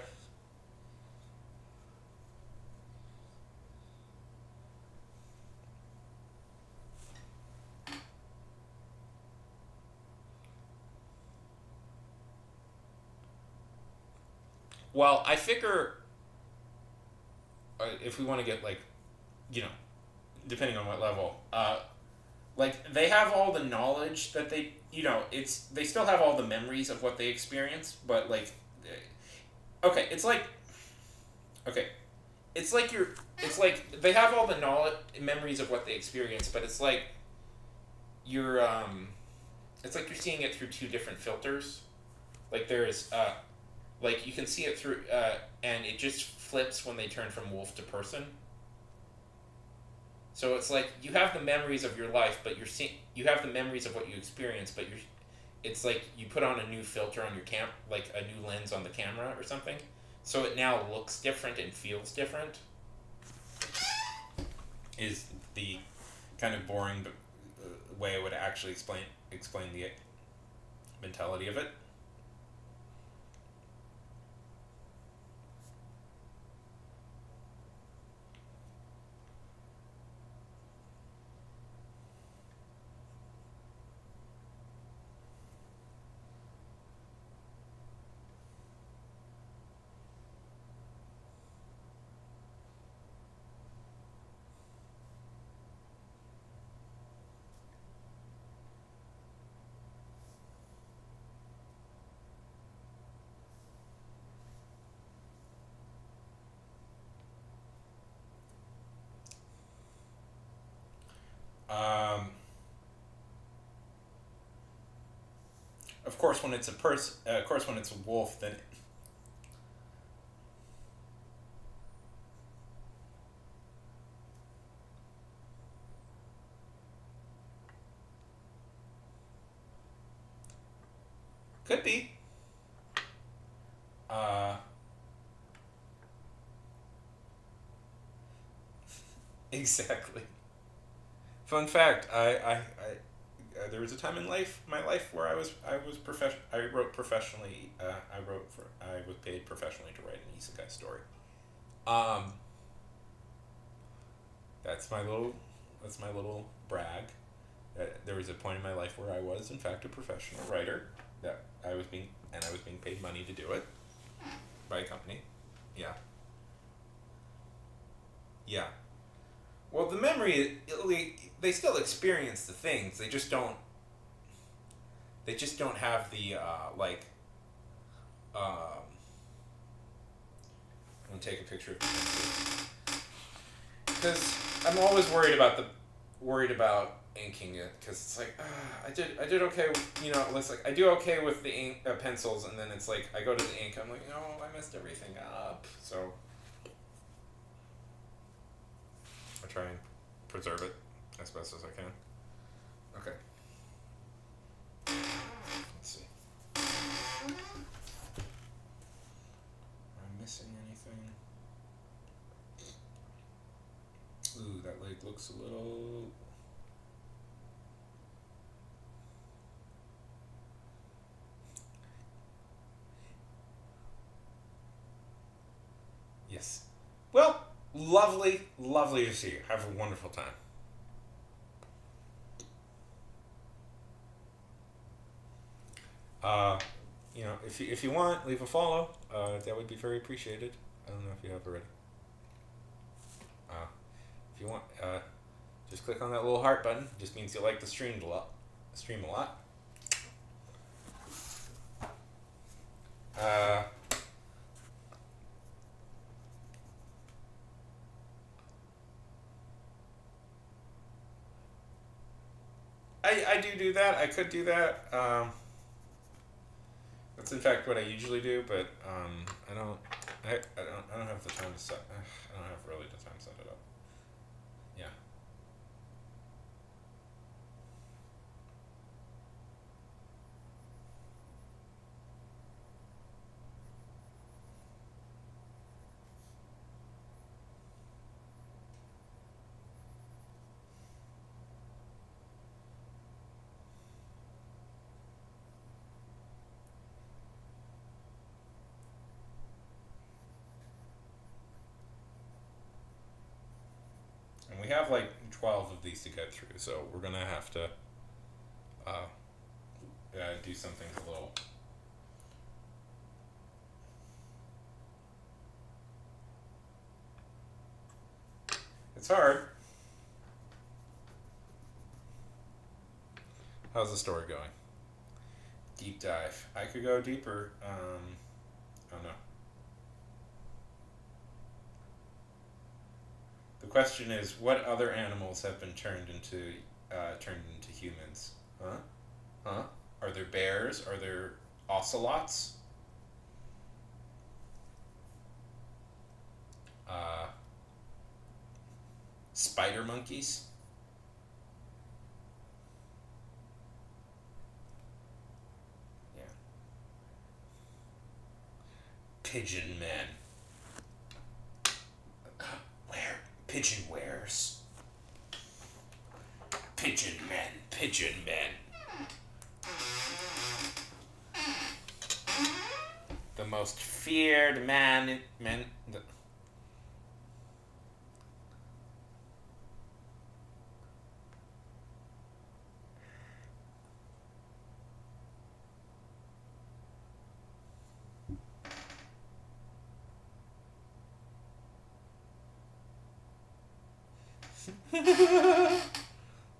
well, I figure if we want to get like you know depending on what level, like they have all the knowledge that it's they still have all the memories of what they experience, but like okay, okay, it's like you're it's like they have all the knowledge memories of what they experience, but you're it's like you're seeing it through two different filters. Like there's like you can see it through and it just flips when they turn from wolf to person. So it's like you have the memories of your life, but you have the memories of what you experience, but it's like you put on a new filter on your like a new lens on the camera or something. So it now looks different and feels different. Is the kind of boring way I would actually explain the mentality of it. Um, of course, when it's a person, of course, when it's a wolf, then could be. Uh, exactly. Fun fact: there was a time in my life, where I wrote professionally. I was paid professionally to write an isekai story. Um, that's my little, that's my little brag. There was a point in my life where I was, in fact, a professional writer. That I was being paid money to do it by a company. Yeah, yeah. Well, the memory, they still experience the things. They just don't. They just don't have the like. I'm gonna take a picture of the because I'm always worried about inking it because it's like I did okay it's like I do okay with the ink pencils, and then it's like I go to the ink, I'm like, oh, I messed everything up, so I try and preserve it as best as I can. Okay, let's see. Am I missing anything? Ooh, that leg looks a little. Yes. Well, lovely, lovely to see you. Have a wonderful time. Uh, if you want, leave a follow. That would be very appreciated. I don't know if you have already. Uh, if you want, just click on that little heart button. It just means you like the stream a lot. Uh, I do that. I could do that. That's in fact what I usually do, but I don't. I don't have the time to set. I don't have really the time to set it up. Yeah. And we have like 12 of these to get through, so we're gonna have to uh, do something a little. It's hard. How's the story going? Deep dive. I could go deeper. Oh no. The question is, what other animals have been turned into humans? Huh? Huh? Are there bears? Are there ocelots? Uh, Spider monkeys? Yeah. Pigeon men. Where? Pigeon wares. Pigeon men. Pigeon men. The most feared men.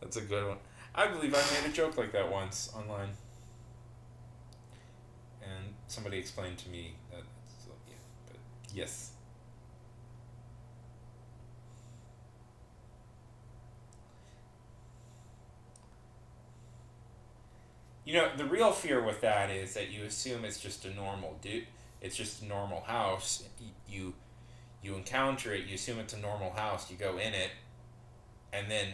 That's a good one. I believe I made a joke like that once online, and somebody explained to me that. So, yeah, but yes. The real fear with that is that you assume it's just a normal dude. It's just a normal house. You encounter it. You assume it's a normal house. You go in it, and then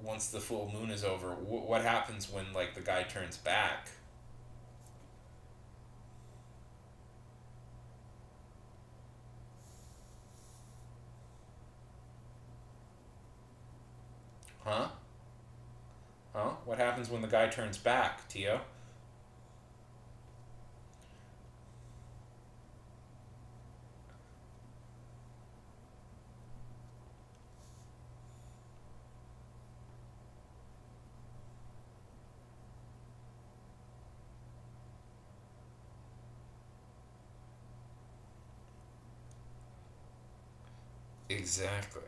once the full moon is over, what happens when like the guy turns back? Huh? Huh? What happens when the guy turns back, Tio? Exactly.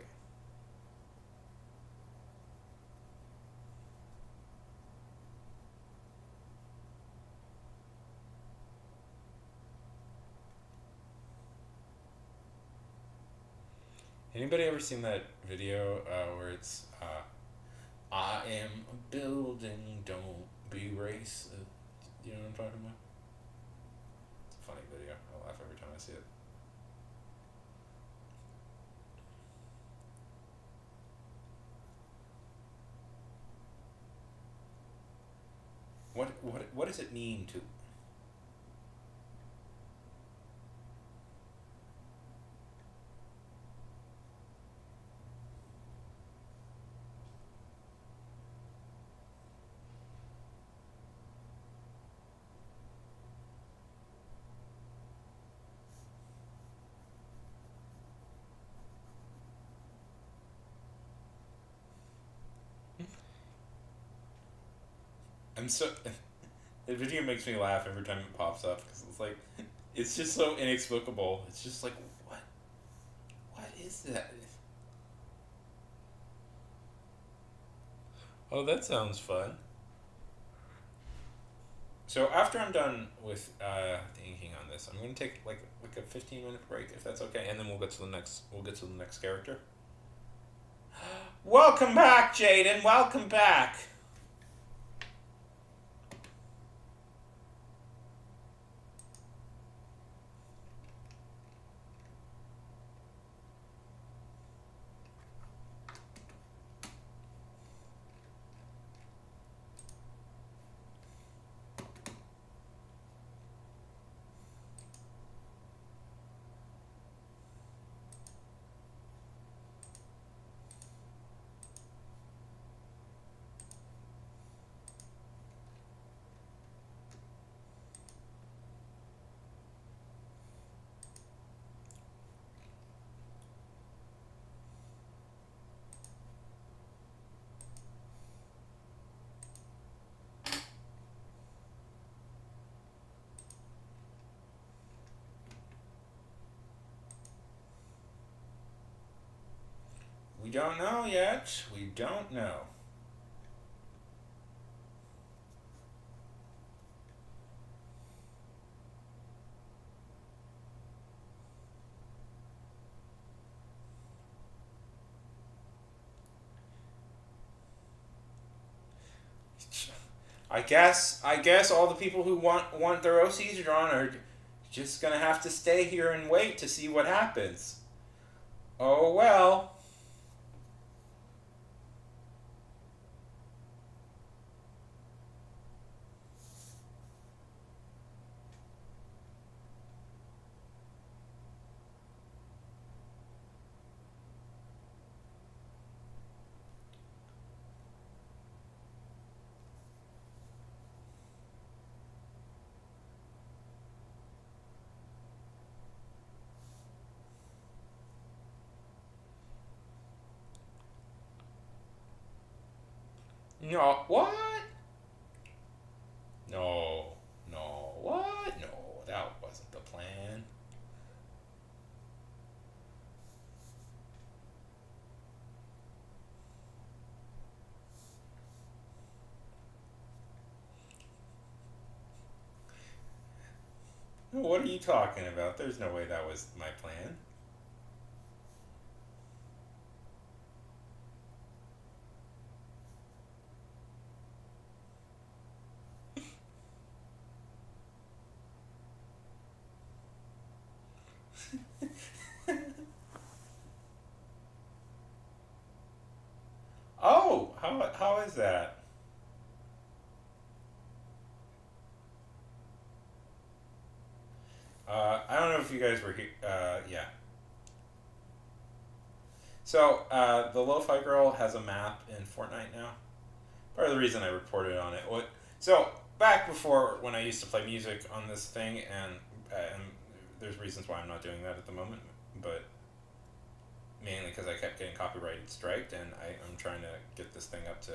Anybody ever seen that video where it's I am a building, don't be racist. You know what I'm talking about? It's a funny video. I laugh every time I see it. What does it mean to? I'm so. The video makes me laugh every time it pops up because it's like, it's just so inexplicable. It's just like, what? What is that? Oh, that sounds fun. So after I'm done with the inking on this, I'm gonna take like a 15-minute break if that's okay, and then we'll get to the next. We'll get to the next character. Welcome back, Jaden. Welcome back. We don't know yet. We don't know. I guess all the people who want their OCs drawn are just gonna have to stay here and wait to see what happens. Oh well. No, what? No, no, what? No, that wasn't the plan. What are you talking about? There's no way that was my plan. Oh, how is that? I don't know if you guys were here. Yeah. So the Lo-Fi Girl has a map in Fortnite now. Part of the reason I reported on it. So back before when I used to play music on this thing, and there's reasons why I'm not doing that at the moment, but mainly because I kept getting copyrighted striked, and I'm trying to get this thing up to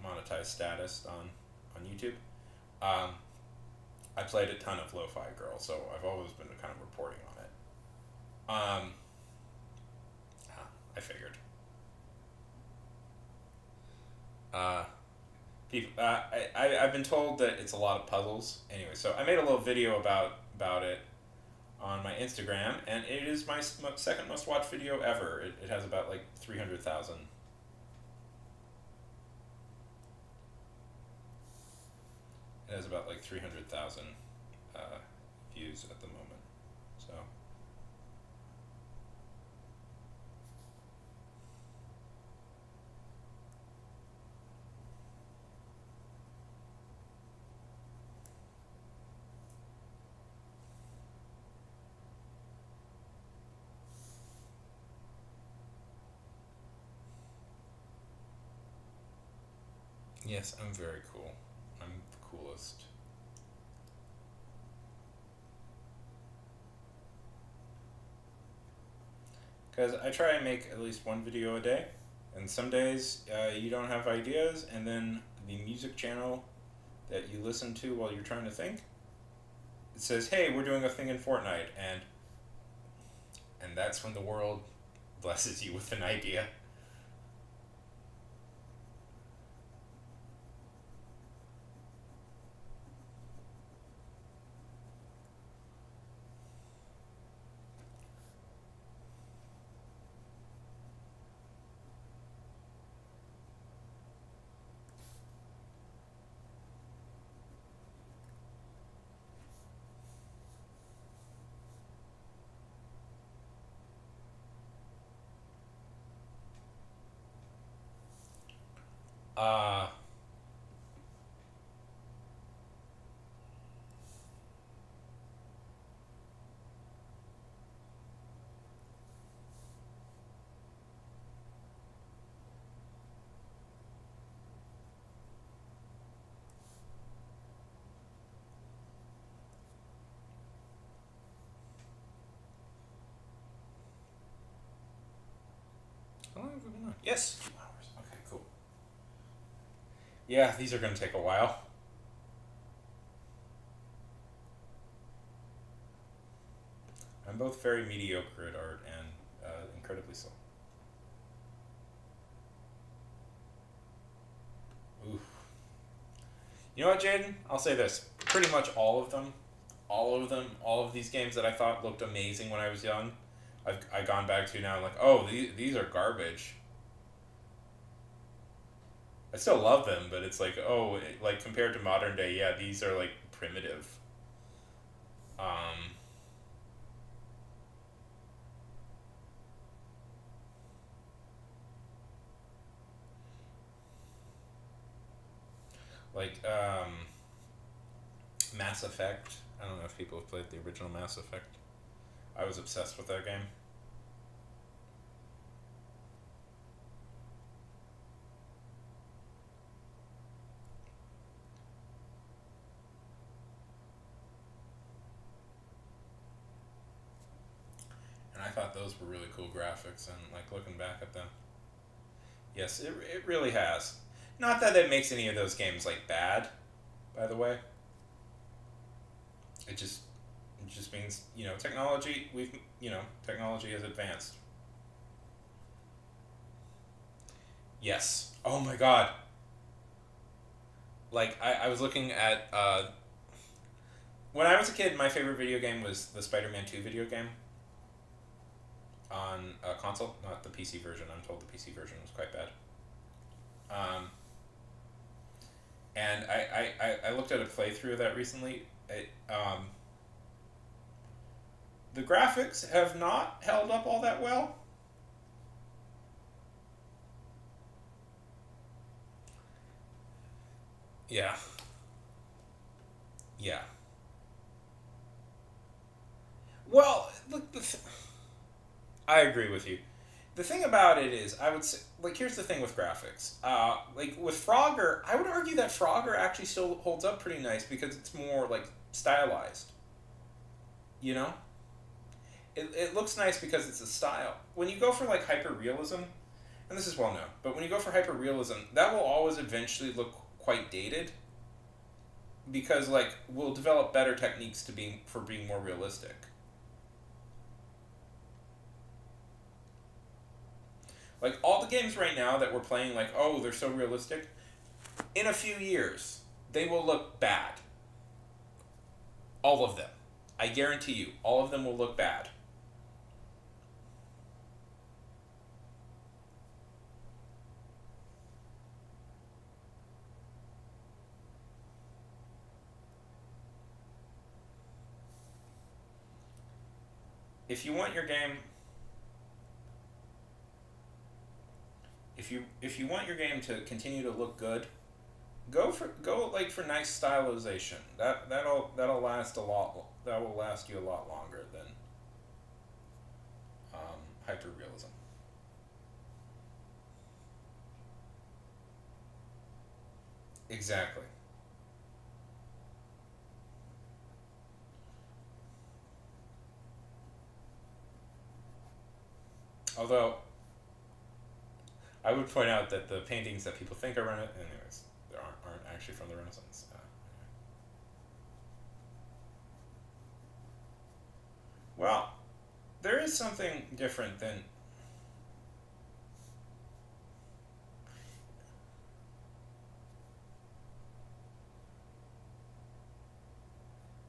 monetized status on YouTube. Um, I played a ton of Lo-Fi Girl, so I've always been kind of reporting on it. I figured. Uh, I've been told that it's a lot of puzzles. Anyway, so I made a little video about it on my Instagram, and it is my second most watched video ever. It has about like 300,000. It has about like 300,000 uh, views at the moment. So yes, I'm very cool. I'm the coolest. Because I try and make at least one video a day, and some days you don't have ideas, and then the music channel that you listen to while you're trying to think. It says, "Hey, we're doing a thing in Fortnite," and that's when the world blesses you with an idea. Uh, how long have we been on? Yes, 2 hours. Okay, cool. Yeah, these are going to take a while. I'm both very mediocre at art and incredibly slow. Oof. You know what, Jaden? I'll say this. Pretty much all of these games that I thought looked amazing when I was young, I've gone back to now. I'm like, oh, these are garbage. I still love them, but it's like, oh, like compared to modern day, yeah, these are like primitive. Um, like Mass Effect. I don't know if people have played the original Mass Effect. I was obsessed with that game. And I thought those were really cool graphics, and like looking back at them, yes, it really has. Not that it makes any of those games like bad, by the way. It just it just means technology has advanced. Yes. Oh my god. Like I was looking at when I was a kid, my favorite video game was the Spider-Man 2 video game on a console, not the PC version. I'm told the PC version was quite bad. Um, and I looked at a playthrough of that recently. The graphics have not held up all that well. Yeah. Yeah. Well, look, I agree with you. The thing about it is, I would say, like, here's the thing with graphics. Like, with Frogger, I would argue that Frogger actually still holds up pretty nice because it's more, like, stylized. You know? It looks nice because it's a style. When you go for, like, hyper realism, and this is well known, but when you go for hyper realism, that will always eventually look quite dated because, like, we'll develop better techniques for being more realistic. Like, all the games right now that we're playing, like, oh, they're so realistic, in a few years, they will look bad. All of them. I guarantee you, all of them will look bad. If you want your game if you want your game to continue to look good, go like for nice stylization. That'll last a lot. That will last you a lot longer than hyperrealism. Exactly. Although I would point out that the paintings that people think are run it, anyways, there aren't. actually from the Renaissance. Well, there is something different than.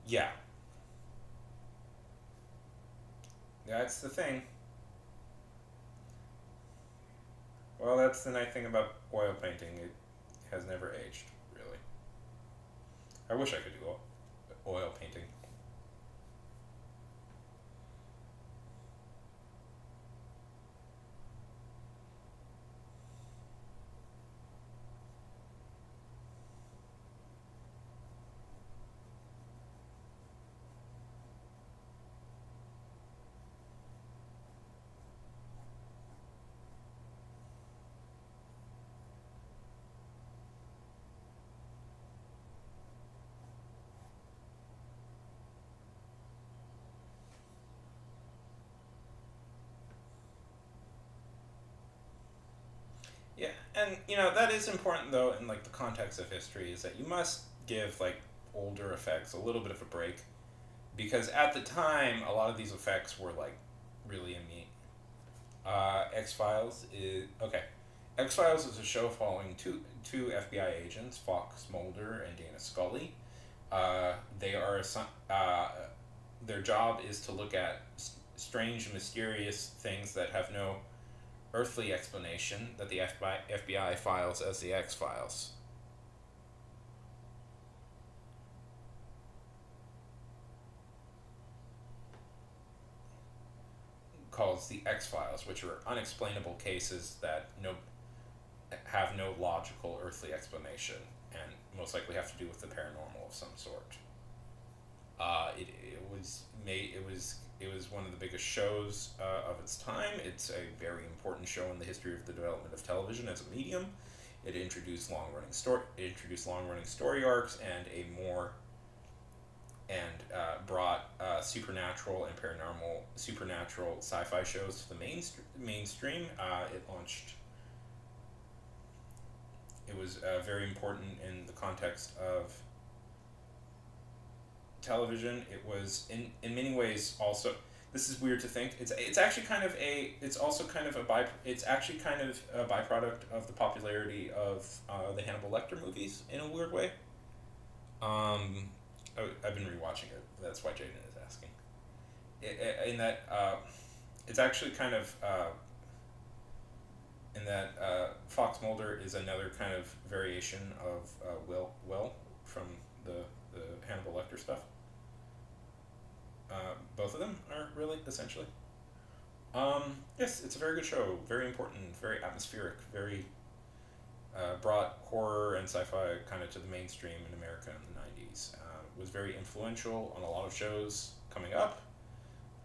Yeah. That's the thing. Well, that's the nice thing about oil painting. It has never aged, really. I wish I could do oil painting. Yeah, and that is important though in like the context of history is that you must give like older effects a little bit of a break because at the time a lot of these effects were like really immediate. X Files is okay. X Files is a show following two FBI agents, Fox Mulder and Dana Scully. They are their job is to look at strange, mysterious things that have no earthly explanation that the FBI files as the X Files. Calls the X Files, which are unexplainable cases that have no logical earthly explanation and most likely have to do with the paranormal of some sort. It was one of the biggest shows of its time. It's a very important show in the history of the development of television as a medium. It introduced long running story arcs and brought supernatural and supernatural sci-fi shows to the mainstream. It was very important in the context of television. It was in many ways also. This is weird to think. It's actually kind of a. It's also kind of a It's actually kind of a byproduct of the popularity of the Hannibal Lecter movies in a weird way. I've been rewatching it. That's why Jaden is asking. In that, it's actually kind of. In that, Fox Mulder is another kind of variation of Will from the Hannibal Lecter stuff. Both of them are really essentially. Yes, it's a very good show. Very important. Very atmospheric. Very brought horror and sci-fi kind of to the mainstream in America in the '90s. Was very influential on a lot of shows coming up,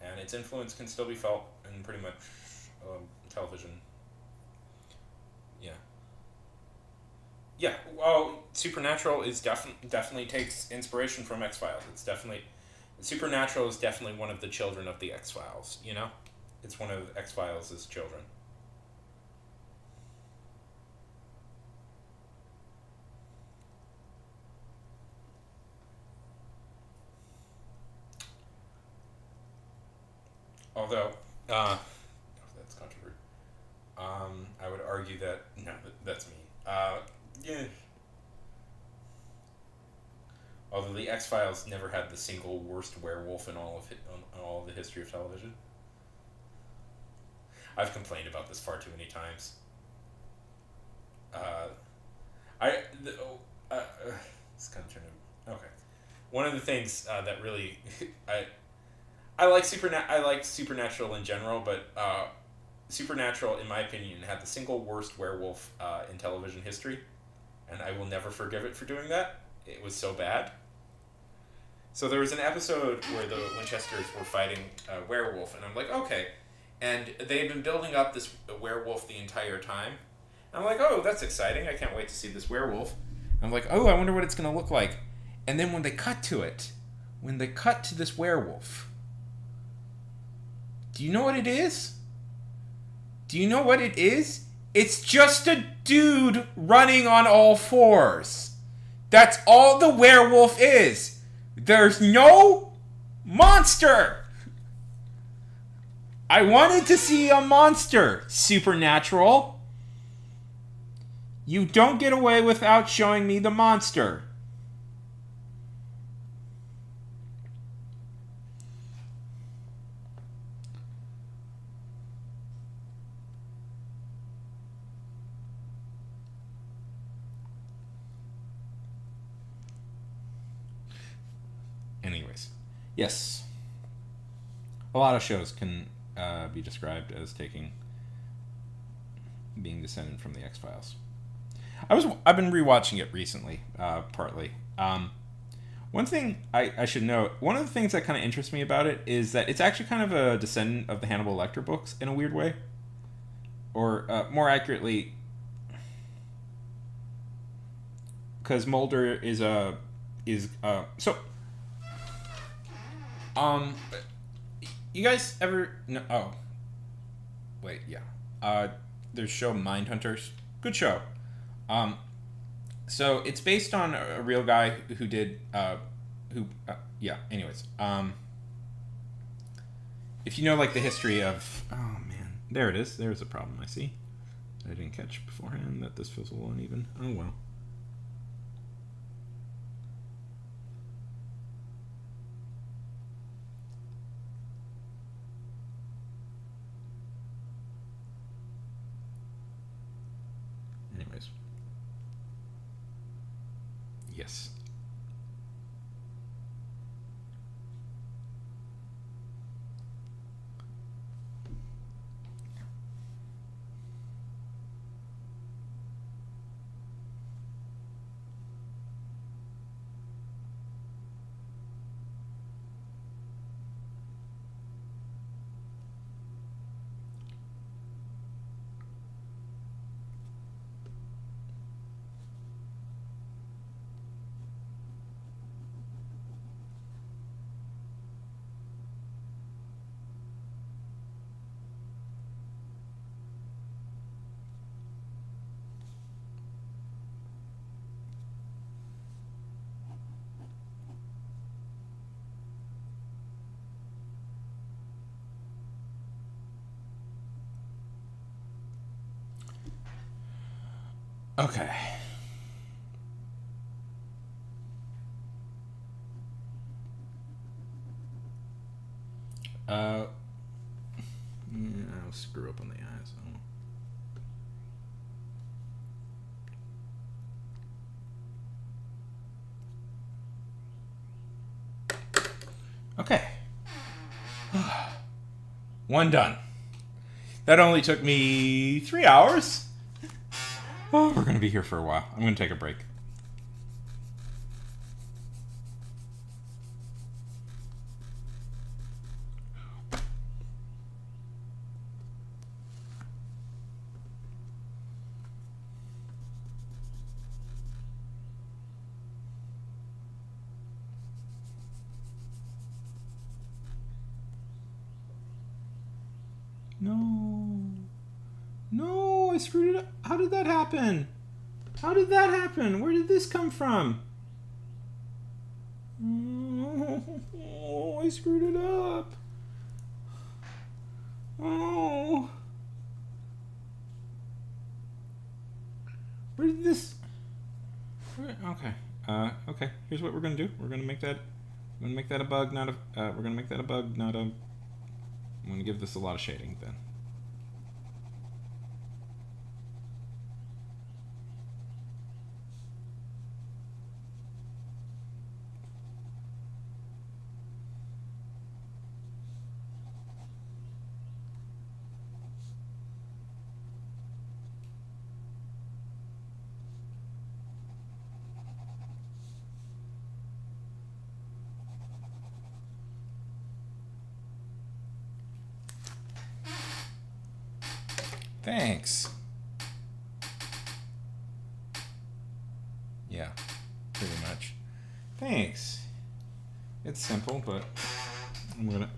and its influence can still be felt in pretty much television. Yeah. Yeah. Well, Supernatural is definitely takes inspiration from X Files. Supernatural is definitely one of the children of the X Files. It's one of X Files' children. Although, that's controversial. I would argue that no, that's me. Yeah. Although the X Files never had the single worst werewolf in all of the history of television. I've complained about this far too many times. It's kind of turned. Okay. One of the things that really I like Supernatural in general, but Supernatural, in my opinion, had the single worst werewolf in television history, and I will never forgive it for doing that. It was so bad. So there was an episode where the Winchesters were fighting a werewolf, and I'm like, okay. And they had been building up this werewolf the entire time. And I'm like, oh, that's exciting. I can't wait to see this werewolf. I'm like, oh, I wonder what it's going to look like. And then when they cut to this werewolf, do you know what it is? Do you know what it is? It's just a dude running on all fours. That's all the werewolf is. There's no monster. I wanted to see a monster, Supernatural. You don't get away without showing me the monster. Anyways, yes. A lot of shows can be described as being descended from the X-Files. I've been rewatching it recently, partly. One thing I should note, one of the things that kind of interests me about it is that it's actually kind of a descendant of the Hannibal Lecter books in a weird way. Or, more accurately, because Mulder is you guys ever no? Oh, wait, yeah. There's show Mindhunters. Good show. So it's based on a real guy who did yeah. Anyways, if you know like the history of there it is. There's a problem I see. I didn't catch beforehand that this feels a little uneven. Oh well. Anyways. Yes. Okay. I'll screw up on the eyes. Okay. One done. That only took me 3 hours. Oh, we're going to be here for a while. I'm going to take a break. No, I screwed it up. How did that happen? How did that happen? Where did this come from? Oh, I screwed it up. Oh. Where did this... Okay. Okay. Here's what we're gonna do. We're gonna make that a bug, not a... we're gonna make that a bug, not a... I'm gonna give this a lot of shading then. Thanks. Yeah, pretty much. Thanks. It's simple, but I'm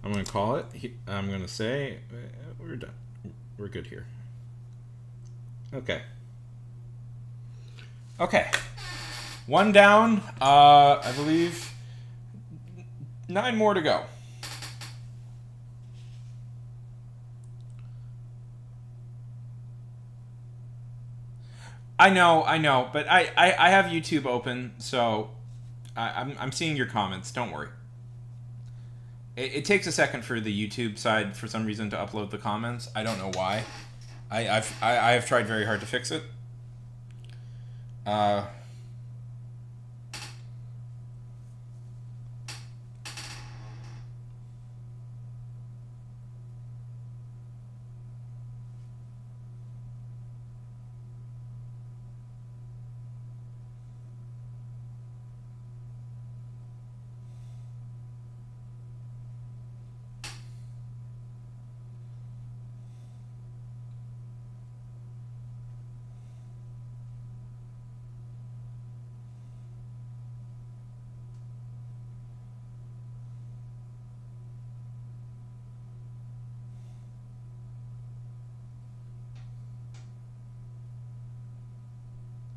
gonna call it. I'm gonna say we're done. We're good here. Okay. Okay. One down. I believe 9 more to go. I know, but I have YouTube open, so I'm seeing your comments. Don't worry. It takes a second for the YouTube side for some reason to upload the comments. I don't know why. I have tried very hard to fix it. Uh,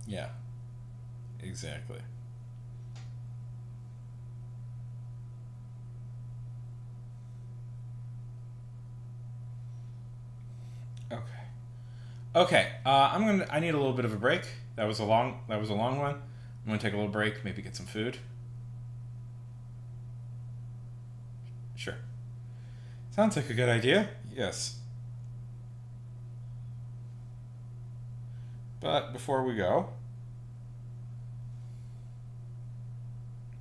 yeah, exactly. Okay. Okay. I need a little bit of a break. That was a long one. I'm gonna take a little break. Maybe get some food. Sure. Sounds like a good idea. Yes. But before we go,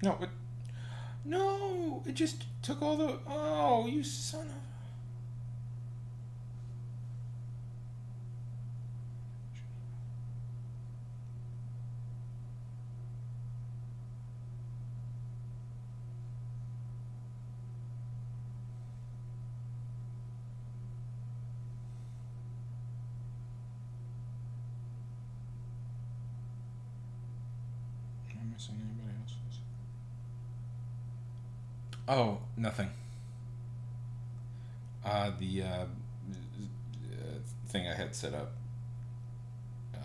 no, no, it just took all the. Oh, you son of. Am I missing anybody else's? Oh, nothing. The thing I had set up uh,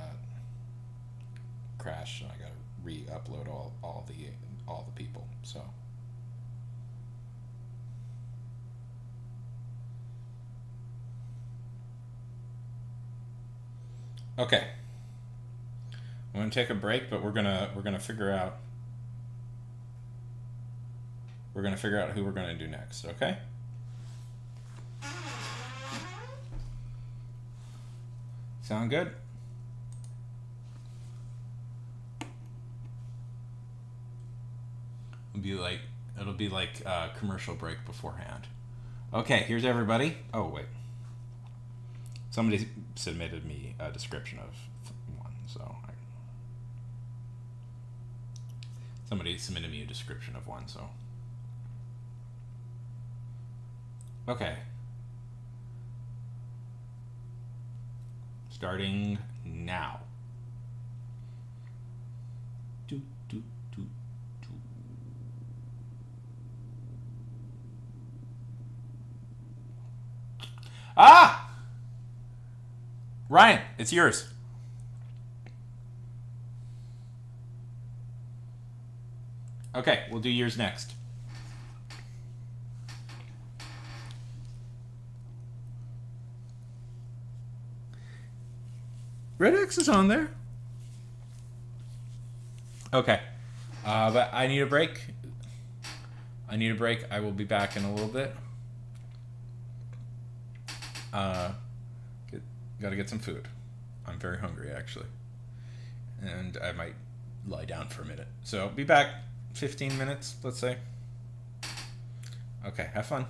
crashed, and I got to re-upload all the people. So okay, I'm gonna take a break, but we're gonna figure out who we're gonna do next. Okay. Sound good? It'll be like a commercial break beforehand. Okay, here's everybody. Oh wait, somebody submitted me a description of one, somebody submitted me a description of one. So okay, starting now. Do, do, do, do. Ah! Ryan, it's yours. Okay, we'll do yours next. Red X is on there. Okay. But I need a break. I will be back in a little bit. Uh, Gotta get some food. I'm very hungry, actually. And I might lie down for a minute. So, be back 15 minutes, let's say. Okay, have fun.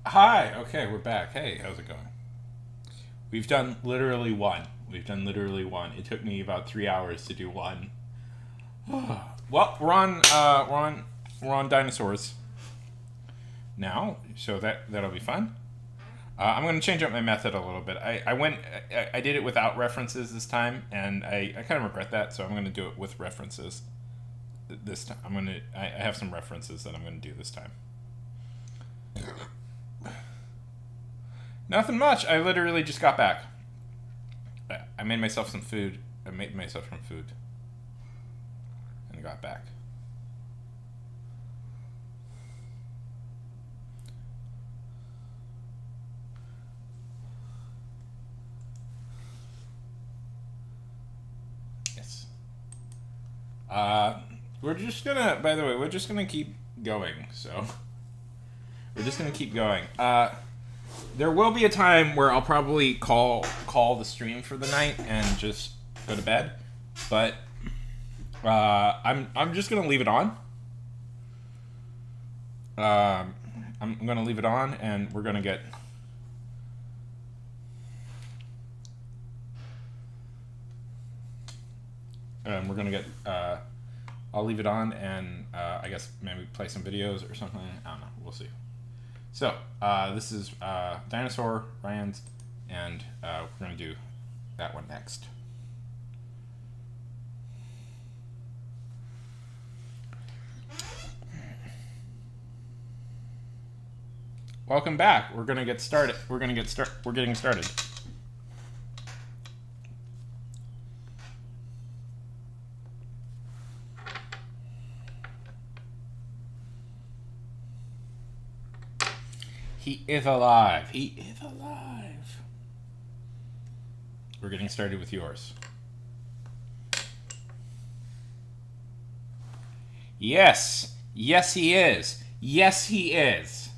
Hi. Okay, we're back. Hey, how's it going? We've done literally one. We've done literally one. It took me about 3 hours to do one. Well, we're on dinosaurs now, so that'll be fun. I'm going to change up my method a little bit. I did it without references this time, and I kind of regret that. So I'm going to do it with references this time. I have some references that I'm going to do this time. Nothing much. I literally just got back. I made myself some food. I made myself some food, and got back. Yes. We're just gonna. By the way, we're just gonna keep going. So we're just gonna keep going. There will be a time where I'll probably call the stream for the night and just go to bed, but I'm just gonna leave it on. I'm gonna leave it on, and we're gonna get. We're gonna get. I'll leave it on, and I guess maybe play some videos or something. I don't know. We'll see. So, this is Dinosaur Ryan's, and we're going to do that one next. Welcome back. We're going to get started. We're getting started. He is alive. He is alive. We're getting started with yours. Yes. Yes, he is. Yes, he is.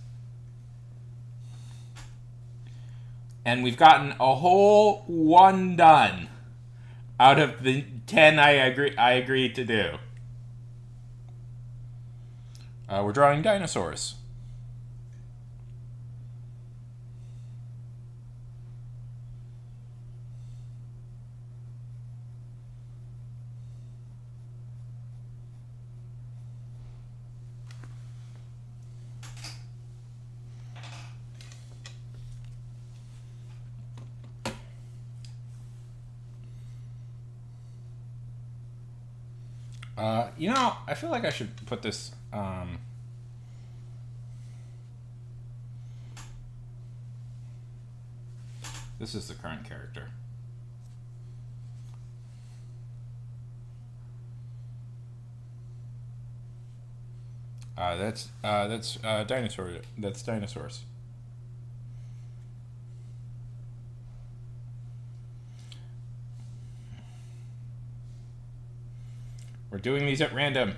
And we've gotten a whole one done out of the 10 I agreed to do. We're drawing dinosaurs. I feel like I should put this. This is the current character. That's dinosaur. That's dinosaurs. We're doing these at random.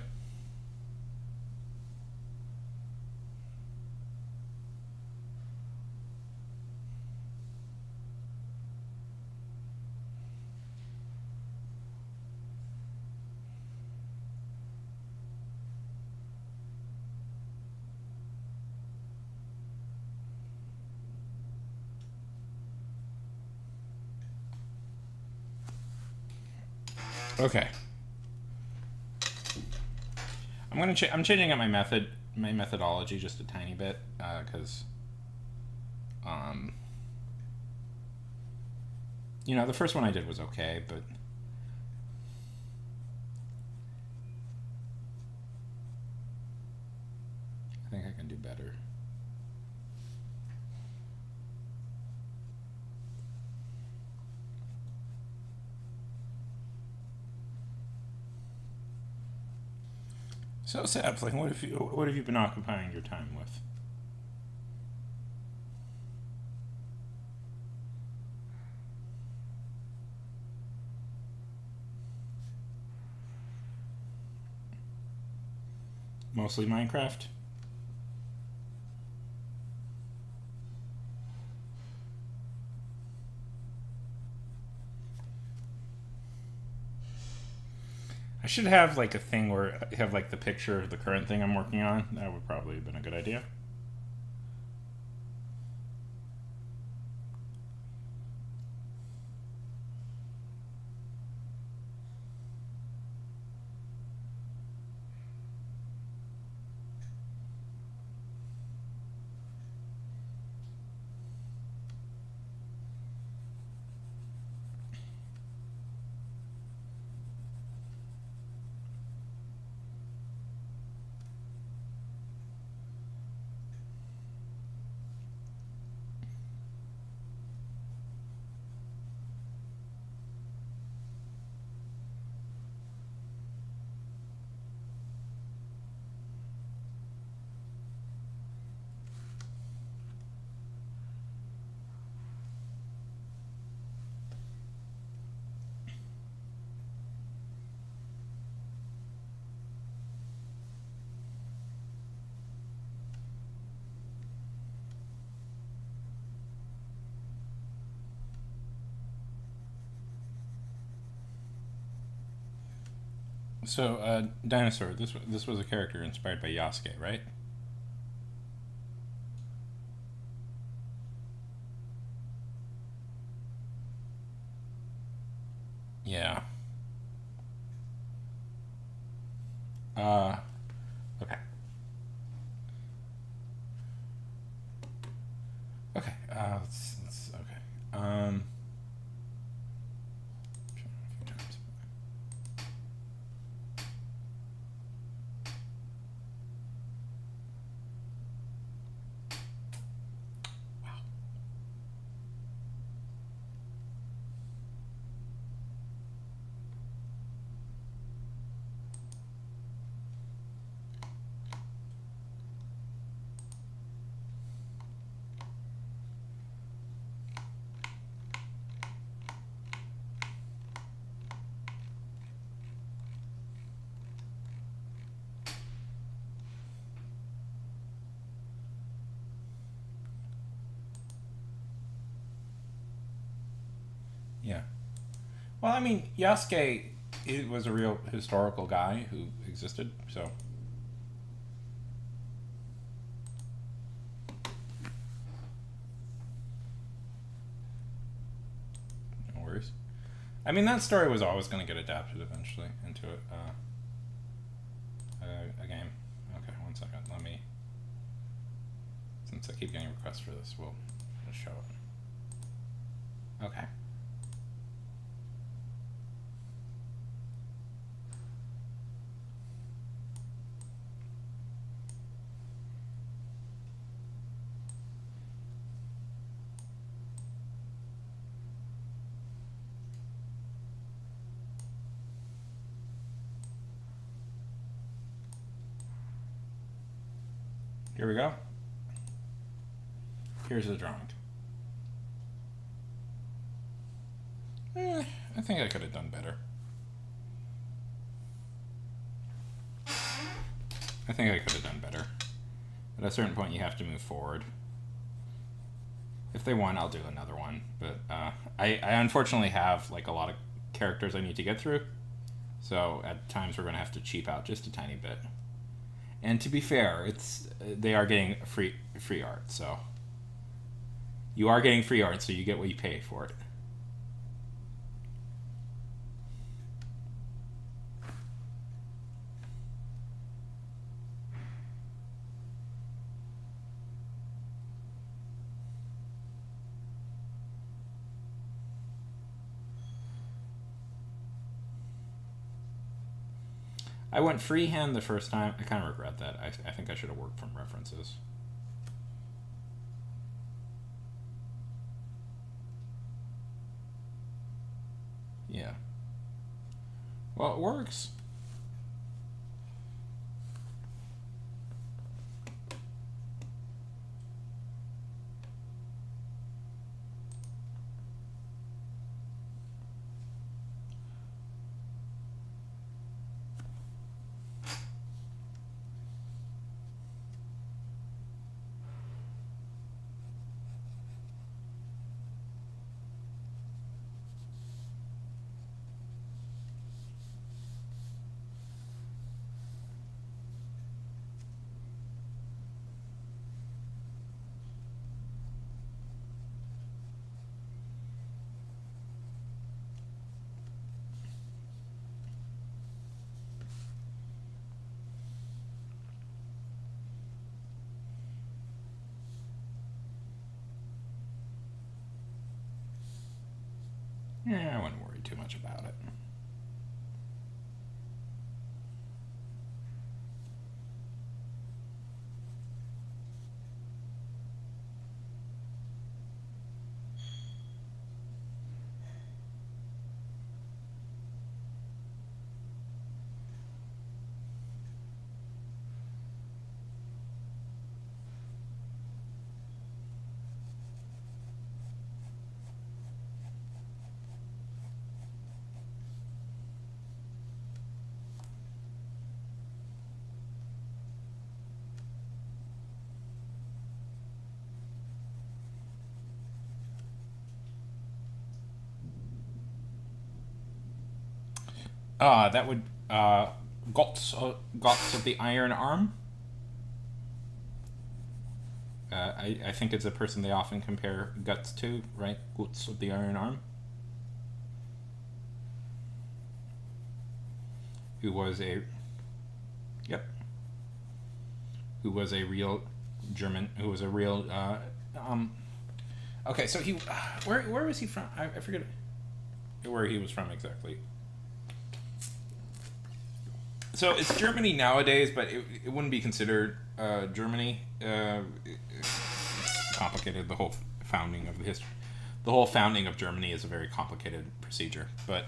Okay. I'm changing up my methodology just a tiny bit, because, the first one I did was okay, but I think I can do better. So, Sapling, what have you been occupying your time with? Mostly Minecraft? I should have like a thing where I have like the picture of the current thing I'm working on. That would probably have been a good idea. So, Dinosaur, this was a character inspired by Yasuke, right? Yeah. Uh, okay. Okay. Okay. A few times. Wow. Yeah. Well, I mean, Yasuke it was a real historical guy who existed, so no worries. I mean, that story was always going to get adapted eventually into a game. Okay, one second. Let me. Since I keep getting requests for this, we'll show it. Okay. Here we go. Here's the drawing. I think I could have done better. I think I could have done better. At a certain point, you have to move forward. If they want, I'll do another one. But I unfortunately have like a lot of characters I need to get through. So at times we're gonna have to cheap out just a tiny bit. And to be fair, they are getting free art, so you are getting free art, so you get what you pay for it. I went freehand the first time. I kind of regret that. I think I should have worked from references. Yeah. Well, it works. Yeah, I wouldn't worry too much about it. That would Goths of the Iron Arm. I think it's a person they often compare Guts to, right? Guts of the Iron Arm. Who was a real German, who was a real okay, so he where was he from? I forget where he was from exactly. So it's Germany nowadays, but it wouldn't be considered Germany. It's complicated. The whole founding of the whole founding of Germany is a very complicated procedure, but.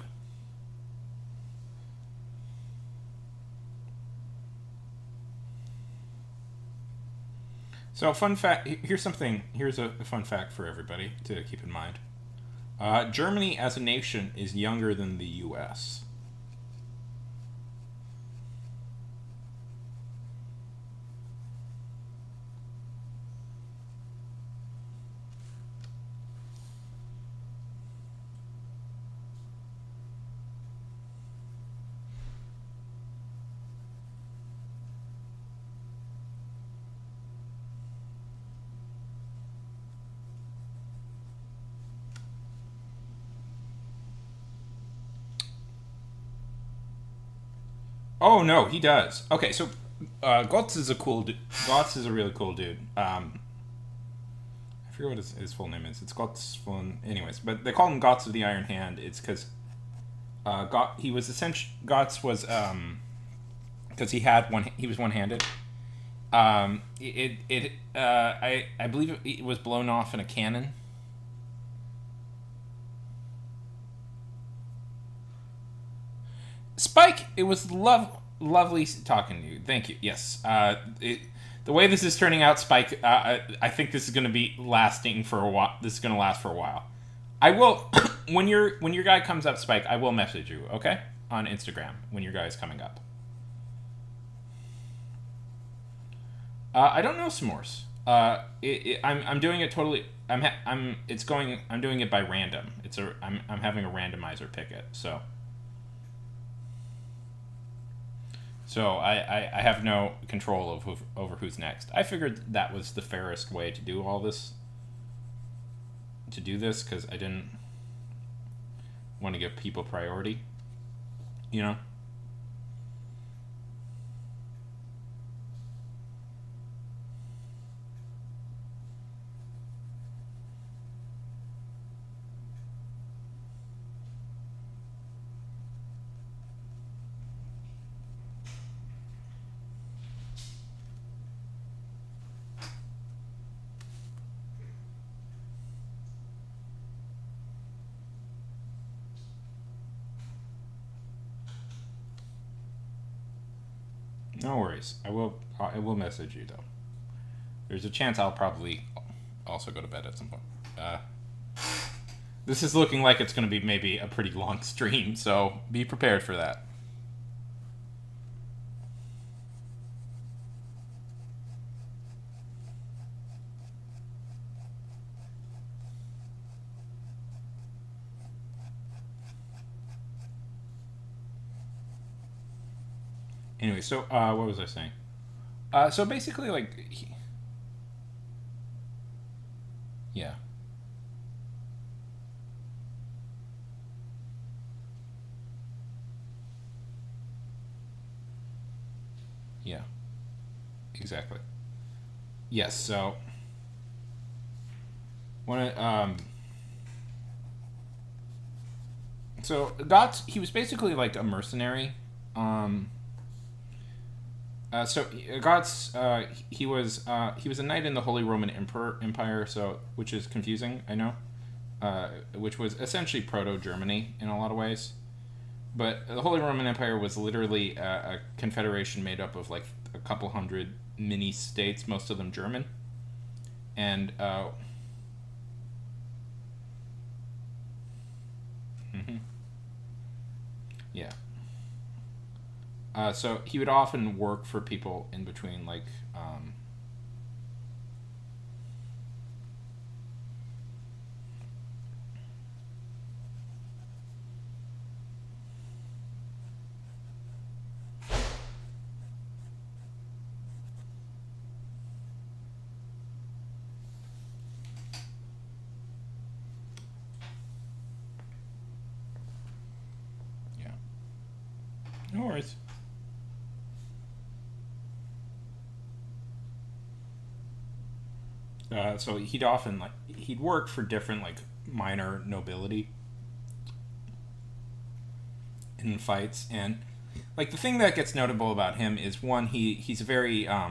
So, fun fact. Here's a fun fact for everybody to keep in mind. Germany as a nation is younger than the U.S. Oh no, he does. Okay, so Gotz is a Gotz is a really cool dude. I forget what his full name is. It's Gotz von. Anyways, but they call him Gotz of the Iron Hand. It's because he was essentially Gotz was because he was one-handed. I believe it was blown off in a cannon. Spike, it was lovely talking to you. Thank you. Yes. The way this is turning out, Spike, I think this is going to be lasting for a while. This is going to last for a while. I will when your guy comes up, Spike. I will message you. Okay, on Instagram when your guy is coming up. I don't know s'mores. I'm doing it totally. I'm doing it by random. I'm having a randomizer pick it. So I have no control over who's next. I figured that was the fairest way to do all this. To do this, because I didn't want to give people priority. You know? No worries. I will message you though. There's a chance I'll probably also go to bed at some point. This is looking like it's going to be maybe a pretty long stream, so be prepared for that. Anyway, so what was I saying? So basically, like, yeah, yeah, exactly. Yes. So when so Gotts, he was basically like a mercenary. Um, so Gotts, he was a knight in the Holy Roman Empire, so which is confusing, I know, which was essentially proto Germany in a lot of ways. But the Holy Roman Empire was literally a confederation made up of like a couple hundred mini states, most of them German, and mhm, yeah. So he would often work for people in between, like, No worries. So he'd work for different like minor nobility in fights, and like the thing that gets notable about him is one, he's a very I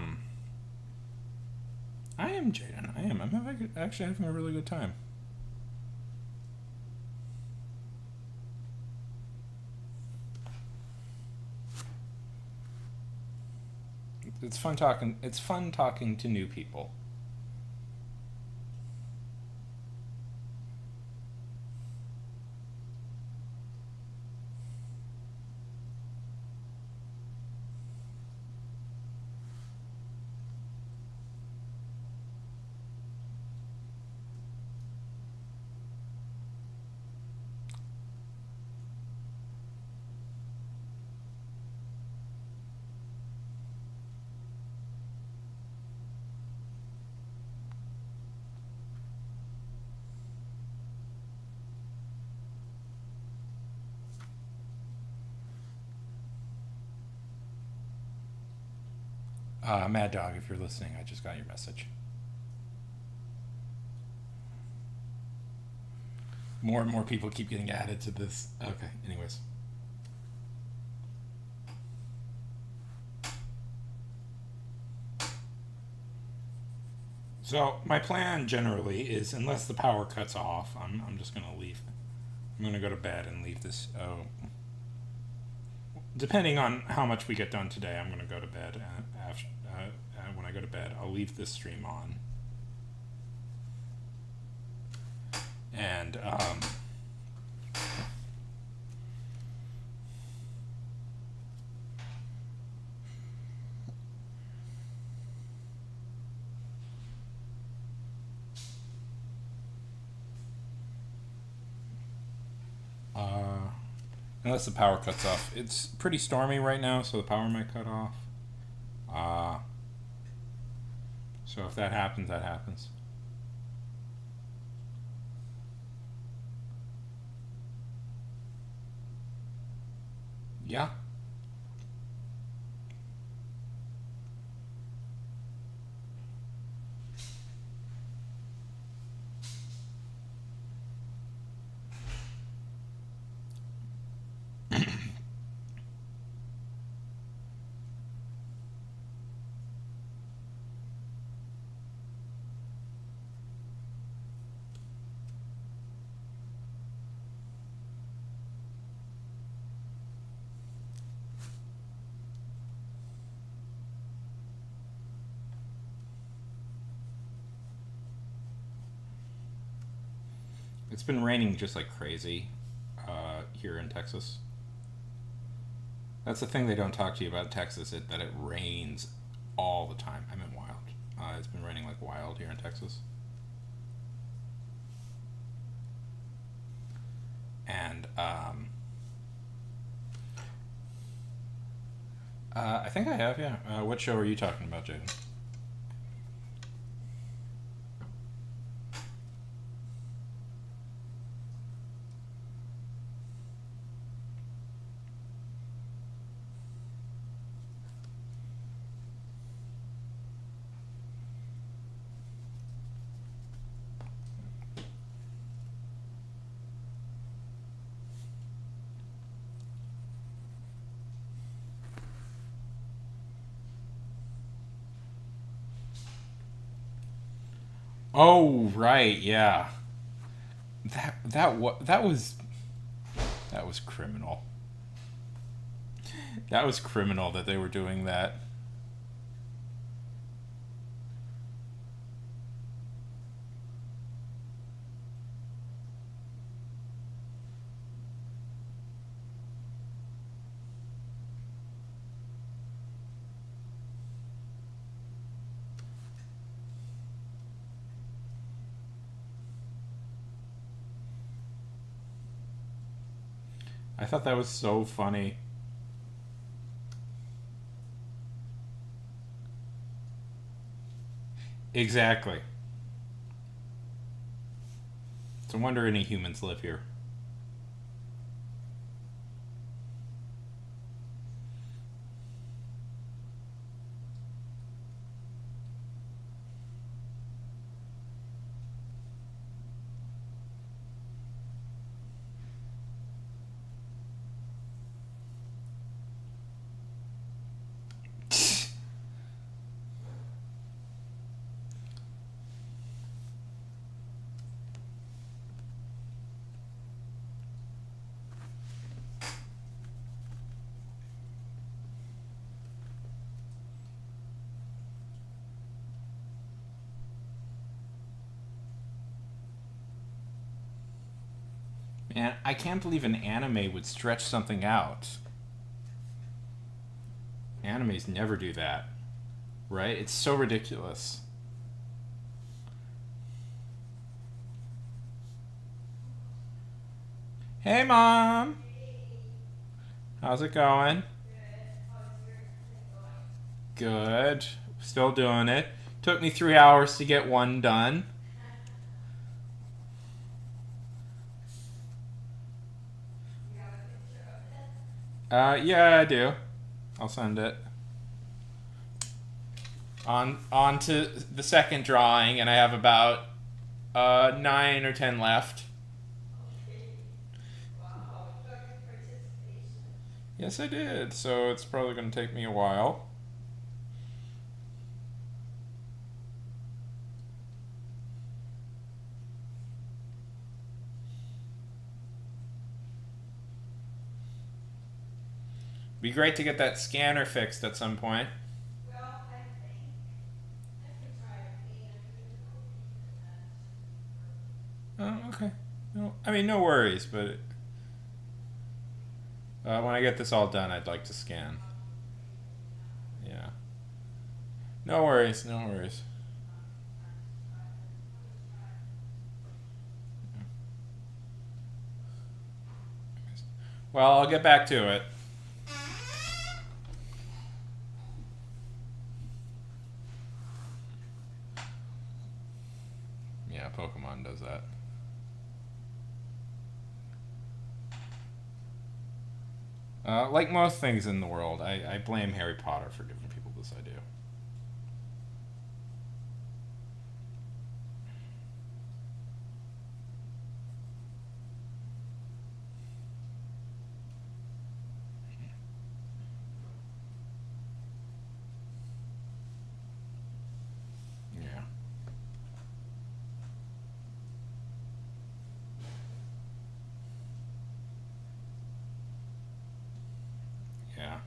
am Jaden. I'm actually having a really good time. It's fun talking. It's fun talking to new people. Mad Dog, if you're listening, I just got your message. More and more people keep getting added to this. Okay, anyways. So my plan generally is, unless the power cuts off, I'm just gonna leave. I'm gonna go to bed and leave this. Oh, depending on how much we get done today, I'm gonna go to bed. When I go to bed, I'll leave this stream on, and unless the power cuts off, it's pretty stormy right now, so the power might cut off. So if that happens, that happens. Yeah. It's been raining just like crazy here in Texas. That's the thing they don't talk to you about Texas, that it rains all the time. I mean, wild. It's been raining like wild here in Texas. And I think I have, yeah. What show are you talking about, Jaden? Oh, right, yeah. That was criminal. That was criminal that they were doing that. I thought that was so funny. Exactly. It's a wonder any humans live here. Man, I can't believe an anime would stretch something out. Animes never do that, right? It's so ridiculous. Hey, Mom! How's it going? Good. Still doing it. Took me 3 hours to get one done. Yeah, I do. I'll send it. On to the second drawing, and I have about 9 or 10 left. Yes, I did. So it's probably going to take me a while. Be great to get that scanner fixed at some point. Oh, okay. No, I mean, no worries, but when I get this all done, I'd like to scan. Yeah. No worries, no worries. Well, I'll get back to it. Yeah, Pokemon does that. Like most things in the world, I blame Harry Potter for giving people this idea. Yeah. Yeah.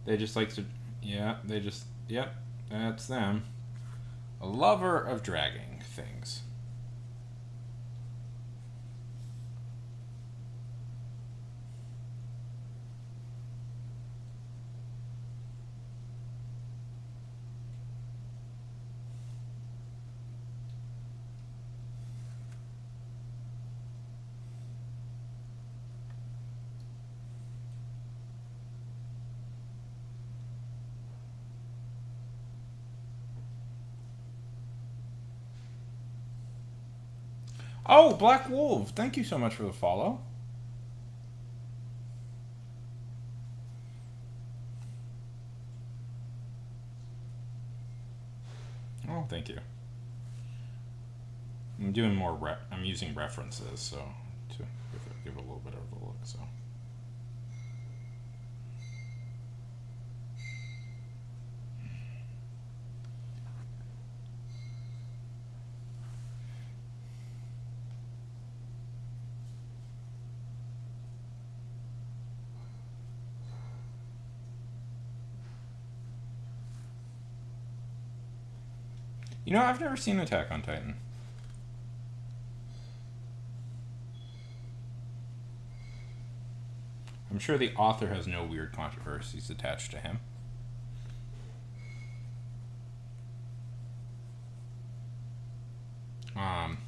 They just like to. Yeah, they just. Yep, that's them. A lover of dragging things. Oh, Black Wolf, thank you so much for the follow. Oh, thank you. I'm doing more. I'm using references, so to give it a little bit of a look. So. You know, I've never seen Attack on Titan. I'm sure the author has no weird controversies attached to him. Um,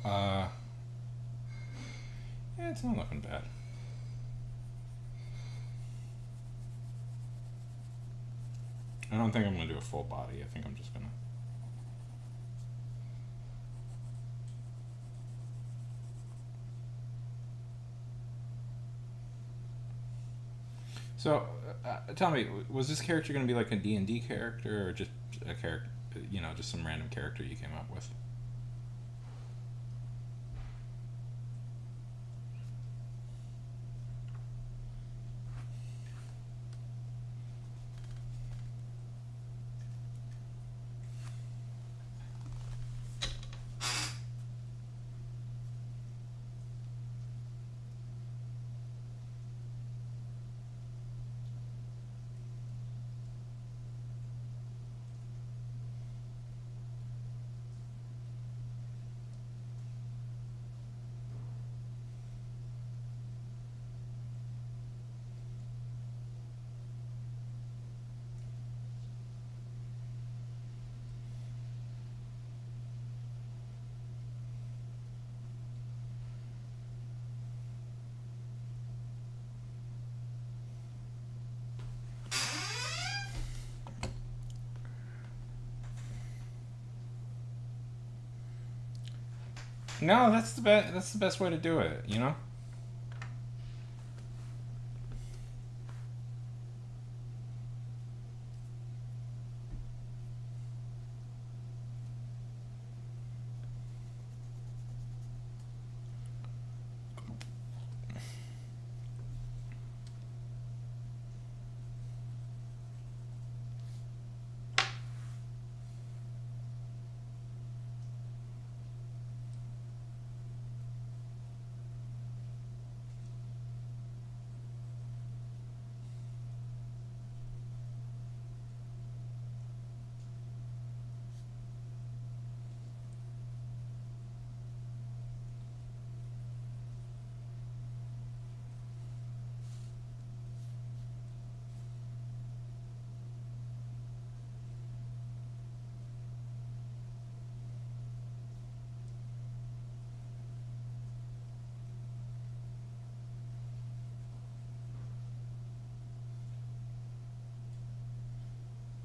uh, yeah, it's not looking bad. I don't think I'm gonna do a full body. I think I'm just gonna. So, tell me, was this character gonna be like a D&D character, or just a character? You know, just some random character you came up with. No, that's the best. That's the best way to do it. You know.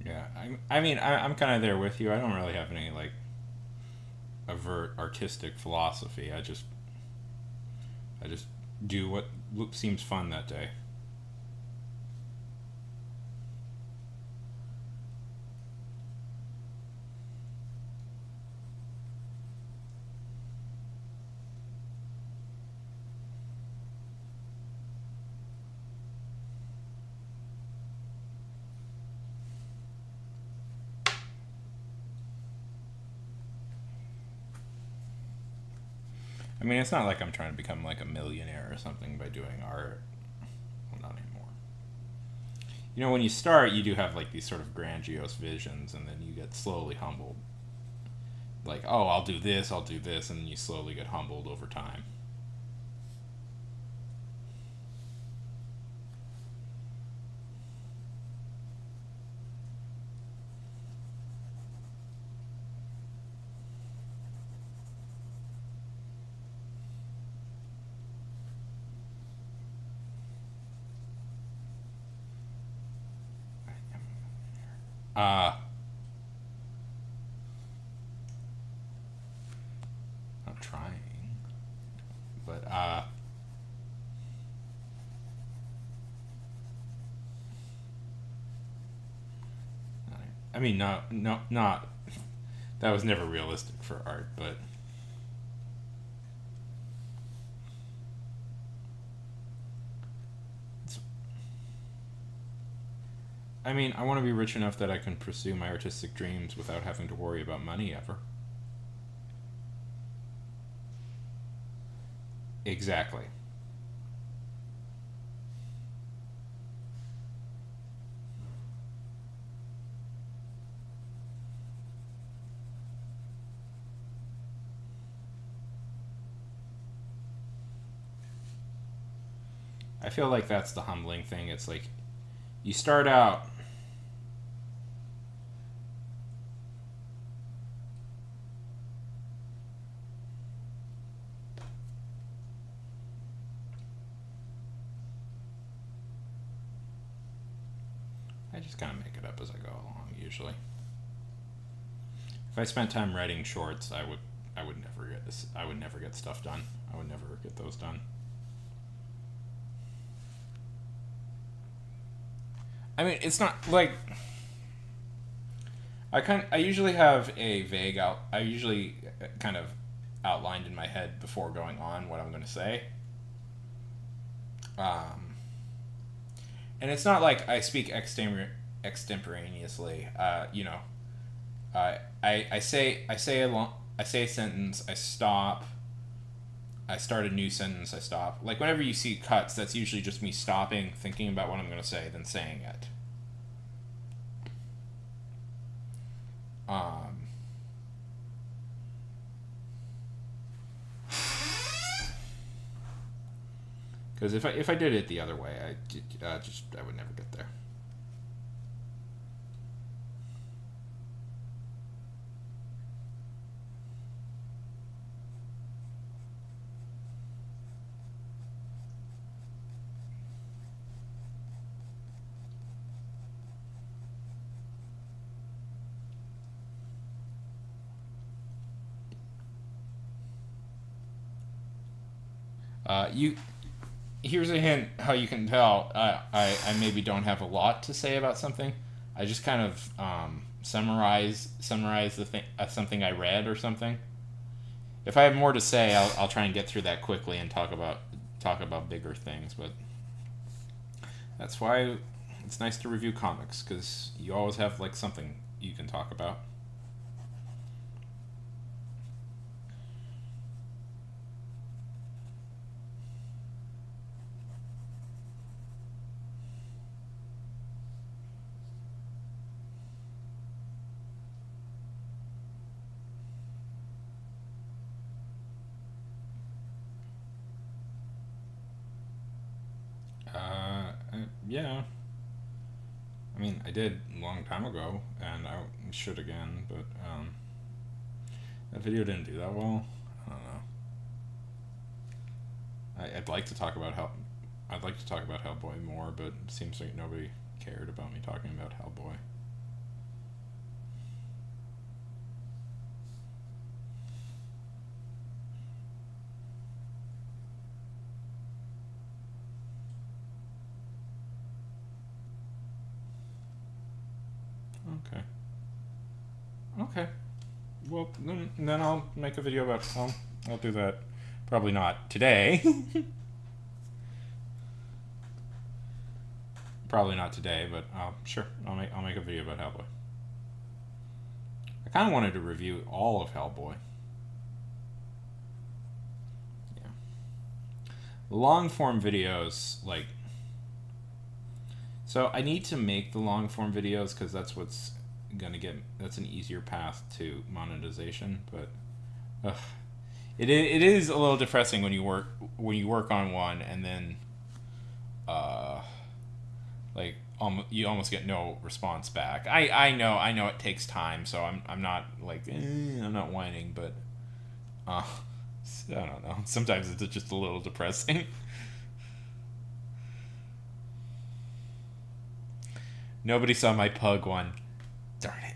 Yeah. I mean, I'm kind of there with you. I don't really have any like avert artistic philosophy. I just do what seems fun that day. I mean, it's not like I'm trying to become like a millionaire or something by doing art. Well, not anymore. You know, when you start, you do have like these sort of grandiose visions, and then you get slowly humbled. Like, oh, I'll do this, and then you slowly get humbled over time. Uh, I'm trying, but I mean, not. That was never realistic for art, but it's, I mean, I want to be rich enough that I can pursue my artistic dreams without having to worry about money ever. Exactly. I feel like that's the humbling thing. It's like you start out. I just kind of make it up as I go along. Usually, if I spent time writing shorts, I would never get this. I would never get stuff done. I would never get those done. I mean, it's not like I usually have a vague out. I usually kind of outlined in my head before going on what I'm going to say. Um, and it's not like I speak extemporaneously. You know, I say a sentence. I stop. I start a new sentence. I stop. Like whenever you see cuts, that's usually just me stopping, thinking about what I'm going to say, then saying it. Um, because if I did it the other way, I would never get there. You Here's a hint how you can tell I maybe don't have a lot to say about something. I just kind of summarize the thing something I read or something. If I have more to say, I'll try and get through that quickly and talk about bigger things. But that's why it's nice to review comics, because you always have like something you can talk about. Yeah. I mean, I did a long time ago, and I should again, but that video didn't do that well. I don't know. I'd like to talk about I'd like to talk about Hellboy more, but it seems like nobody cared about me talking about Hellboy. Okay. Okay. Well, then I'll make a video about. I'll do that. Probably not today. Probably not today, but sure. I'll make a video about Hellboy. I kind of wanted to review all of Hellboy. Yeah. Long form videos, like. So I need to make the long form videos because that's what's that's an easier path to monetization. But it is a little depressing when you work on one and then like you almost get no response back. I know it takes time, so I'm not like I'm not whining, but I don't know. Sometimes it's just a little depressing. Nobody saw my pug one. Darn it.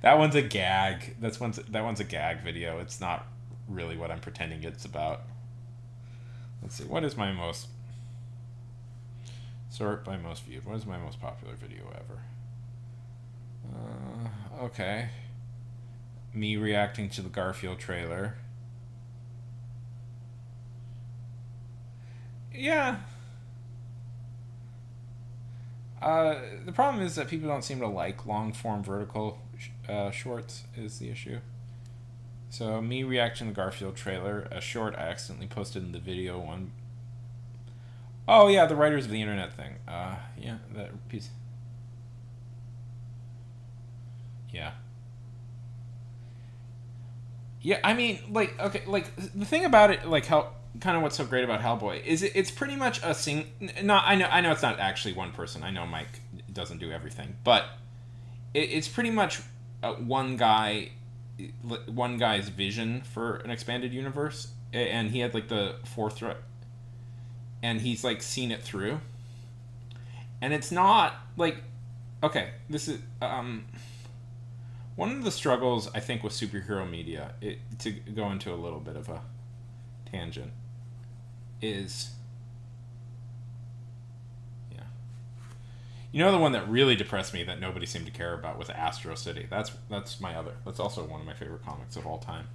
That one's a gag. That one's a gag video. It's not really what I'm pretending it's about. Let's see. What is my most... Sort by most viewed. What is my most popular video ever? Okay. Me reacting to the Garfield trailer. Yeah. The problem is that people don't seem to like long form vertical shorts is the issue. So me reacting to the Garfield trailer, a short I accidentally posted in the video one. Oh yeah, the writers of the internet thing. Yeah, that piece. Yeah. Yeah, I mean, like, okay, like the thing about it, like how kind of what's so great about Hellboy is it's pretty much a not I know it's not actually one person. I know Mike doesn't do everything, but it's pretty much one guy's vision for an expanded universe, and he had like the forethought, and he's like seen it through, and it's not like okay, this is one of the struggles I think with superhero media, to go into a little bit of a tangent, is you know the one that really depressed me that nobody seemed to care about was Astro City. That's also one of my favorite comics of all time.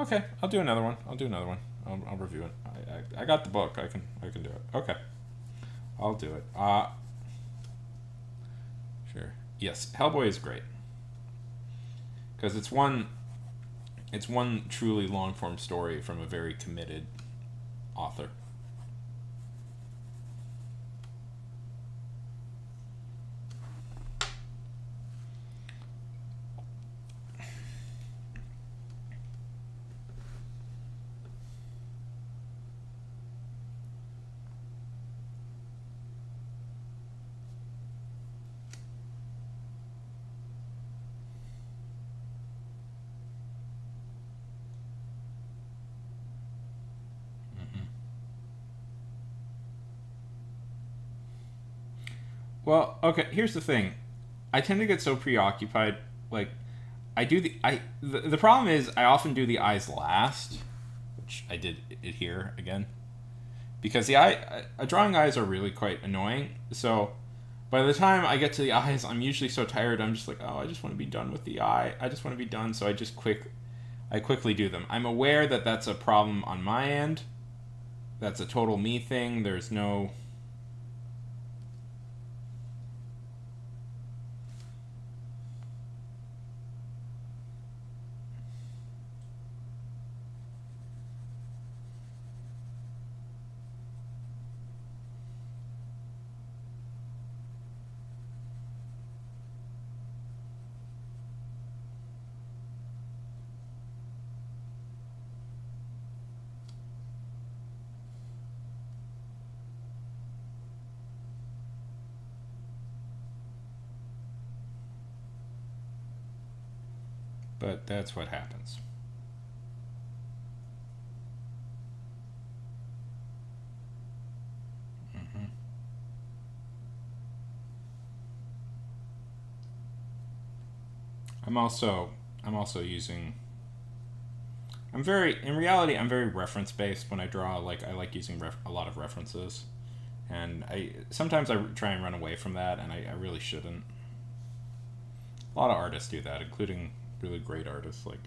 Okay, I'll do another one. I'll review it. I got the book. I can do it. Okay, I'll do it. Sure. Yes, Hellboy is great because it's one truly long form story from a very committed author. Well, okay, here's the thing. I tend to get so preoccupied, like, I do the problem is I often do the eyes last, which I did it here again, because drawing eyes are really quite annoying. So by the time I get to the eyes, I'm usually so tired. I'm just like, oh, I just want to be done with the eye. I just want to be done. So I quickly do them. I'm aware that that's a problem on my end. That's a total me thing. There's no. But that's what happens. Mm-hmm. I'm also using. In reality, I'm very reference based when I draw. Like I like using a lot of references, and sometimes I try and run away from that, and I really shouldn't. A lot of artists do that, including really great artists like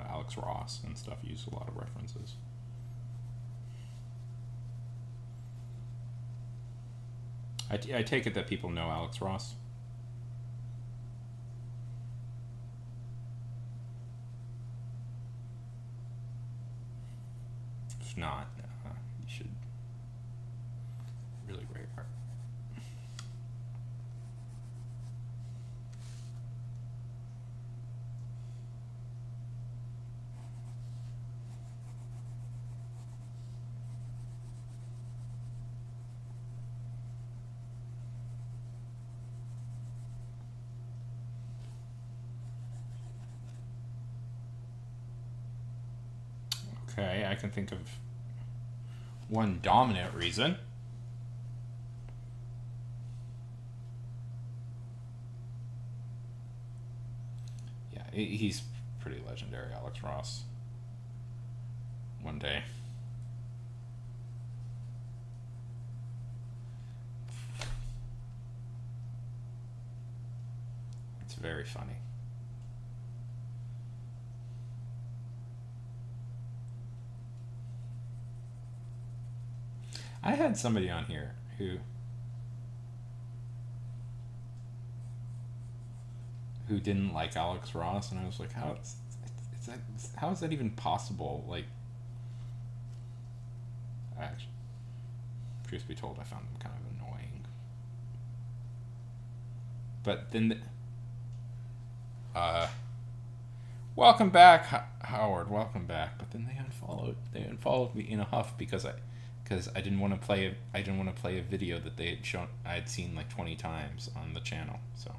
Alex Ross and stuff. Use a lot of references. I take it that people know Alex Ross. If not, you should. Really great art. Okay, I can think of one dominant reason. Yeah, he's pretty legendary, Alex Ross. One day. It's very funny. I had somebody on here who didn't like Alex Ross, and I was like, how is that even possible? Like, actually, truth be told, I found him kind of annoying. But then, welcome back, Howard. Welcome back. But then they unfollowed me in a huff because I didn't want to play a video that I had seen like 20 times on the channel. So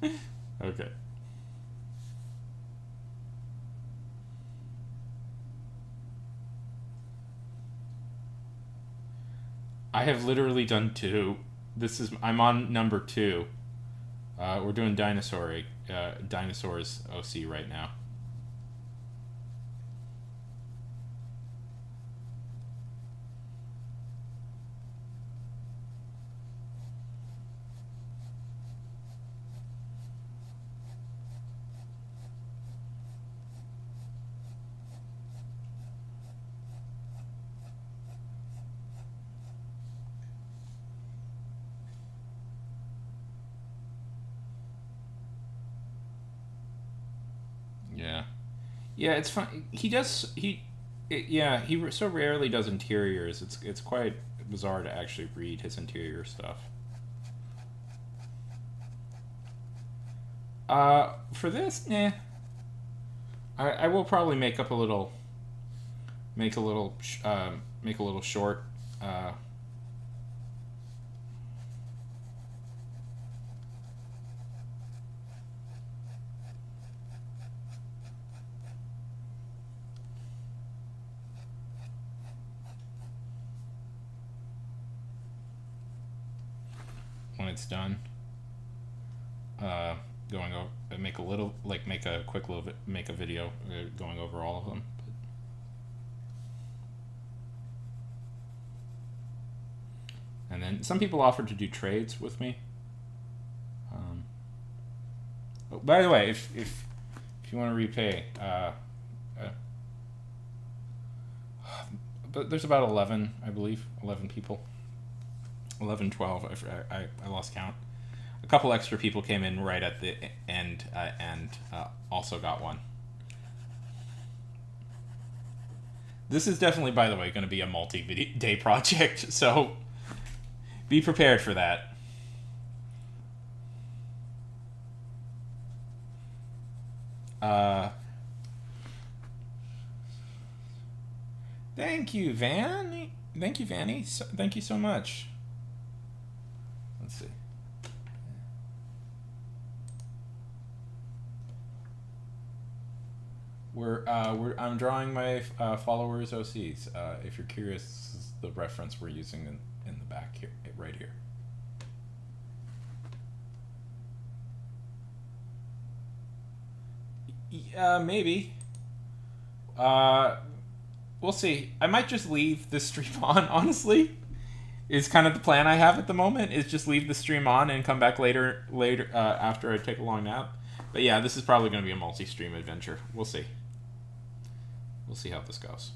yeah. Okay. I have literally done two. I'm on number 2. We're doing dinosaurs OC right now. Yeah. Yeah, it's fun. He so rarely does interiors. It's quite bizarre to actually read his interior stuff. For this, nah. I will probably make a little, make a little short. when it's done. Going over, make a quick little make a video going over all of them. And then some people offered to do trades with me. Oh, by the way, if you want to repay, but there's about 11, I believe, 11 people, 11, 12. I lost count. A couple extra people came in right at the end and also got one. This is definitely, by the way, going to be a multi-day project, so be prepared for that. Thank you, Van. Thank you, Vanny. Thank you so much. Let's see. I'm drawing my followers OCs. If you're curious, this is the reference we're using in the back here, right here. Maybe. We'll see. I might just leave the stream on, honestly. Is kind of the plan I have at the moment, is just leave the stream on and come back later after I take a long nap. But yeah, this is probably going to be a multi-stream adventure. We'll see. We'll see how this goes.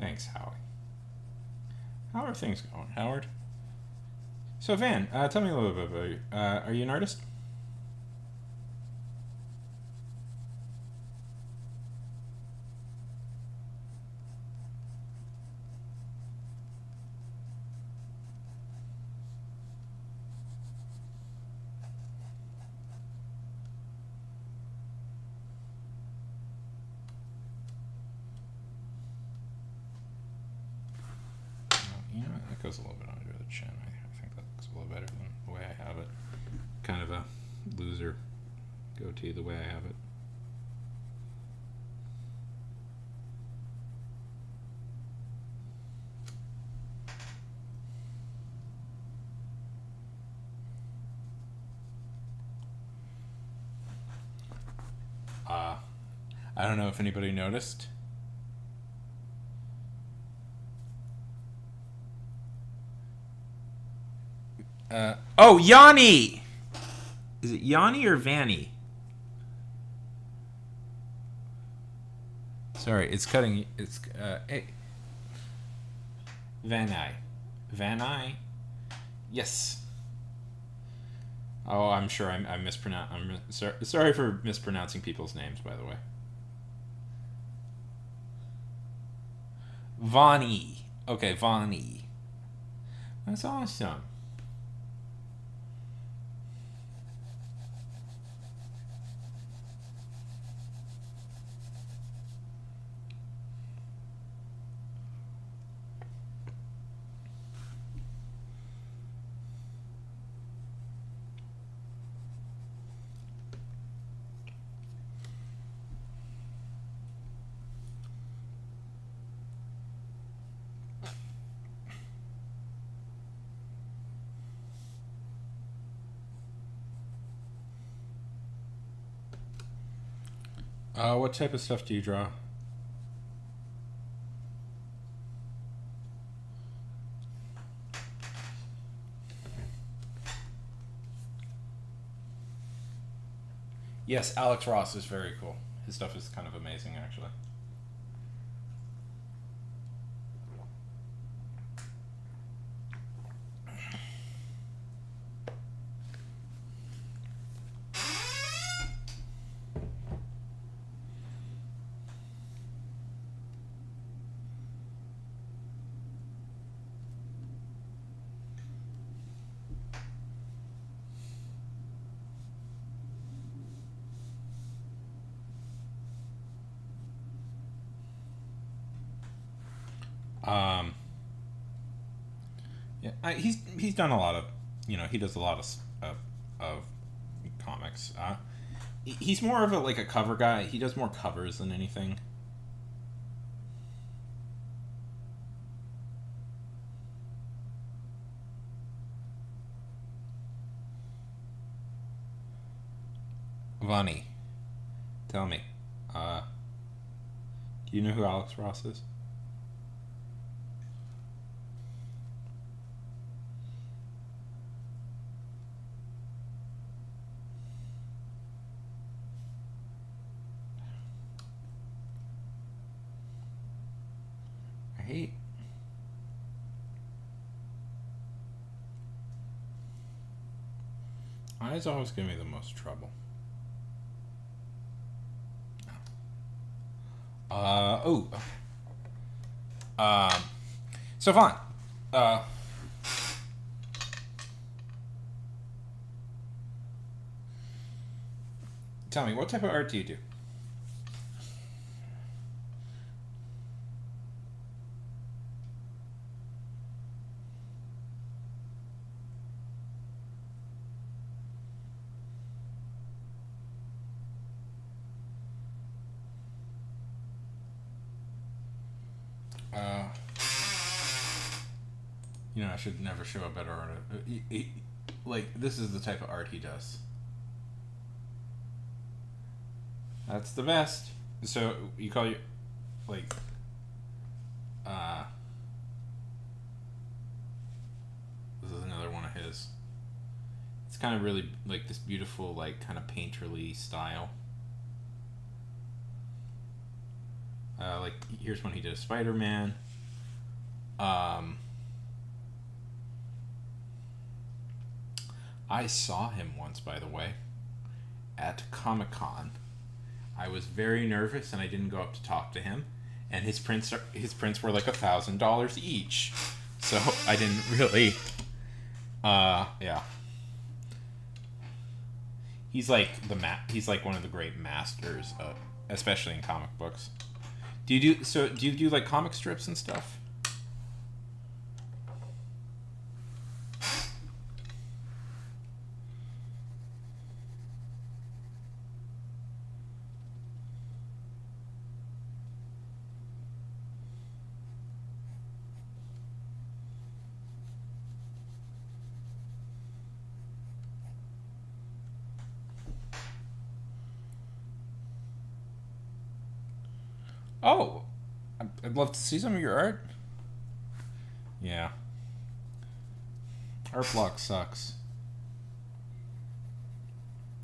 Thanks, Howie. How are things going, Howard? So, Van, tell me a little bit about you. Are you an artist? That goes a little bit under the chin. I think that looks a little better than the way I have it. Kind of a loser goatee the way I have it. I don't know if anybody noticed. Oh, Yanni! Is it Yanni or Vanny? Sorry, it's cutting. It's hey. Vanai. Yes. Oh, I'm sure I mispronounce. Sorry for mispronouncing people's names, by the way. Vani. Okay, Vani. That's awesome. What type of stuff do you draw? Yes, Alex Ross is very cool. His stuff is kind of amazing, actually. he's done a lot of, he does a lot of comics. He's more of a cover guy. He does more covers than anything. Vonnie, tell me, do you know who Alex Ross is? I hate. Eyes always give me the most trouble. Oh. So Vaughn. Tell me, what type of art do you do? I should never show a better art. This is the type of art he does. That's the best. So you call your this is another one of his. It's kind of really this beautiful kind of painterly style. Here's one he did a Spider-Man. I saw him once, by the way, at Comic-Con. I was very nervous, and I didn't go up to talk to him. And his prints were like $1,000 each, so I didn't really. Yeah. He's he's one of the great masters, especially in comic books. Do you do comic strips and stuff? Oh, I'd love to see some of your art. Yeah. Art block sucks.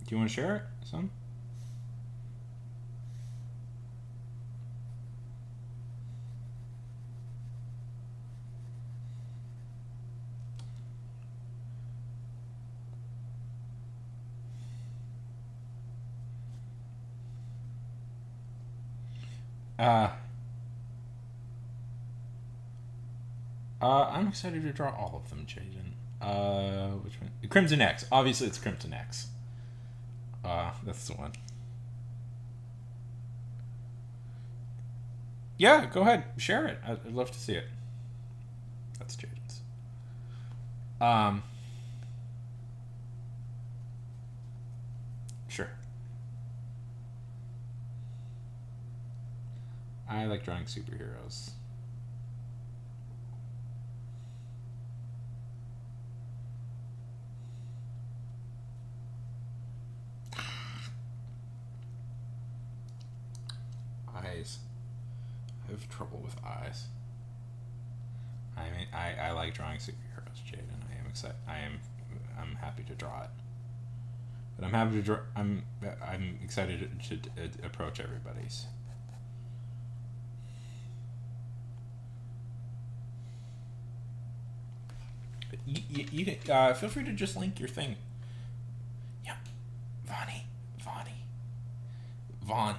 Do you want to share it? Some? I'm excited to draw all of them, Jaden. Which one? Crimson X. Obviously, it's Crimson X. That's the one. Yeah, go ahead. Share it. I'd love to see it. That's Jaden's. Sure. I like drawing superheroes. Eyes. I have trouble with eyes. I mean, I like drawing superheroes, Jaden. I am excited. I'm happy to draw it. But I'm happy to draw. I'm excited to approach everybody's. You feel free to just link your thing. Yeah, Vaughn,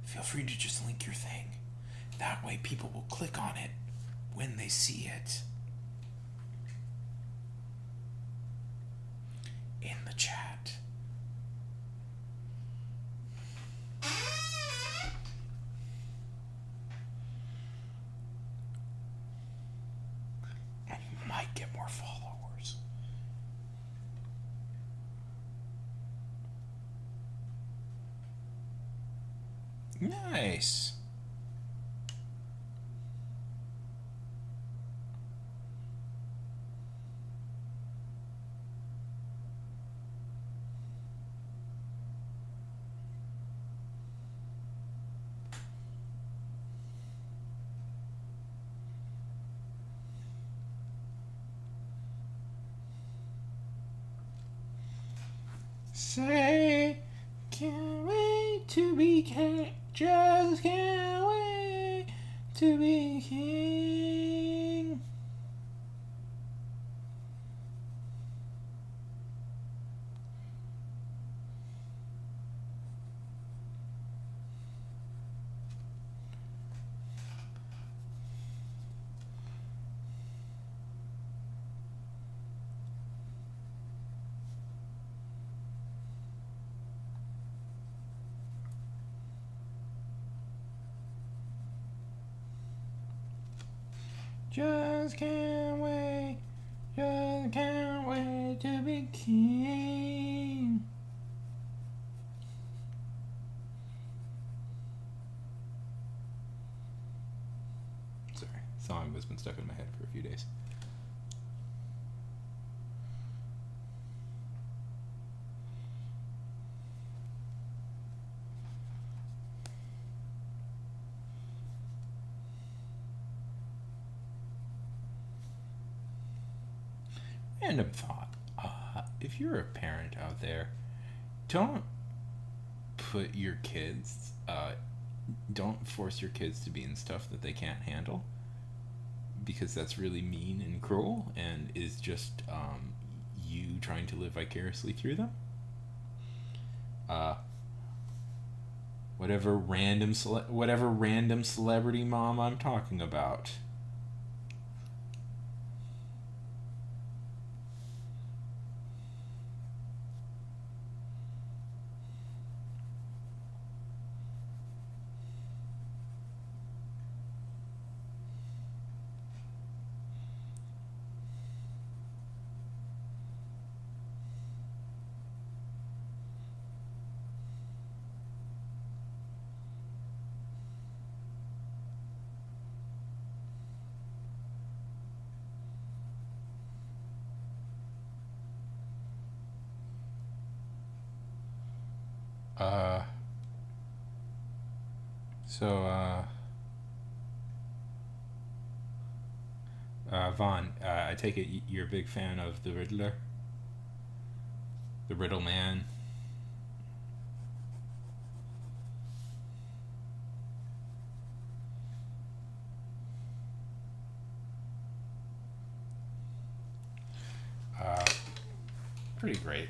feel free to just link your thing. That way people will click on it when they see it. In the chat. And you might get more followers. Nice. Say, can't wait to be king. Just can't wait to be king. Just can't wait. Just can't wait to be king. Sorry, song has been stuck in my head for a few days. Random thought. If you're a parent out there, don't put your kids, don't force your kids to be in stuff that they can't handle, because that's really mean and cruel and is just you trying to live vicariously through them. Whatever random celebrity mom I'm talking about. Uh, so, Vaughn, I take it you're a big fan of the Riddler? The Riddle Man? Uh, Pretty great.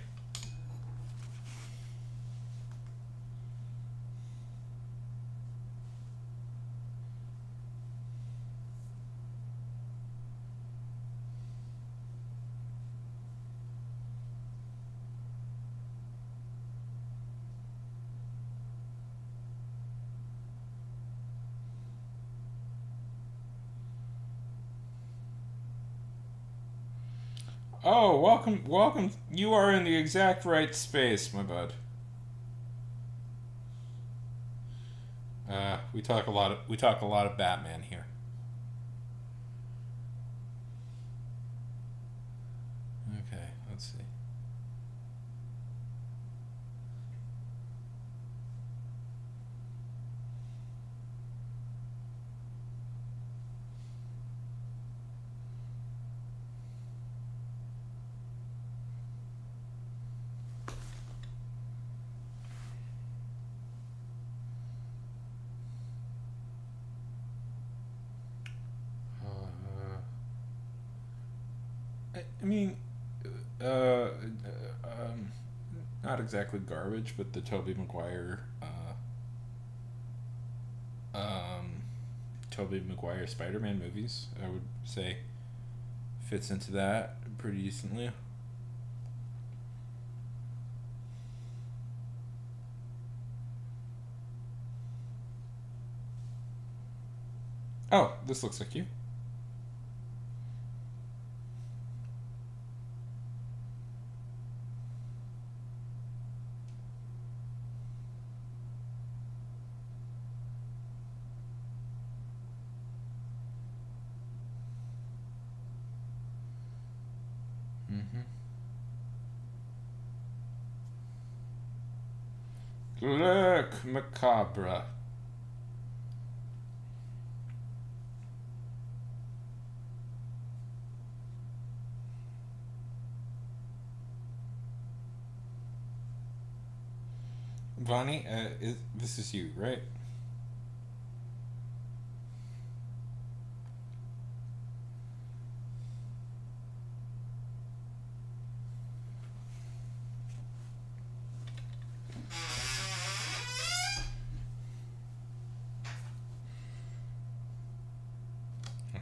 Oh, welcome. You are in the exact right space, my bud. We talk a lot of Batman here. Okay, let's see. I mean, uh, um, not exactly garbage, but the Tobey Maguire, um, Tobey Maguire Spider-Man movies, I would say, fits into that pretty decently. Oh, this looks like you. Look, macabre. Vonnie, this is you, right?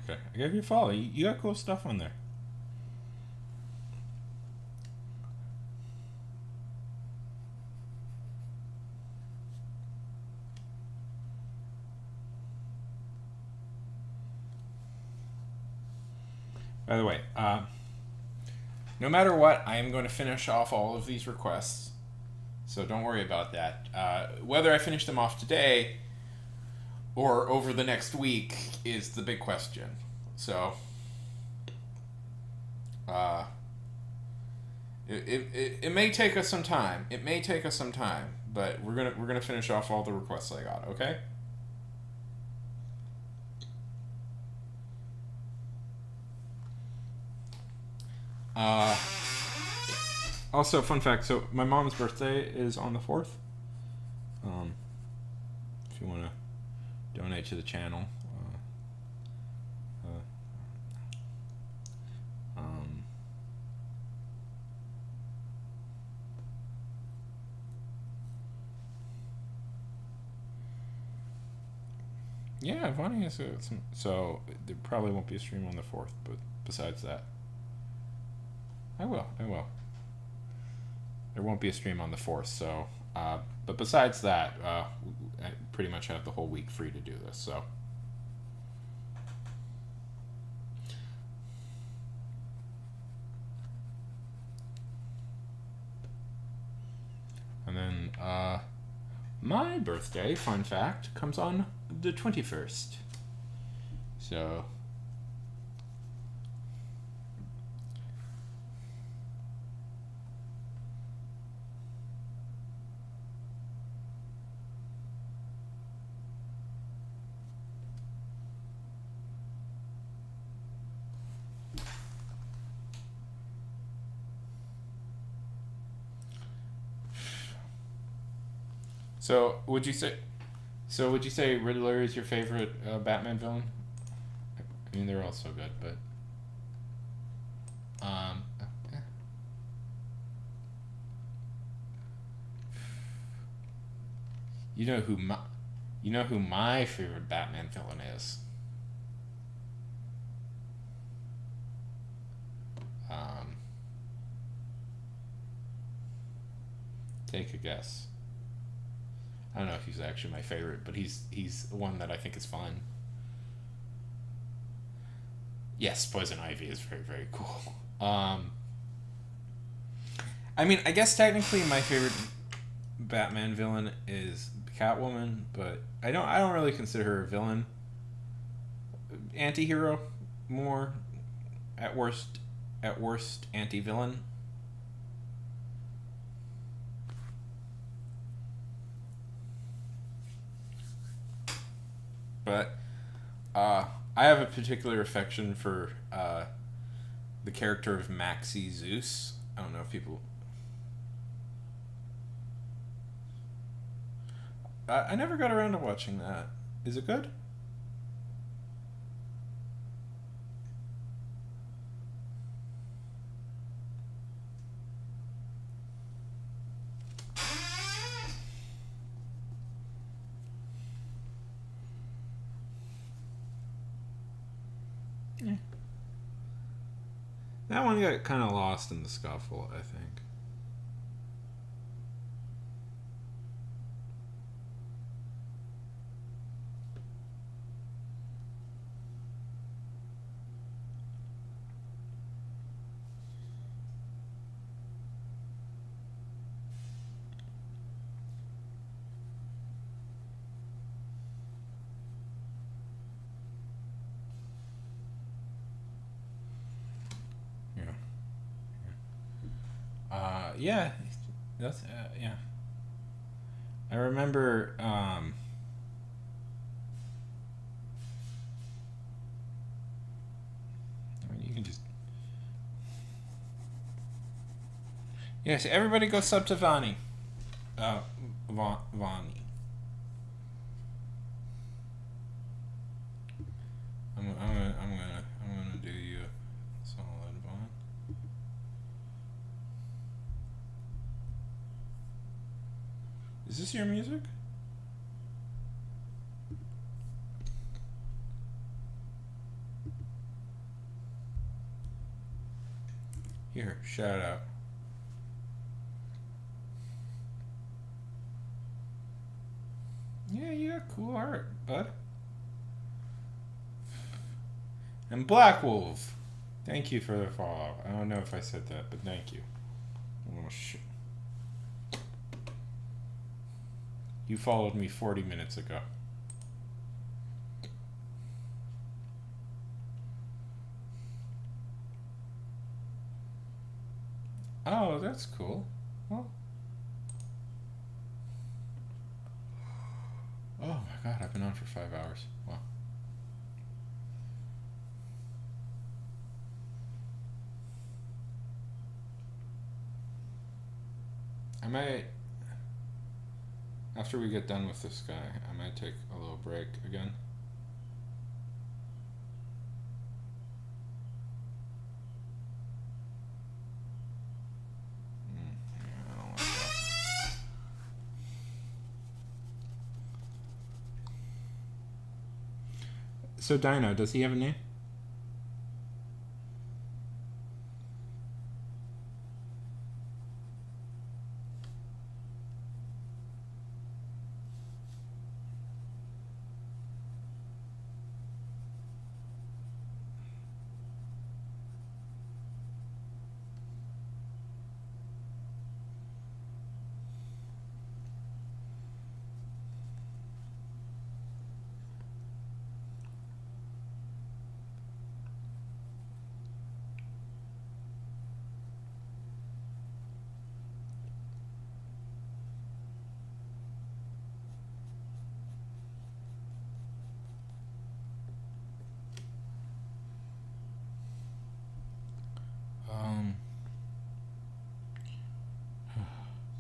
Okay, I gave you a follow. You got cool stuff on there. By the way, no matter what, I am going to finish off all of these requests. So don't worry about that. Whether I finish them off today or over the next week is the big question. So, it may take us some time. It may take us some time, but we're gonna finish off all the requests I got. Okay. Also, fun fact. So my mom's birthday is on the 4th. If you want to donate to the channel. Yeah, Vonnie has some. So there probably won't be a stream on the 4th, but besides that, I will. There won't be a stream on the 4th, so. But besides that, I pretty much have the whole week free to do this. So. And then my birthday, fun fact, comes on the 21st. So. So would you say Riddler is your favorite Batman villain? I mean, they're all so good, but eh. You know who my favorite Batman villain is? Take a guess. I don't know if he's actually my favorite, but he's one that I think is fun. Yes, Poison Ivy is very, very cool. I mean, I guess technically my favorite Batman villain is Catwoman, but I don't really consider her a villain. Anti-hero, more at worst anti-villain. But I have a particular affection for the character of Maxie Zeus. I don't know if people. I never got around to watching that. Is it good? Yeah. That one got kind of lost in the scuffle, I think. Yeah. Yeah, that's yeah. I remember. I mean, you can just. Yes, everybody go sub to Vani. Vani. I'm gonna do you a solid, Vaughn. Is this your music? Here, shout out. Yeah, you got cool art, bud. And Black Wolf. Thank you for the follow. I don't know if I said that, but thank you. Oh shit. You followed me 40 minutes ago. Oh, that's cool. Well. Oh my god, I've been on for 5 hours. Wow. I might, after we get done with this guy, I might take a little break again. Yeah, I don't like that. So Dino, does he have a name?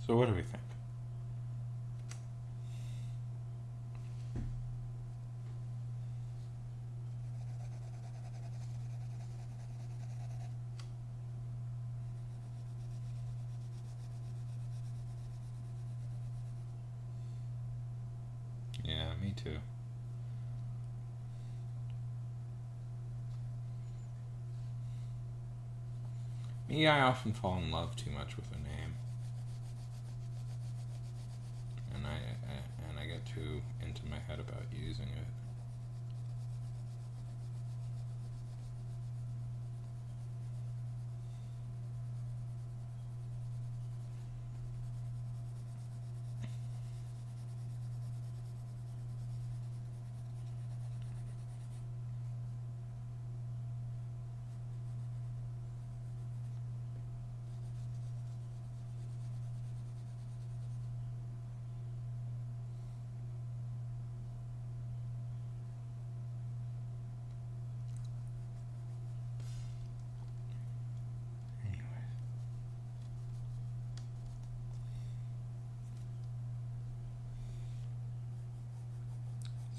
So what do we think? Yeah, me too. Me, I often fall in love too much with a name, and I get too into my head about using it.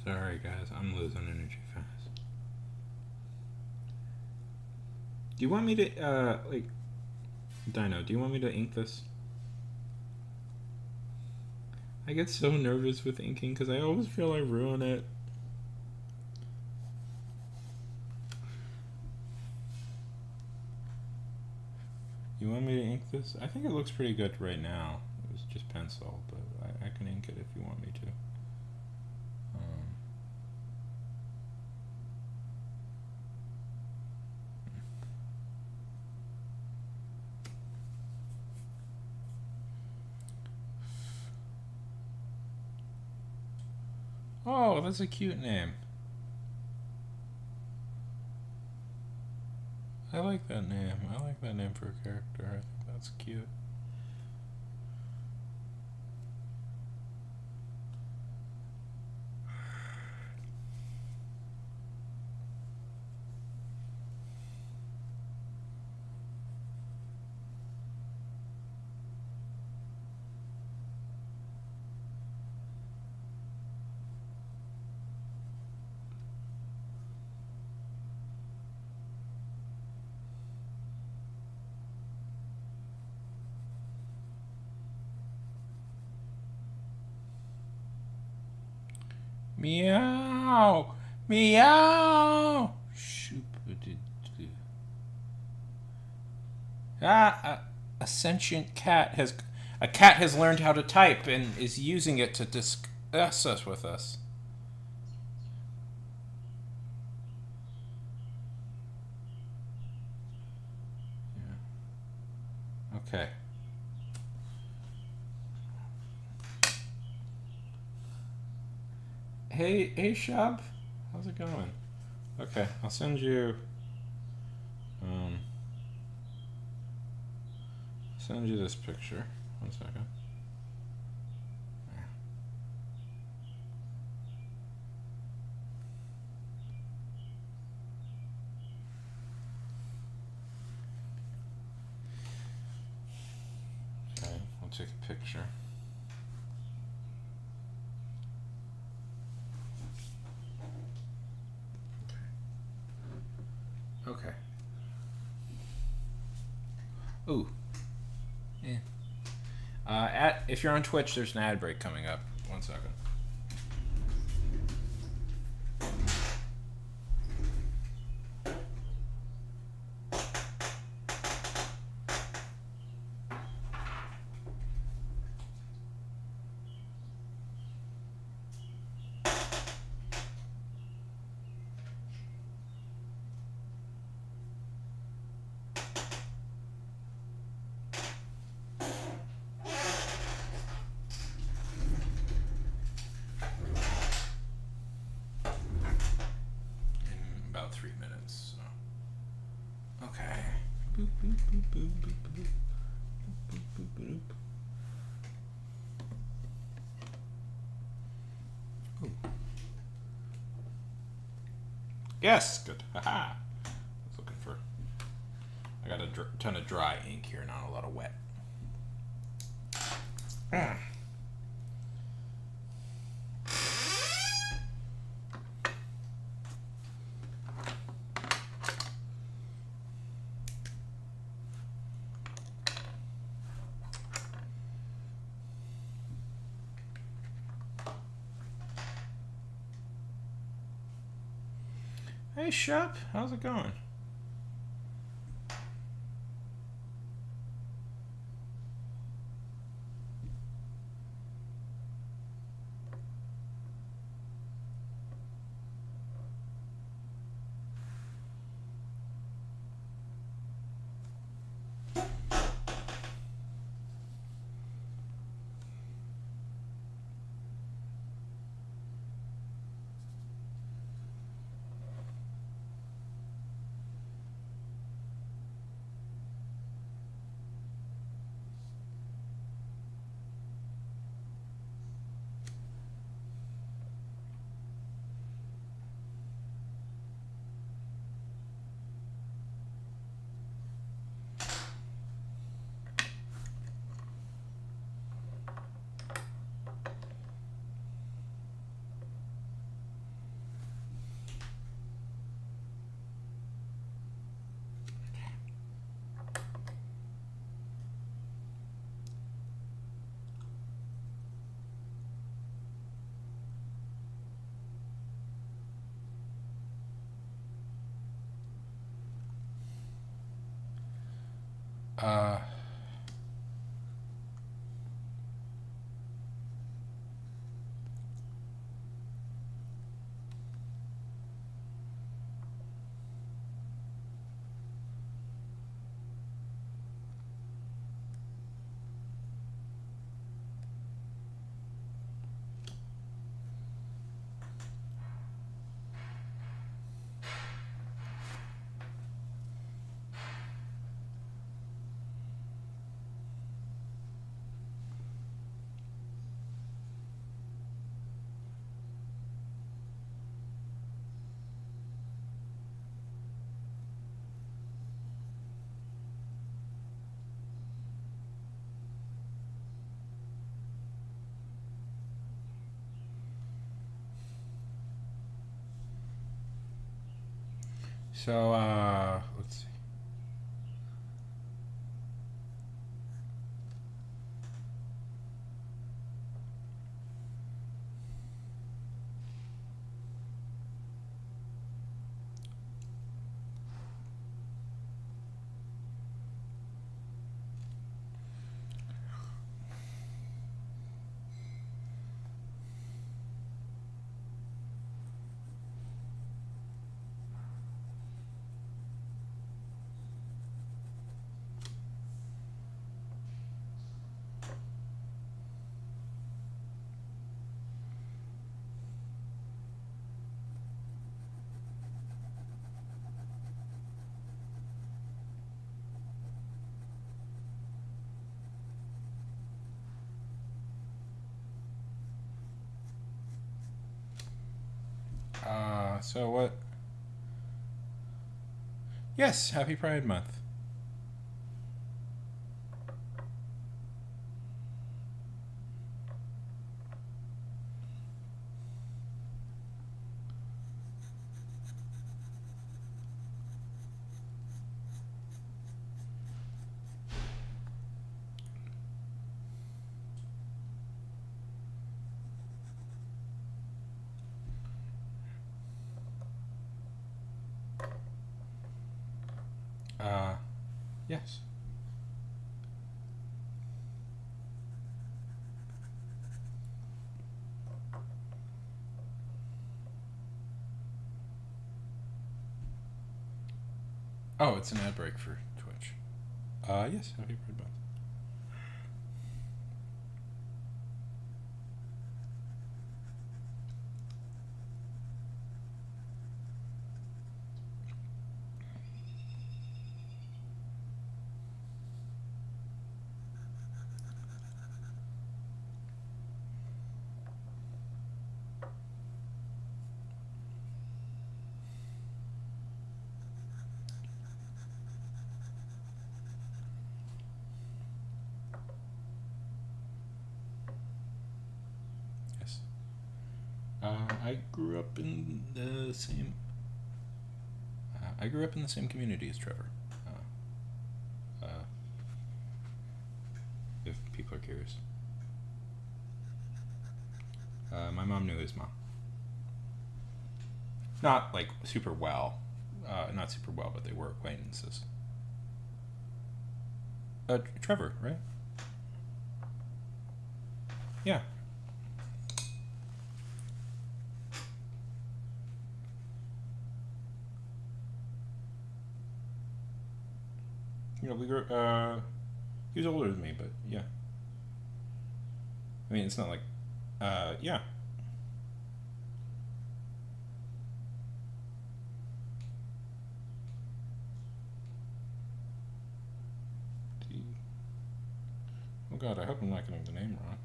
Sorry guys, I'm losing energy fast. Do you want me to, Dino, do you want me to ink this? I get so nervous with inking because I always feel I ruin it. You want me to ink this? I think it looks pretty good right now. It was just pencil, but I can ink it if you want me to. Oh, that's a cute name. I like that name. I like that name for a character. I think that's cute. Meow. Meow. A sentient cat has learned how to type and is using it to discuss us with us. Yeah. Okay. Hey, Shub. How's it going? Okay, I'll send you. Um, send you this picture. 1 second. Okay, I'll take a picture. Okay. Ooh. Yeah. If you're on Twitch, there's an ad break coming up. 1 second. In about 3 minutes. So. Okay. Boop, boop, boop, boop, boop, boop. Boop, boop, boop, boop. Ooh. Yes, good. Haha. I was looking for. I got a ton of dry ink here, not a lot of wet. Hey, Shep, how's it going? Uh. So, let's see. So what? Yes, happy Pride Month. Yes. Oh, it's an ad break for Twitch. Yes, happy Pride Month. Yes. I grew up in the same. I grew up in the same community as Trevor. If people are curious. My mom knew his mom. Not like super well. Not super well, but they were acquaintances. Trevor, right? Yeah. You know, we grew. He was older than me, but yeah. I mean, it's not like. Yeah. Oh God, I hope I'm not getting the name wrong.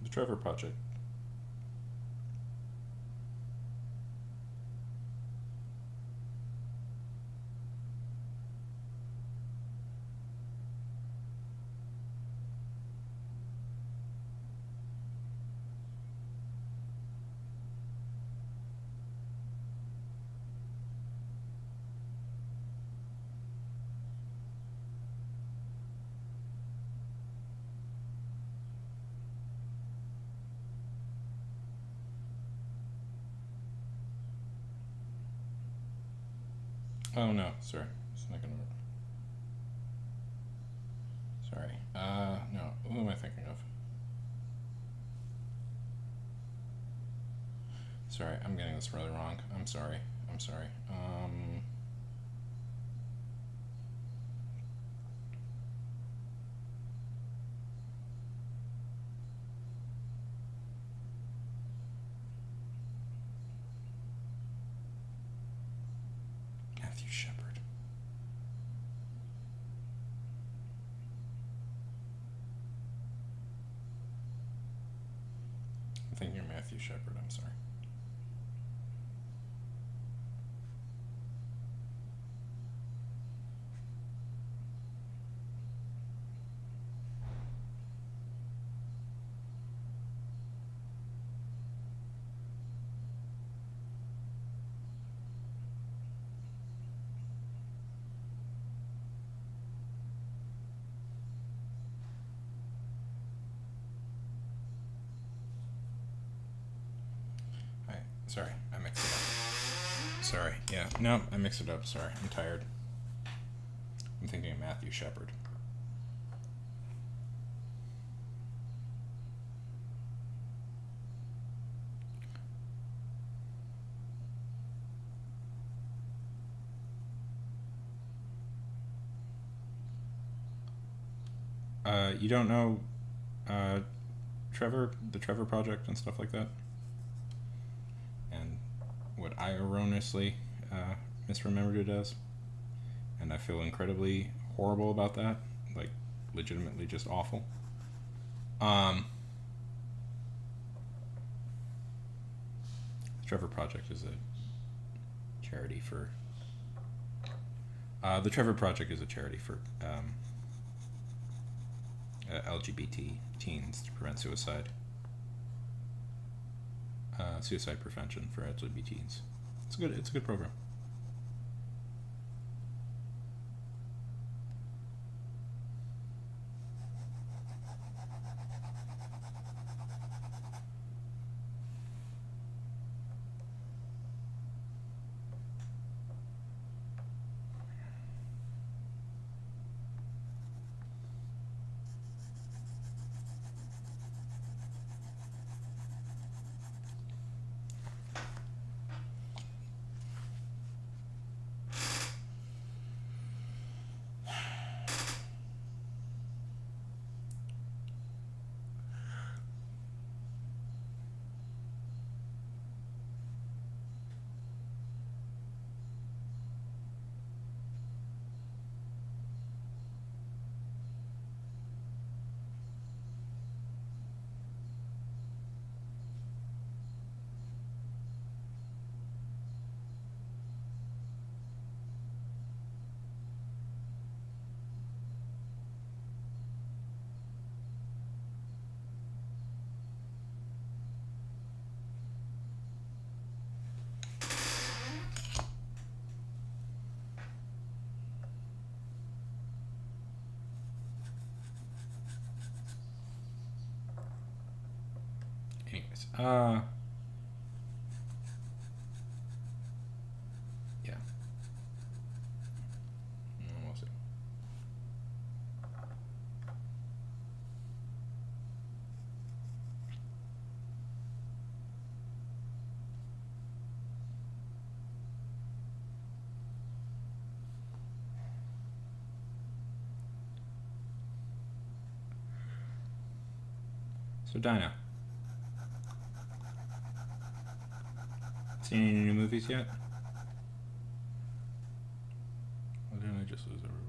The Trevor Project. Oh no, sorry. It's not gonna. Sorry. No. Who am I thinking of? Sorry, I'm getting this really wrong. I'm sorry. I'm sorry. Matthew Shepard. I'm thinking of Matthew Shepard. I'm sorry. Sorry, I mixed it up. Sorry, yeah. No, I mixed it up. Sorry, I'm tired. I'm thinking of Matthew Shepard. You don't know Trevor, the Trevor Project and stuff like that? And what I erroneously misremembered it as? And I feel incredibly horrible about that. Like, legitimately just awful. Trevor Project is a charity for. The Trevor Project is a charity for LGBT teens to prevent suicide. Suicide prevention for LGBT teens. It's a good program. Anyways, yeah. We'll see. So, Dinah. Seen any new movies yet? Why didn't I just lose everybody?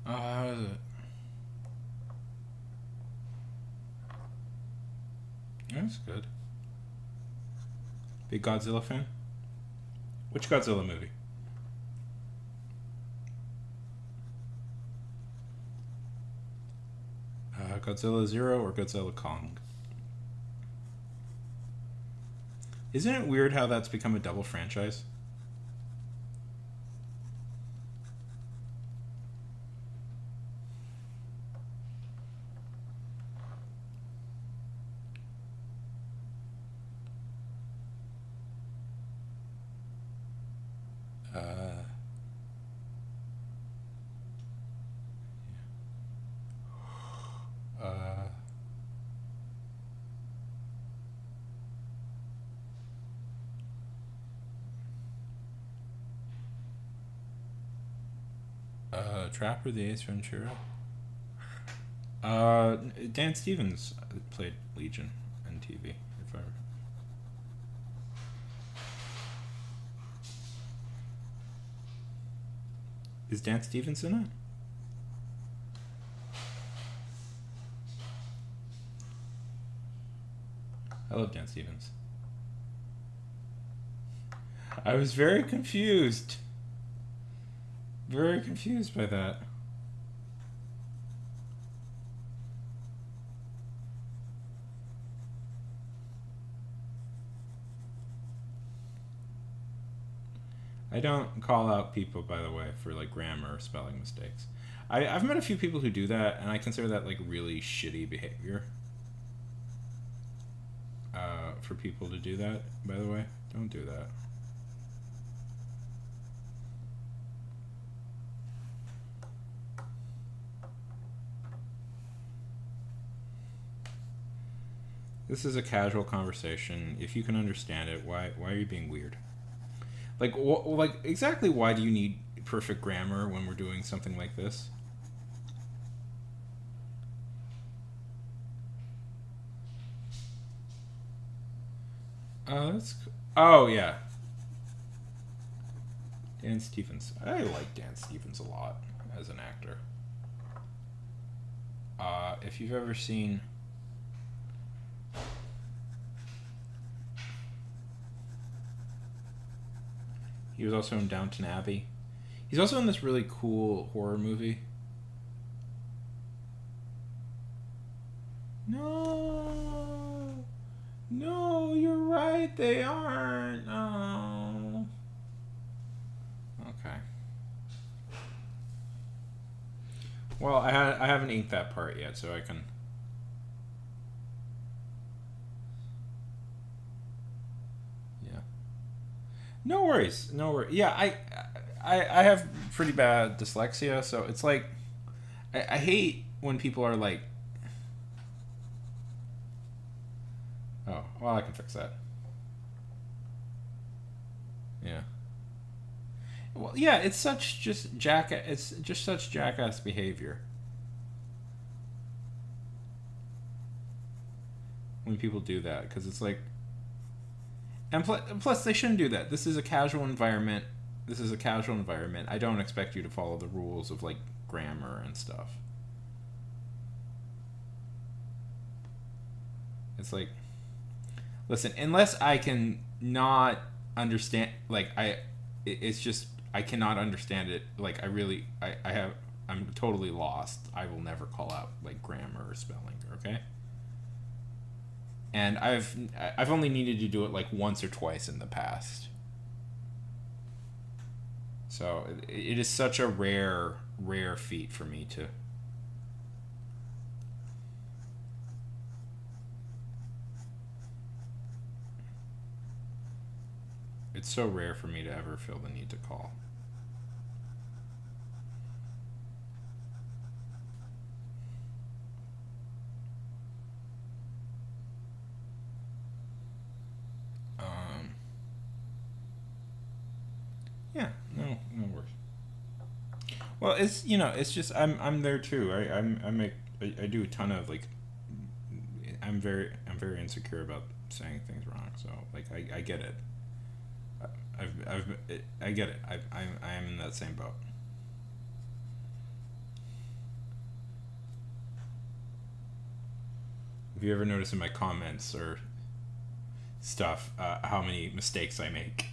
Oh, how is it? That's good. Big Godzilla fan? Which Godzilla movie? Godzilla Zero or Godzilla Kong? Isn't it weird how that's become a double franchise? Trapper, the Ace Ventura. Dan Stevens played Legion on TV. If I is Dan Stevens in it? I love Dan Stevens. I was very confused. Very confused by that. I don't call out people, by the way, for like grammar or spelling mistakes. I've met a few people who do that, and I consider that like really shitty behavior. for people to do that, by the way. Don't do that. This is a casual conversation. If you can understand it, why are you being weird? Like exactly why do you need perfect grammar when we're doing something like this? Oh yeah, Dan Stevens. I like Dan Stevens a lot as an actor. If you've ever seen he was also in Downton Abbey. He's also in this really cool horror movie. No. No, you're right. They aren't. Oh. Okay. Well, I haven't inked that part yet, so I can. Yeah. No worries. No worries. Yeah, I have pretty bad dyslexia, so it's like I hate when people are like, oh, well, I can fix that. Yeah. Well, yeah, it's such just jackass. It's just such jackass behavior when people do that because it's like, and plus they shouldn't do that. This is a casual environment. This is a casual environment. I don't expect you to follow the rules of like grammar and stuff. It's like, listen, unless I can not understand, like it's just I cannot understand it. Like I really, I'm totally lost. I will never call out like grammar or spelling. Okay. And I've only needed to do it like once or twice in the past. So it is such a rare feat for me to. It's so rare for me to ever feel the need to call. Yeah, no worries. Well, it's just I'm there too. I do a ton of like. I'm very insecure about saying things wrong. So like I get it. I get it. I am in that same boat. Have you ever noticed in my comments or stuff how many mistakes I make?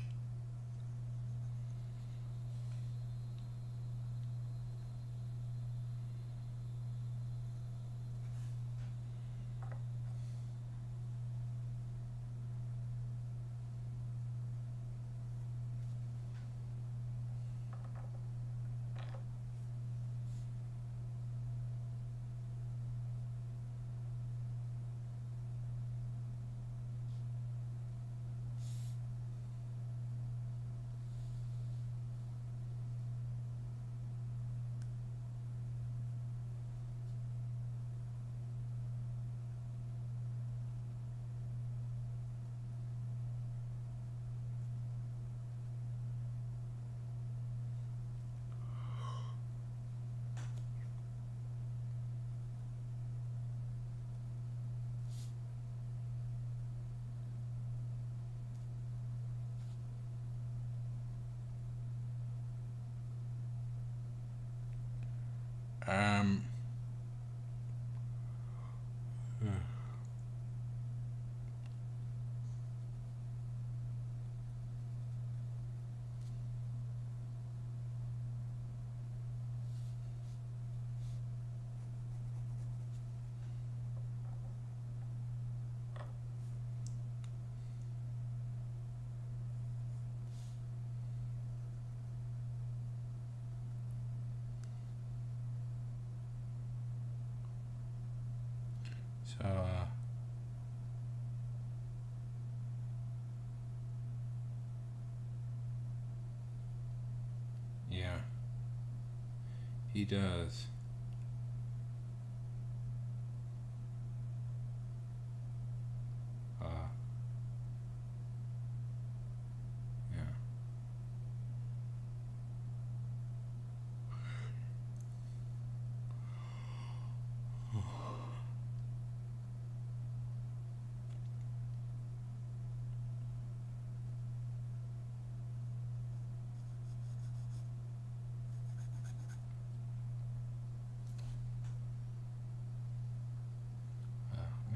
Um. So. He does. Yeah.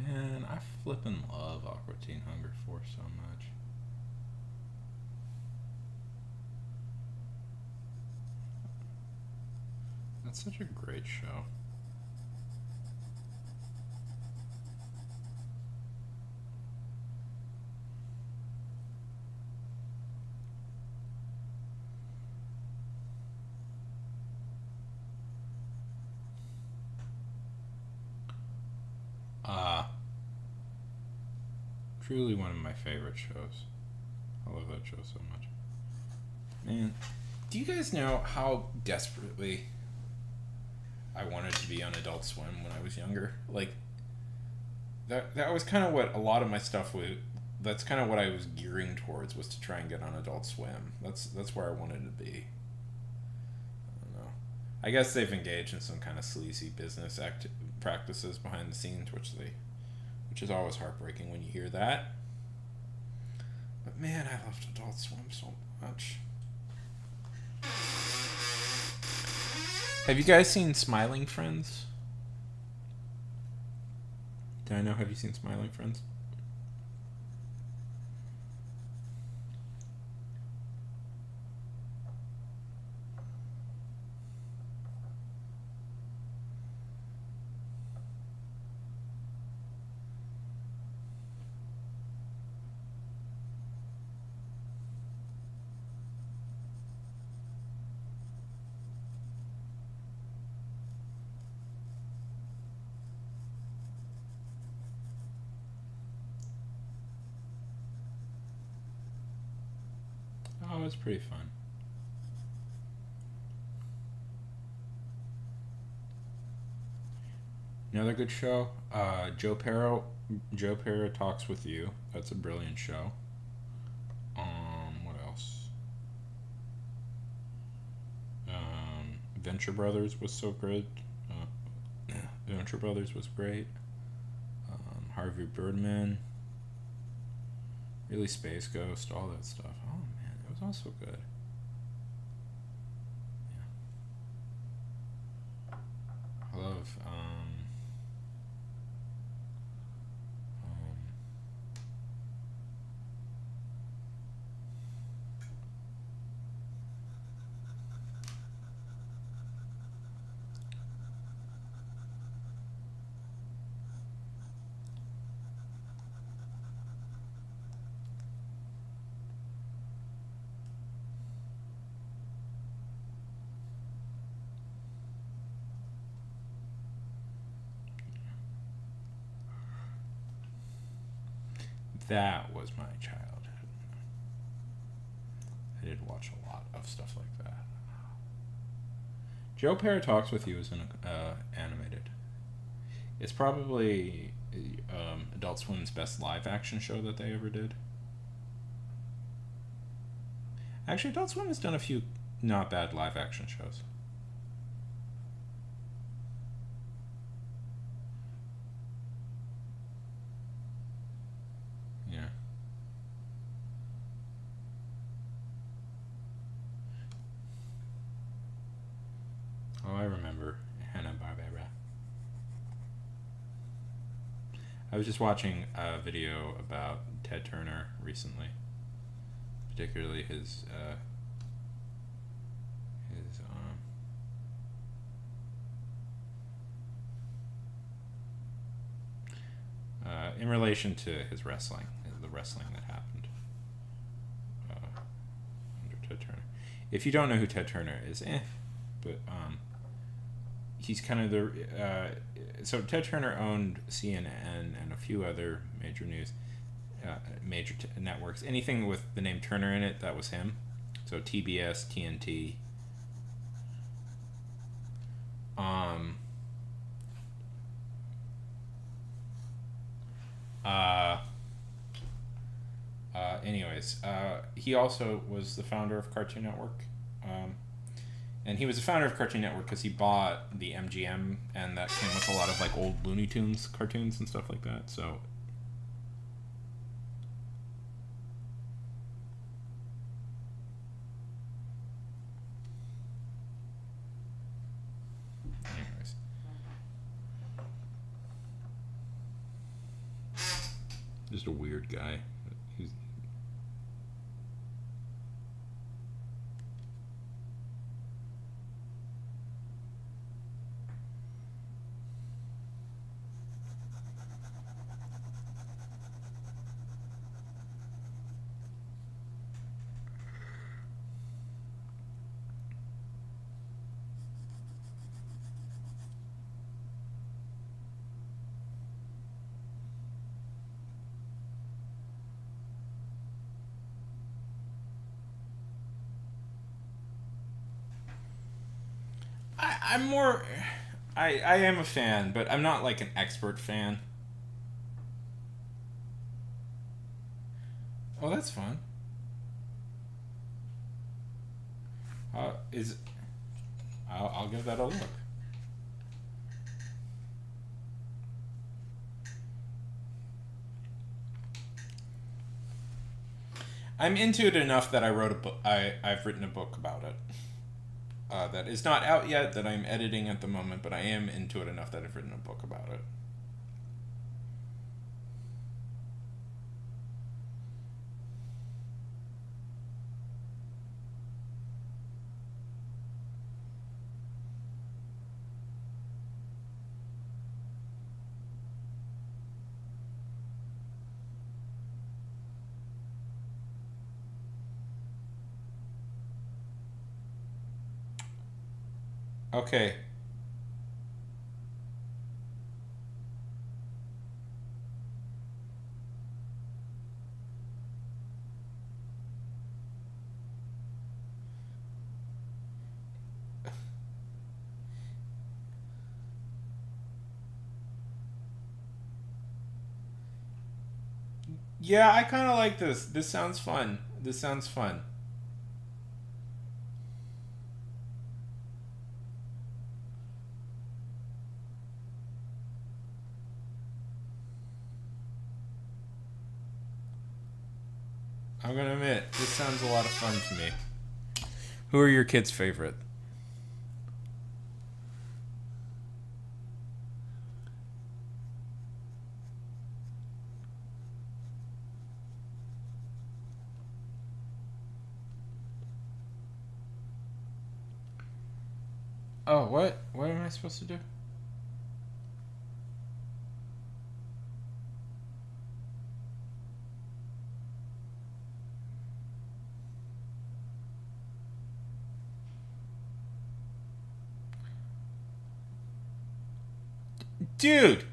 Man, I flippin' love Aqua Teen Hunger Force so much. That's such a great show. Truly one of my favorite shows. I love that show so much. Man, do you guys know how desperately I wanted to be on Adult Swim when I was younger? Like, that was kind of what a lot of my stuff was. That's kind of what I was gearing towards, was to try and get on Adult Swim. That's where I wanted to be. I don't know. I guess they've engaged in some kind of sleazy business practices behind the scenes, which is always heartbreaking when you hear that. But man, I loved Adult Swim so much. Have you guys seen Smiling Friends? Dino, have you seen Smiling Friends? Oh, it's pretty fun. Another good show, Joe Pera Talks with You. That's a brilliant show. What else? Venture Brothers was so good. Venture Brothers was great. Harvey Birdman. Really Space Ghost, all that stuff. Oh man, it was also good. Yeah. I love that was my childhood. I did watch a lot of stuff like that. Joe Pera Talks with You is animated. It's probably Adult Swim's best live action show that they ever did. Actually, Adult Swim has done a few not bad live action shows. Yeah. Oh, I remember Hanna-Barbera. I was just watching a video about Ted Turner recently, particularly his in relation to his wrestling, the wrestling that happened under Ted Turner. If you don't know who Ted Turner is, but he's kind of the so Ted Turner owned CNN and a few other major networks. Anything with the name Turner in it, that was him. So TBS, TNT. ways. He also was the founder of Cartoon Network. And he was the founder of Cartoon Network because he bought the MGM, and that came with a lot of like old Looney Tunes cartoons and stuff like that. So, anyways, just a weird guy. He's I'm more. I am a fan, but I'm not like an expert fan. Oh, that's fun. Is I'll give that a look. I'm into it enough that I wrote a book. I've written a book about it. That is not out yet. That I'm editing at the moment, but I am into it enough that I've written a book about it. Okay. Yeah, I kind of like this. This sounds fun. This sounds fun. I'm gonna admit, this sounds a lot of fun to me. Who are your kids' favorite? Oh, what? What am I supposed to do? Dude,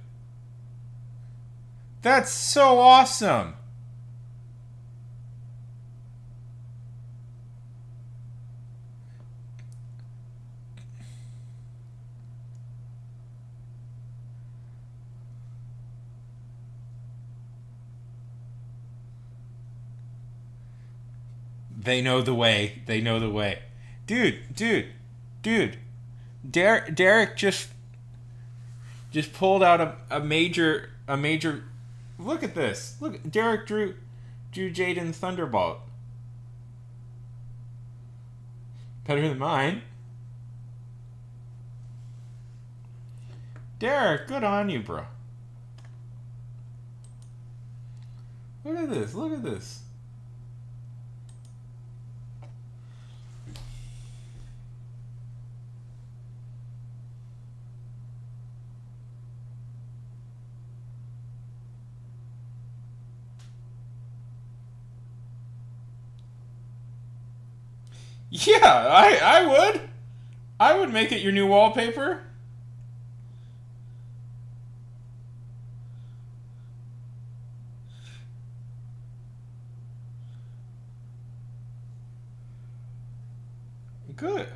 that's so awesome. They know the way. They know the way. Dude. Derek just pulled out a major. Look at this. Look, Derek drew Jaden Thunderbolt. Better than mine. Derek, good on you, bro. Look at this. Look at this. Yeah, I would. I would make it your new wallpaper. Good.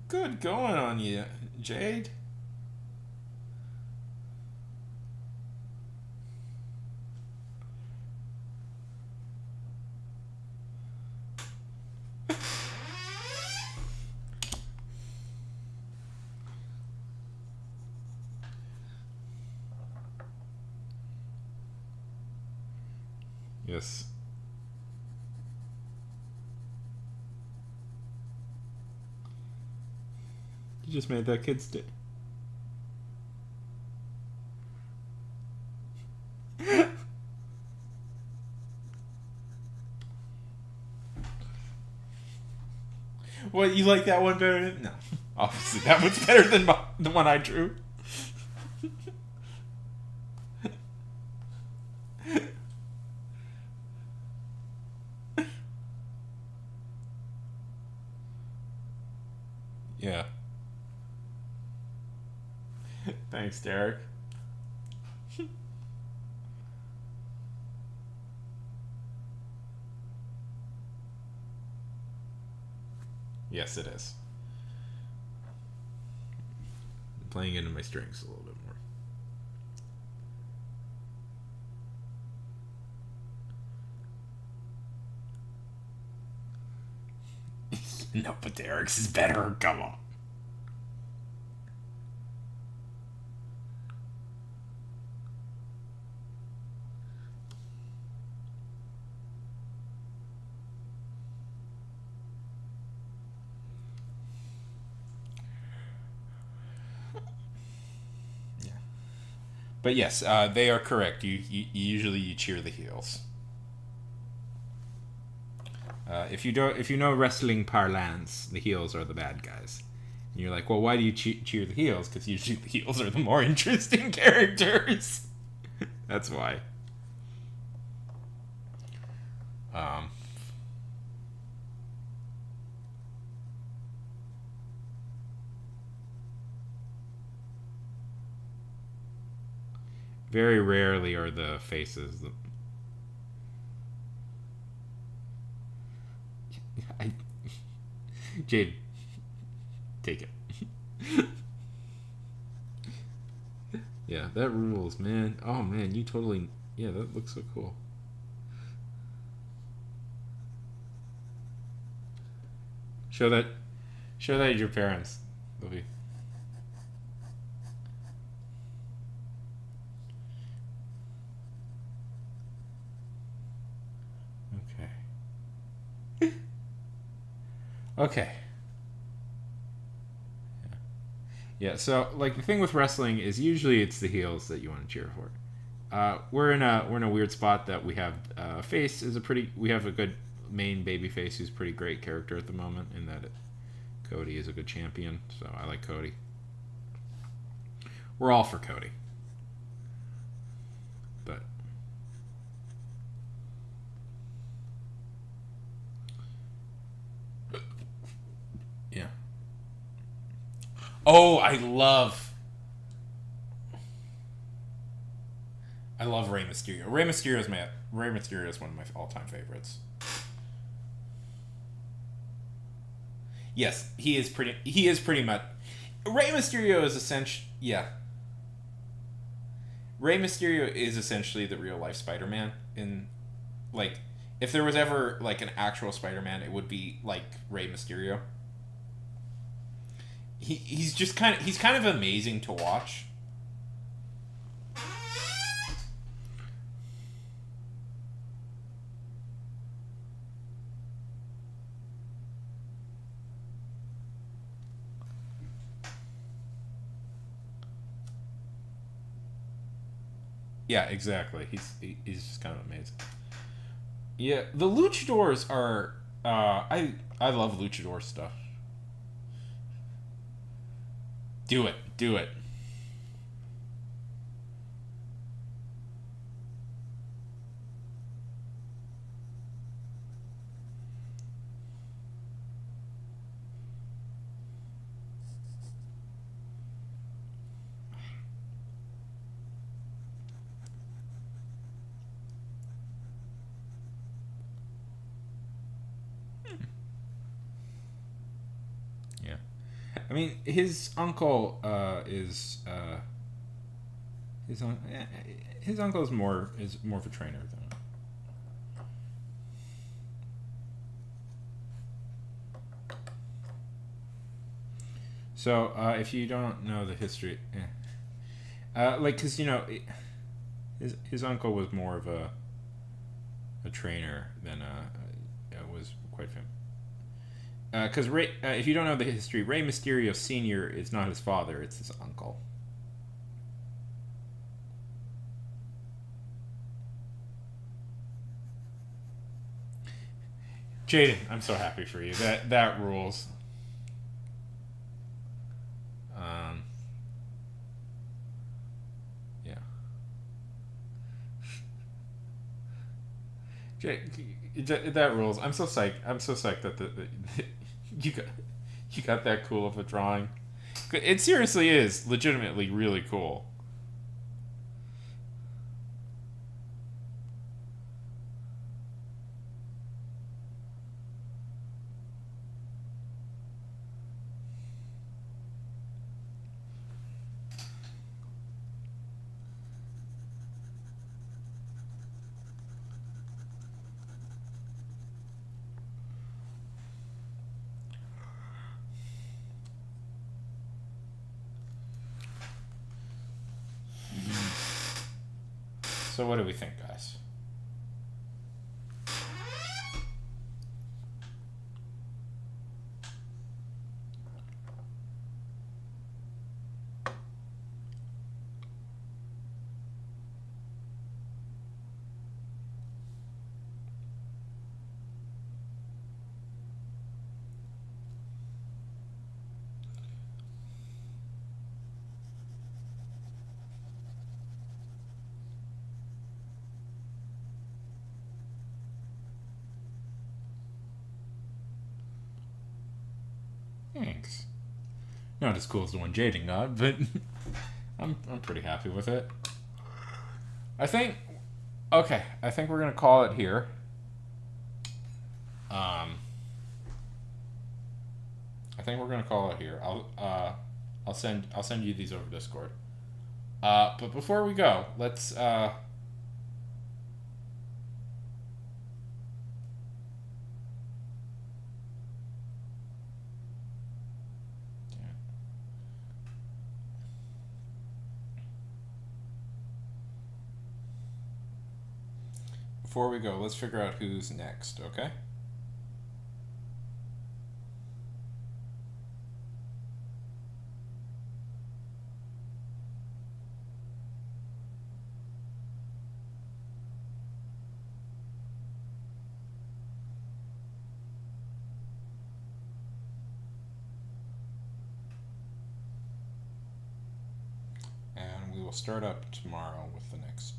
Good going on you, Jade. Yes. You just made that kid stay. What, you like that one better than... No. Obviously, that one's better than the one I drew. Yeah. Thanks, Derek. Yes, it is. I'm playing into my strengths a little bit more. No, but Derek's is better. Come on. But yes, they are correct. You usually you cheer the heels. If you know wrestling parlance, the heels are the bad guys. And you're like, well, why do you cheer the heels? Because usually the heels are the more interesting characters. That's why. Um, Very rarely are the faces. Jade, take it. Yeah, that rules, man. Oh man, you totally. Yeah, that looks so cool. Show that. Show that to your parents. They'll be. Okay. Okay. Yeah, so like the thing with wrestling is usually it's the heels that you want to cheer for. We're in a weird spot that we have face is a pretty we have a good main baby face who's a pretty great character at the moment in that Cody is a good champion, so I like Cody. We're all for Cody, but yeah. Oh, I love Rey Mysterio. Rey Mysterio is one of my all-time favorites. Yes, he is pretty much Rey Mysterio is essentially yeah. Rey Mysterio is essentially the real life Spider-Man in like if there was ever like an actual Spider-Man, it would be like Rey Mysterio. He's kind of amazing to watch. Yeah, exactly. He's just kind of amazing. Yeah, the luchadors are I love luchador stuff. Do it. Do it. Yeah. I mean, his uncle is his uncle is more of a trainer than. So if you don't know the history, like because his uncle was more of a a trainer than was quite famous. Because Ray, if you don't know the history, Rey Mysterio Sr. is not his father; it's his uncle. Jaden, I'm so happy for you. That rules. Yeah. That rules. I'm so psyched. I'm so psyched that you got that cool of a drawing. It seriously is legitimately really cool. So what do we think, guys? Thanks. Not as cool as the one Jaden got, but I'm pretty happy with it. I think we're gonna call it here. I think we're gonna call it here. I'll send you these over Discord. But before we go, let's before we go, let's figure out who's next, okay? And we will start up tomorrow with the next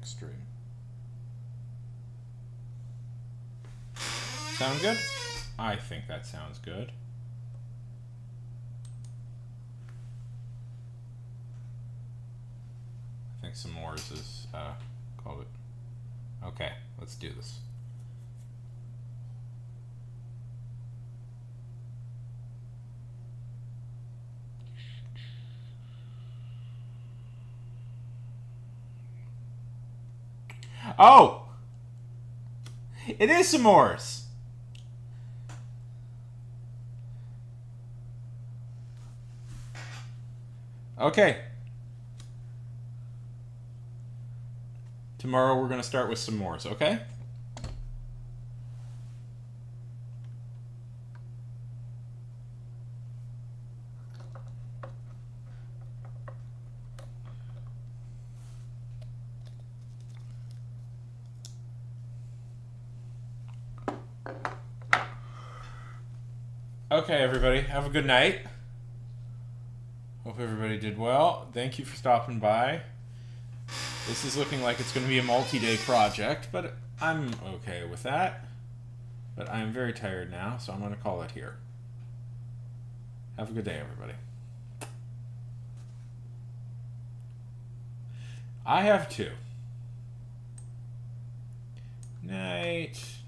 stream. Sound good? I think that sounds good. I think s'mores is called it. Okay, let's do this. Oh! It is s'mores! Okay. Tomorrow we're going to start with s'mores, okay? Okay, everybody. Have a good night. Hope everybody did well. Thank you for stopping by. This is looking like it's going to be a multi-day project, but I'm okay with that. But I'm very tired now, so I'm going to call it here. Have a good day, everybody. I have 2. Night.